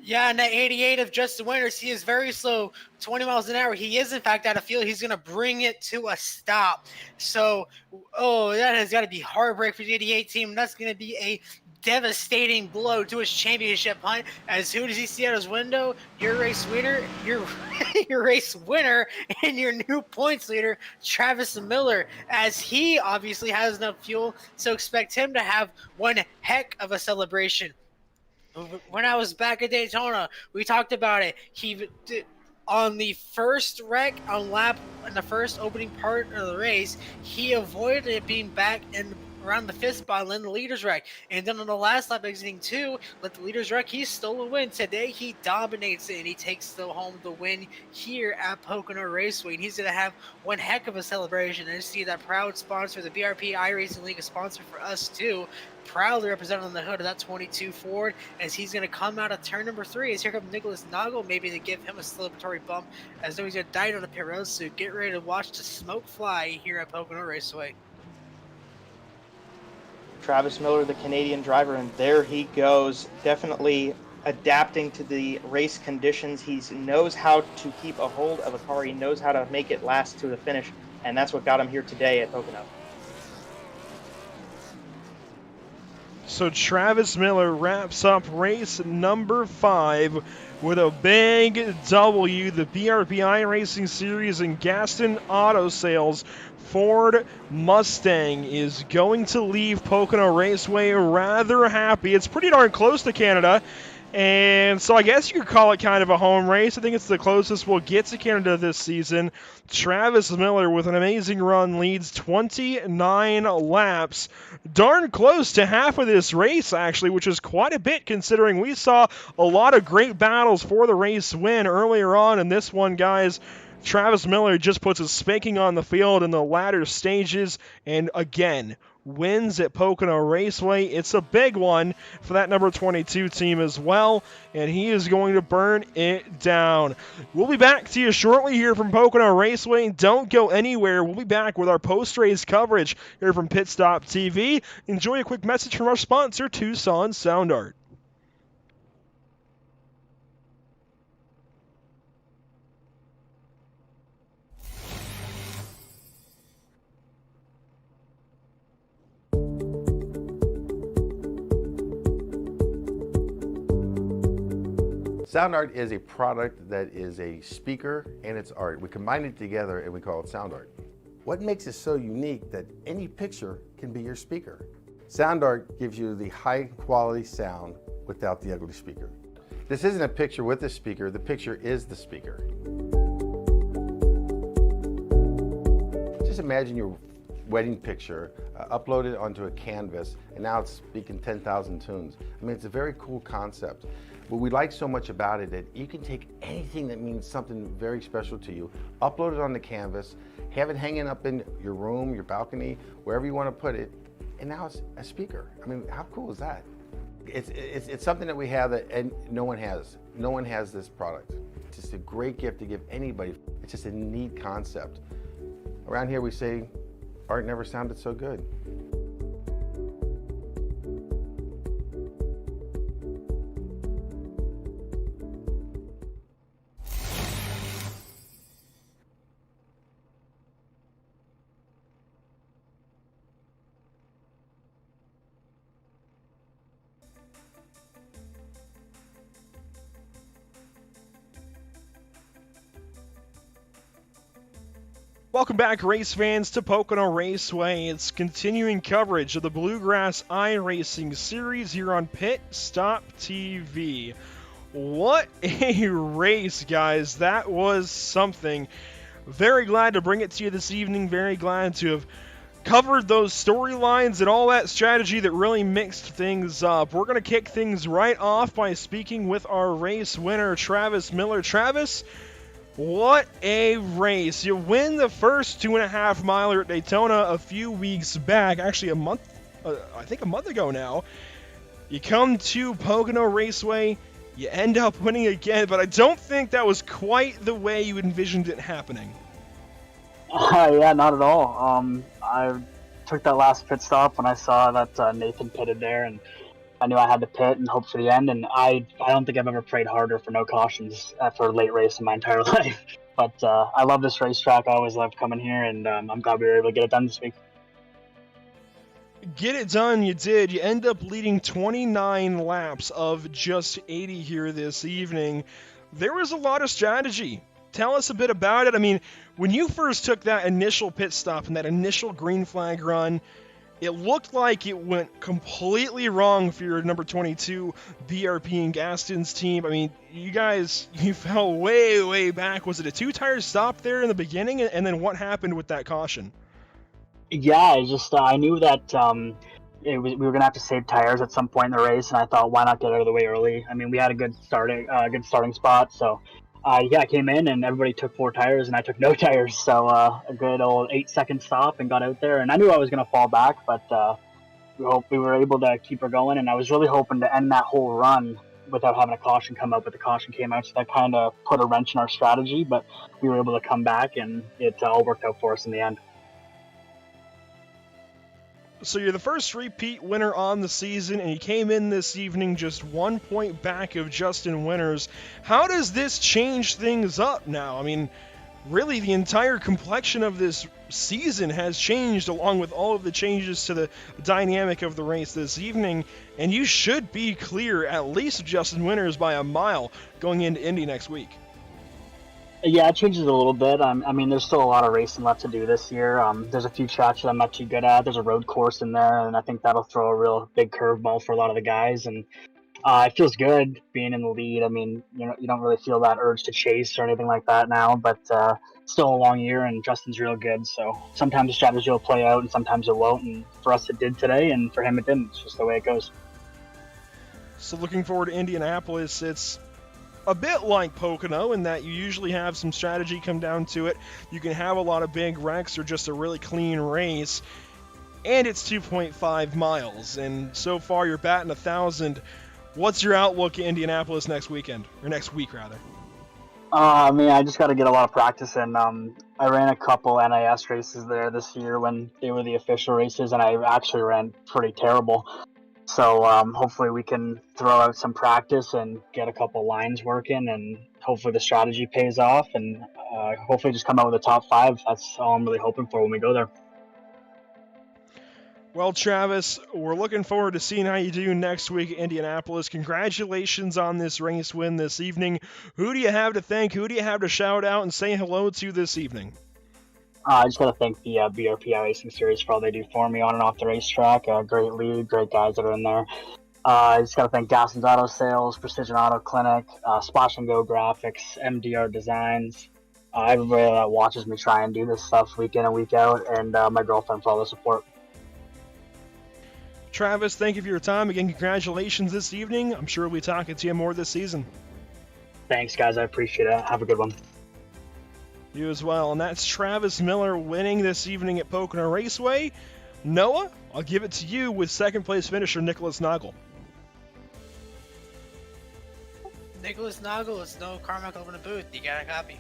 Yeah, and that 88 of Justin Winters, he is very slow, 20 miles an hour. He is, in fact, out of fuel. He's going to bring it to a stop. So, that has got to be heartbreak for the 88 team. That's going to be a devastating blow to his championship hunt. As who does he see out his window? Your race winner, your race winner, and your new points leader, Travis Miller, as he obviously has enough fuel. So expect him to have one heck of a celebration. When I was back at Daytona, we talked about it. He on the first wreck on lap in the first opening part of the race, he avoided it being back in around the fifth spot, in the leader's wreck. And then on the last lap exiting 2, let the leader's wreck, he stole a win. Today he dominates it, and he takes home the win here at Pocono Raceway. And he's going to have one heck of a celebration. And to see that proud sponsor, the BRP iRacing League, a sponsor for us too, proudly represented on the hood of that 22 Ford, as he's going to come out of turn number 3. As here comes Snogle, maybe to give him a celebratory bump, as though he's going to dive on a pit road suit. Get ready to watch the smoke fly here at Pocono Raceway. Travis Miller, the Canadian driver, and there he goes, definitely adapting to the race conditions. He knows how to keep a hold of a car. He knows how to make it last to the finish, and that's what got him here today at Pocono. So Travis Miller wraps up race number 5 with a big W. The BRP iRacing Series and Gaston Auto Sales Ford Mustang is going to leave Pocono Raceway rather happy. It's pretty darn close to Canada, and so I guess you could call it kind of a home race. I think it's the closest we'll get to Canada this season. Travis Miller, with an amazing run, leads 29 laps. Darn close to half of this race, actually, which is quite a bit considering we saw a lot of great battles for the race win earlier on in this one, guys. Travis Miller just puts a spanking on the field in the latter stages, and again, wins at Pocono Raceway. It's a big one for that number 22 team as well, and he is going to burn it down. We'll be back to you shortly here from Pocono Raceway. Don't go anywhere. We'll be back with our post-race coverage here from PitStop TV. Enjoy a quick message from our sponsor, Tucson Sound Art. Sound art is a product that is a speaker and it's art. We combine it together and we call it sound art. What makes it so unique that any picture can be your speaker? Sound art gives you the high quality sound without the ugly speaker. This isn't a picture with a speaker, the picture is the speaker. Just imagine your wedding picture uploaded onto a canvas, and now it's speaking 10,000 tunes. I mean, it's a very cool concept. What we like so much about it that you can take anything that means something very special to you, upload it on the canvas, have it hanging up in your room, your balcony, wherever you want to put it, and now it's a speaker. I mean, how cool is that? It's something that we have that and no one has. No one has this product. It's just a great gift to give anybody. It's just a neat concept. Around here we say, art never sounded so good. Welcome back, race fans, to Pocono Raceway. It's continuing coverage of the Bluegrass iRacing Series here on PitStop TV. What a race, guys. That was something. Very glad to bring it to you this evening. Very glad to have covered those storylines and all that strategy that really mixed things up. We're going to kick things right off by speaking with our race winner, Travis Miller. Travis, what a race. You win the first 2.5 miler at Daytona a few weeks back, actually I think a month ago now. You come to Pocono Raceway, you end up winning again, but I don't think that was quite the way you envisioned it happening. Yeah, not at all. I took that last pit stop when I saw that Nathan pitted there, and I knew I had to pit and hope for the end, and I don't think I've ever prayed harder for no cautions for a late race in my entire life. But I love this racetrack. I always loved coming here, and I'm glad we were able to get it done this week. Get it done, you did. You end up leading 29 laps of just 80 here this evening. There was a lot of strategy. Tell us a bit about it. I mean, when you first took that initial pit stop and that initial green flag run, it looked like it went completely wrong for your number 22 BRP and Gaston's team. I mean, you fell way, way back. Was it a 2-tire stop there in the beginning? And then what happened with that caution? Yeah, I knew that we were gonna have to save tires at some point in the race, and I thought, why not get out of the way early? I mean, we had a good starting spot, so yeah, I came in and everybody took 4 tires, and I took no tires, so a good old 8-second stop and got out there, and I knew I was gonna fall back, but we were able to keep her going, and I was really hoping to end that whole run without having a caution come out, but the caution came out, so that kind of put a wrench in our strategy, but we were able to come back, and it all worked out for us in the end. So you're the first repeat winner on the season, and you came in this evening just 1 point back of Justin Winters. How does this change things up now? I mean, really the entire complexion of this season has changed along with all of the changes to the dynamic of the race this evening, and you should be clear at least of Justin Winters by a mile going into Indy next week. Yeah, it changes a little bit. I mean, there's still a lot of racing left to do this year. There's a few tracks that I'm not too good at. There's a road course in there, and I think that'll throw a real big curveball for a lot of the guys. And it feels good being in the lead. I mean, you don't really feel that urge to chase or anything like that now, but still a long year, and Justin's real good. So sometimes the strategy will play out, and sometimes it won't. And for us, it did today, and for him, it didn't. It's just the way it goes. So looking forward to Indianapolis, it's a bit like Pocono in that you usually have some strategy come down to it. You can have a lot of big wrecks or just a really clean race, and it's 2.5 miles. And so far, you're batting 1,000. What's your outlook at Indianapolis next weekend, or next week rather? I mean, I just got to get a lot of practice in. I ran a couple NIS races there this year when they were the official races, and I actually ran pretty terrible. So hopefully we can throw out some practice and get a couple lines working, and hopefully the strategy pays off, and hopefully just come out with a top 5. That's all I'm really hoping for when we go there. Well, Travis, we're looking forward to seeing how you do next week at Indianapolis. Congratulations on this race win this evening. Who do you have to thank? Who do you have to shout out and say hello to this evening? I just got to thank the BRP iRacing Series for all they do for me on and off the racetrack. Great lead, great guys that are in there. I just got to thank Gaston's Auto Sales, Precision Auto Clinic, Splash and Go Graphics, MDR Designs, everybody that watches me try and do this stuff week in and week out, and my girlfriend for all the support. Travis, thank you for your time. Again, congratulations this evening. I'm sure we'll be talking to you more this season. Thanks, guys. I appreciate it. Have a good one. You as well. And that's Travis Miller winning this evening at Pocono Raceway. Noah, I'll give it to you with second place finisher Nicholas Snogle. Nicholas Snogle, it's no Carmichael in the booth. You got a copy.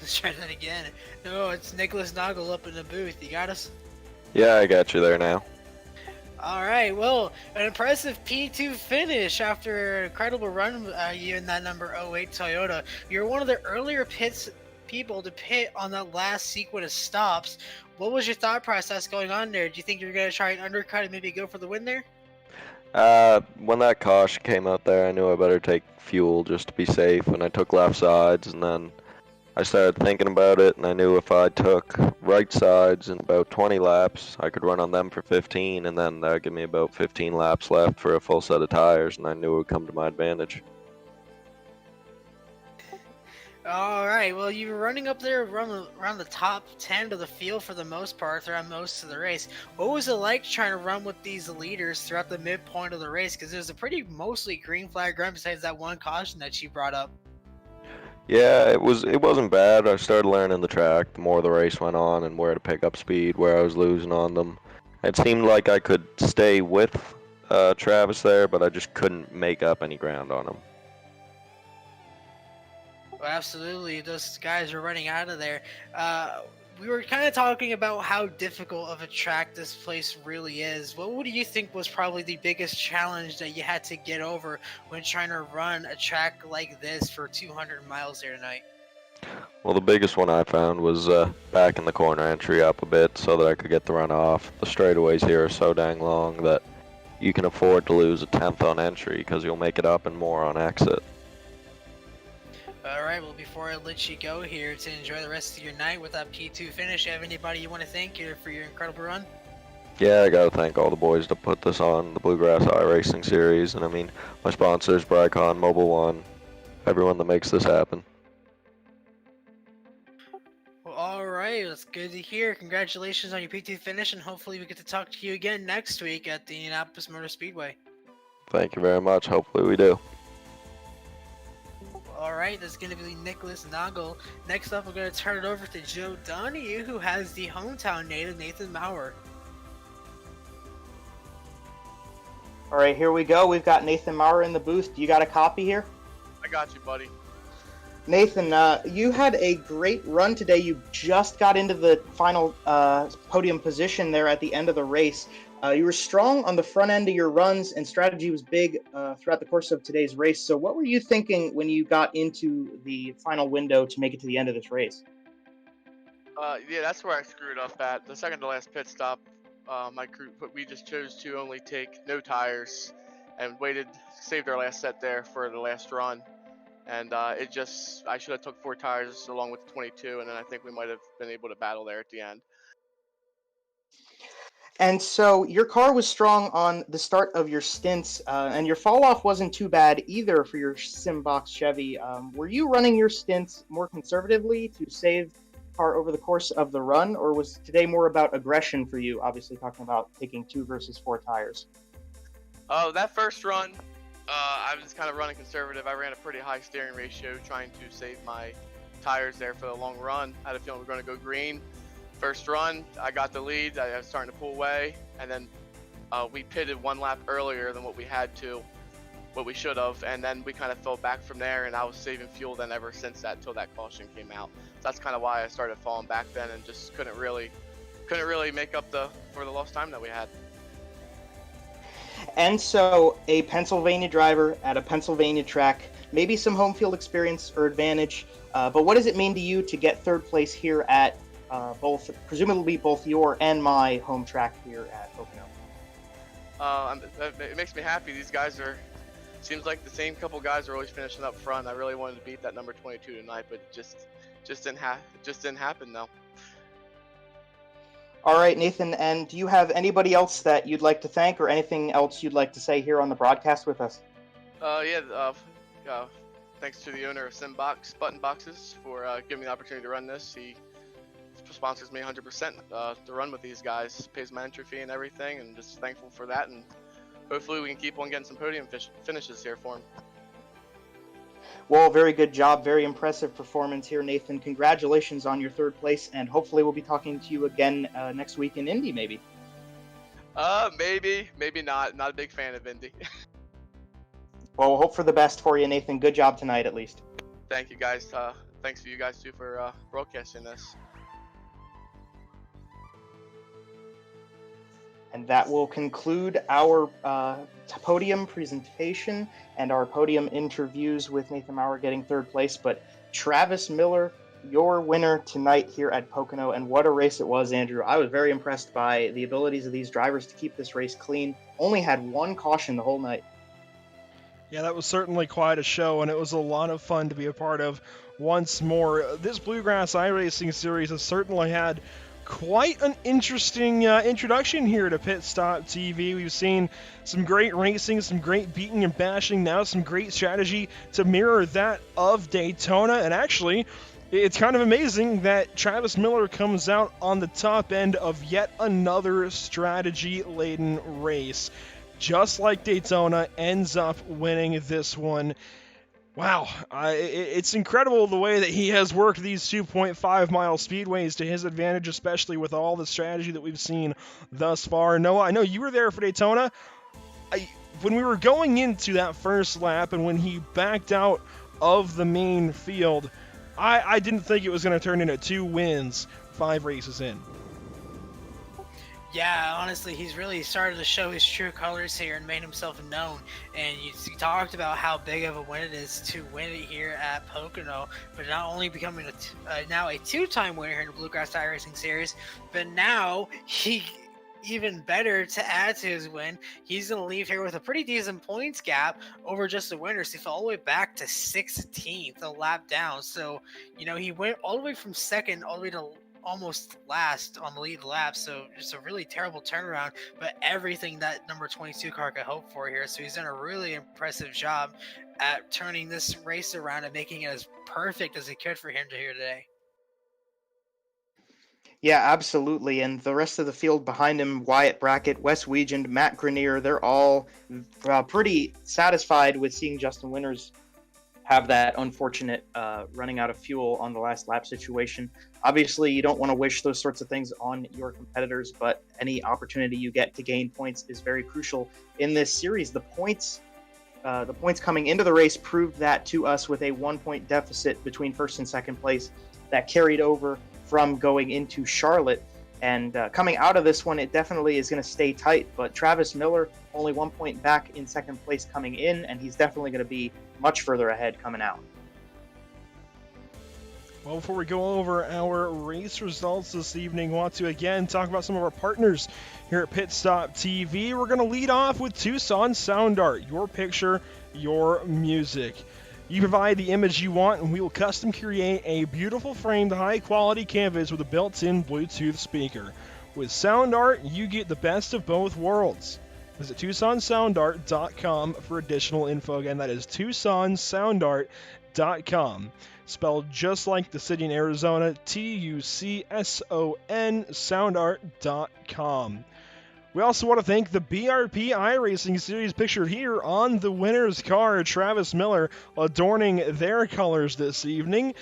Let's try that again. No, it's Nicholas Snogle up in the booth. You got us? Yeah, I got you there now. Alright, well, an impressive P2 finish after an incredible run you in that number 08 Toyota. You're one of the earlier people to pit on that last sequence of stops. What was your thought process going on there? Do you think you're going to try and undercut and maybe go for the win there? When that caution came out there, I knew I better take fuel just to be safe, and I took left sides, and then I started thinking about it, and I knew if I took right sides in about 20 laps, I could run on them for 15, and then that would give me about 15 laps left for a full set of tires, and I knew it would come to my advantage. Alright, well, you were running up there around the top 10 of the field for the most part throughout most of the race. What was it like trying to run with these leaders throughout the midpoint of the race? Because it was a pretty mostly green flag run besides that one caution that you brought up. Yeah, it wasn't bad. I started learning the track the more the race went on and where to pick up speed, where I was losing on them. It seemed like I could stay with Travis there, but I just couldn't make up any ground on him. Well, absolutely. Those guys are running out of there. We were kind of talking about how difficult of a track this place really is. What do you think was probably the biggest challenge that you had to get over when trying to run a track like this for 200 miles there tonight? Well, the biggest one I found was backing the corner entry up a bit so that I could get the run off. The straightaways here are so dang long that you can afford to lose a tenth on entry because you'll make it up and more on exit. Alright, well, before I let you go here to enjoy the rest of your night with that P2 finish, have anybody you want to thank here for your incredible run? Yeah, I gotta thank all the boys to put this on, the Bluegrass iRacing Series, and I mean, my sponsors, Bricon, Mobile One, everyone that makes this happen. right, that's good to hear. Congratulations on your P2 finish, and hopefully we get to talk to you again next week at the Indianapolis Motor Speedway. Thank you very much. Hopefully we do. All right, that's going to be Nicholas Snogle. Next up, we're going to turn it over to Joe Donahue, who has the hometown native Nathan Maurer. All right, here we go. We've got Nathan Maurer in the booth. You got a copy here? I got you, buddy. Nathan, you had a great run today. You just got into the final podium position there at the end of the race. You were strong on the front end of your runs, and strategy was big throughout the course of today's race. So what were you thinking when you got into the final window to make it to the end of this race? Yeah, that's where I screwed up at. The second to last pit stop, my crew, we just chose to only take no tires and saved our last set there for the last run. And I should have took 4 tires along with the 22, and then I think we might have been able to battle there at the end. And so your car was strong on the start of your stints, and your fall off wasn't too bad either for your Simbox Chevy. Were you running your stints more conservatively to save the car over the course of the run, or was today more about aggression for you, obviously talking about taking 2 versus 4 tires? That first run, I was kind of running conservative. I ran a pretty high steering ratio trying to save my tires there for the long run. I had a feeling we were going to go green. First run, I got the lead. I was starting to pull away, and then we pitted 1 lap earlier than what we should have, and then we kind of fell back from there, and I was saving fuel then ever since that until that caution came out. So that's kind of why I started falling back then and just couldn't really make up for the lost time that we had. And so a Pennsylvania driver at a Pennsylvania track, maybe some home field experience or advantage, but what does it mean to you to get 3rd place here at presumably both your and my home track here at Pocono? It makes me happy. These guys seems like the same couple guys are always finishing up front. I really wanted to beat that number 22 tonight, but it just didn't happen though. All right, Nathan, and do you have anybody else that you'd like to thank or anything else you'd like to say here on the broadcast with us? Thanks to the owner of Simbox Button Boxes for giving me the opportunity to run this. He sponsors me 100% to run with these guys, pays my entry fee and everything, and just thankful for that, and hopefully we can keep on getting some podium finishes here for him. Well, very good job, very impressive performance here, Nathan. Congratulations on your 3rd place, and hopefully we'll be talking to you again next week in Indy, maybe. Maybe not. Not a big fan of Indy. Well, we'll hope for the best for you, Nathan. Good job tonight, at least. Thank you, guys. Thanks to you guys, too, for broadcasting this. And that will conclude our podium presentation and our podium interviews with Nathan Maurer getting 3rd place. But Travis Miller, your winner tonight here at Pocono, and what a race it was, Andrew. I was very impressed by the abilities of these drivers to keep this race clean. Only had 1 caution the whole night. Yeah, that was certainly quite a show, and it was a lot of fun to be a part of once more. This Bluegrass iRacing series has certainly had quite an interesting introduction here to PitStop TV. We've seen some great racing, some great beating and bashing, now some great strategy to mirror that of Daytona, and actually, it's kind of amazing that Travis Miller comes out on the top end of yet another strategy-laden race. Just like Daytona, ends up winning this one. Wow, it's incredible the way that he has worked these 2.5-mile speedways to his advantage, especially with all the strategy that we've seen thus far. Noah, I know you were there for Daytona. When we were going into that first lap and when he backed out of the main field, I didn't think it was going to turn into 2 wins 5 races in. Yeah, honestly, he's really started to show his true colors here and made himself known. And you talked about how big of a win it is to win it here at Pocono, but not only becoming now a 2-time winner here in the Bluegrass iRacing Series, but now even better to add to his win, he's going to leave here with a pretty decent points gap over just the winner. So he fell all the way back to 16th, a lap down. So, he went all the way from 2nd all the way to almost last on the lead lap, so just a really terrible turnaround, but everything that number 22 car could hope for here. So he's done a really impressive job at turning this race around and making it as perfect as he could for him to here today. Yeah, absolutely. And the rest of the field behind him, Wyatt Brackett, Wes Weegand, Matt Grenier, they're all pretty satisfied with seeing Justin Winters have that unfortunate running out of fuel on the last lap situation. Obviously, you don't want to wish those sorts of things on your competitors, but any opportunity you get to gain points is very crucial in this series. The points coming into the race proved that to us with a 1-point deficit between first and second place that carried over from going into Charlotte. And coming out of this one, it definitely is going to stay tight. But Travis Miller, only 1 point back in second place coming in, and he's definitely going to be much further ahead coming out. Well, before we go over our race results this evening, I want to again talk about some of our partners here at PitStop TV. We're going to lead off with Tucson Sound Art, your picture, your music. You provide the image you want, and we will custom create a beautiful framed, high-quality canvas with a built-in Bluetooth speaker. With Sound Art, you get the best of both worlds. Visit TucsonSoundArt.com for additional info. Again, that is TucsonSoundArt.com. Spelled just like the city in Arizona, TUCSON, soundart.com. We also want to thank the BRP iRacing Series pictured here on the winner's car, Travis Miller, adorning their colors this evening.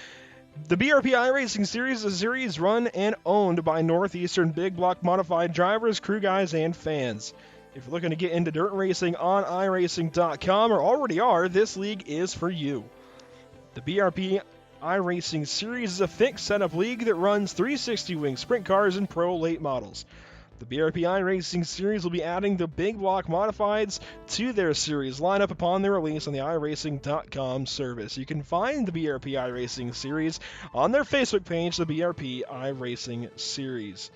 The BRP iRacing Series is a series run and owned by Northeastern Big Block Modified drivers, crew guys, and fans. If you're looking to get into dirt racing on iRacing.com, or already are, this league is for you. The BRP iRacing Series is a fixed setup league that runs 360 wing sprint cars and pro late models. The BRP iRacing Series will be adding the Big Block Modifieds to their series lineup upon their release on the iRacing.com service. You can find the BRP iRacing Series on their Facebook page, the BRP iRacing Series.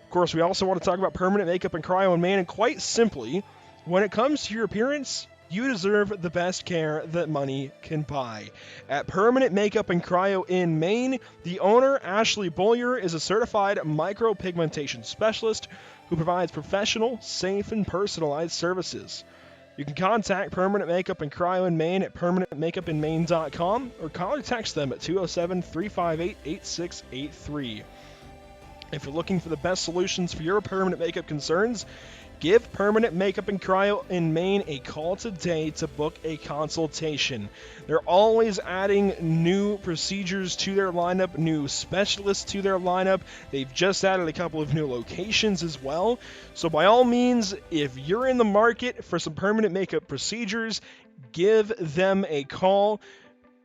Of course, we also want to talk about permanent makeup and cryo in Maine, and quite simply, when it comes to your appearance, you deserve the best care that money can buy. At Permanent Makeup and Cryo in Maine, the owner, Ashley Bollier, is a certified micropigmentation specialist who provides professional, safe, and personalized services. You can contact Permanent Makeup and Cryo in Maine at permanentmakeupinmaine.com or call or text them at 207-358-8683. If you're looking for the best solutions for your permanent makeup concerns, give Permanent Makeup and Cryo in Maine a call today to book a consultation. They're always adding new procedures to their lineup, new specialists to their lineup. They've just added a couple of new locations as well. So by all means, if you're in the market for some permanent makeup procedures, give them a call.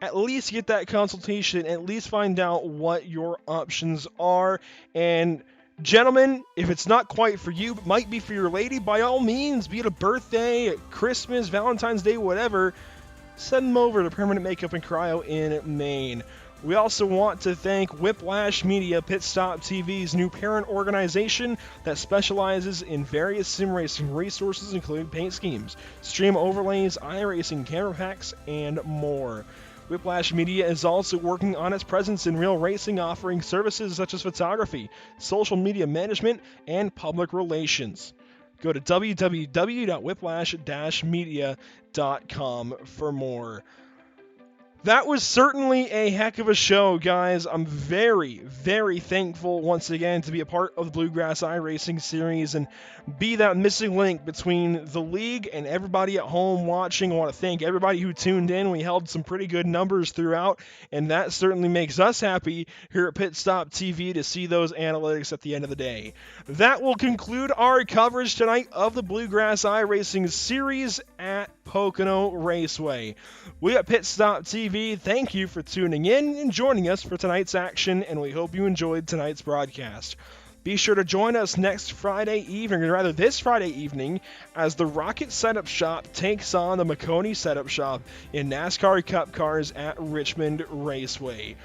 At least get that consultation, at least find out what your options are. And gentlemen, if it's not quite for you, but might be for your lady, by all means, be it a birthday, Christmas, Valentine's Day, whatever, send them over to Permanent Makeup and Cryo in Maine. We also want to thank Whiplash Media, PitStop TV's new parent organization that specializes in various sim racing resources, including paint schemes, stream overlays, iRacing camera packs, and more. Whiplash Media is also working on its presence in real racing, offering services such as photography, social media management, and public relations. Go to www.whiplash-media.com for more. That was certainly a heck of a show, guys. I'm very, very thankful once again to be a part of the Bluegrass iRacing Series and be that missing link between the league and everybody at home watching. I want to thank everybody who tuned in. We held some pretty good numbers throughout, and that certainly makes us happy here at PitStop TV to see those analytics at the end of the day. That will conclude our coverage tonight of the Bluegrass iRacing Series at Pocono Raceway. We at PitStop TV, thank you for tuning in and joining us for tonight's action, and we hope you enjoyed tonight's broadcast. Be sure to join us next Friday evening, or rather this Friday evening, as the Rocket Setup Shop takes on the Maconi Setup Shop in NASCAR Cup Cars at Richmond Raceway.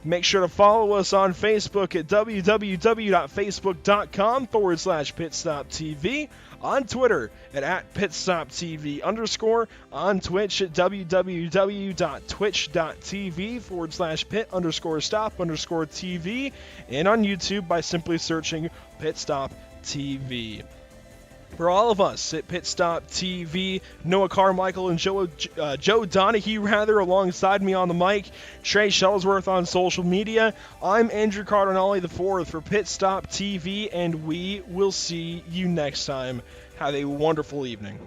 Make sure to follow us on Facebook at www.facebook.com/PitStopTV, on Twitter at PitStopTV_, on Twitch at www.twitch.tv/Pit_Stop_TV, and on YouTube by simply searching PitStop TV. For all of us at PitStop TV, Noah Carmichael and Joe Donahue, alongside me on the mic, Trey Shuttlesworth on social media, I'm Andrew Cardinale IV for PitStop TV, and we will see you next time. Have a wonderful evening.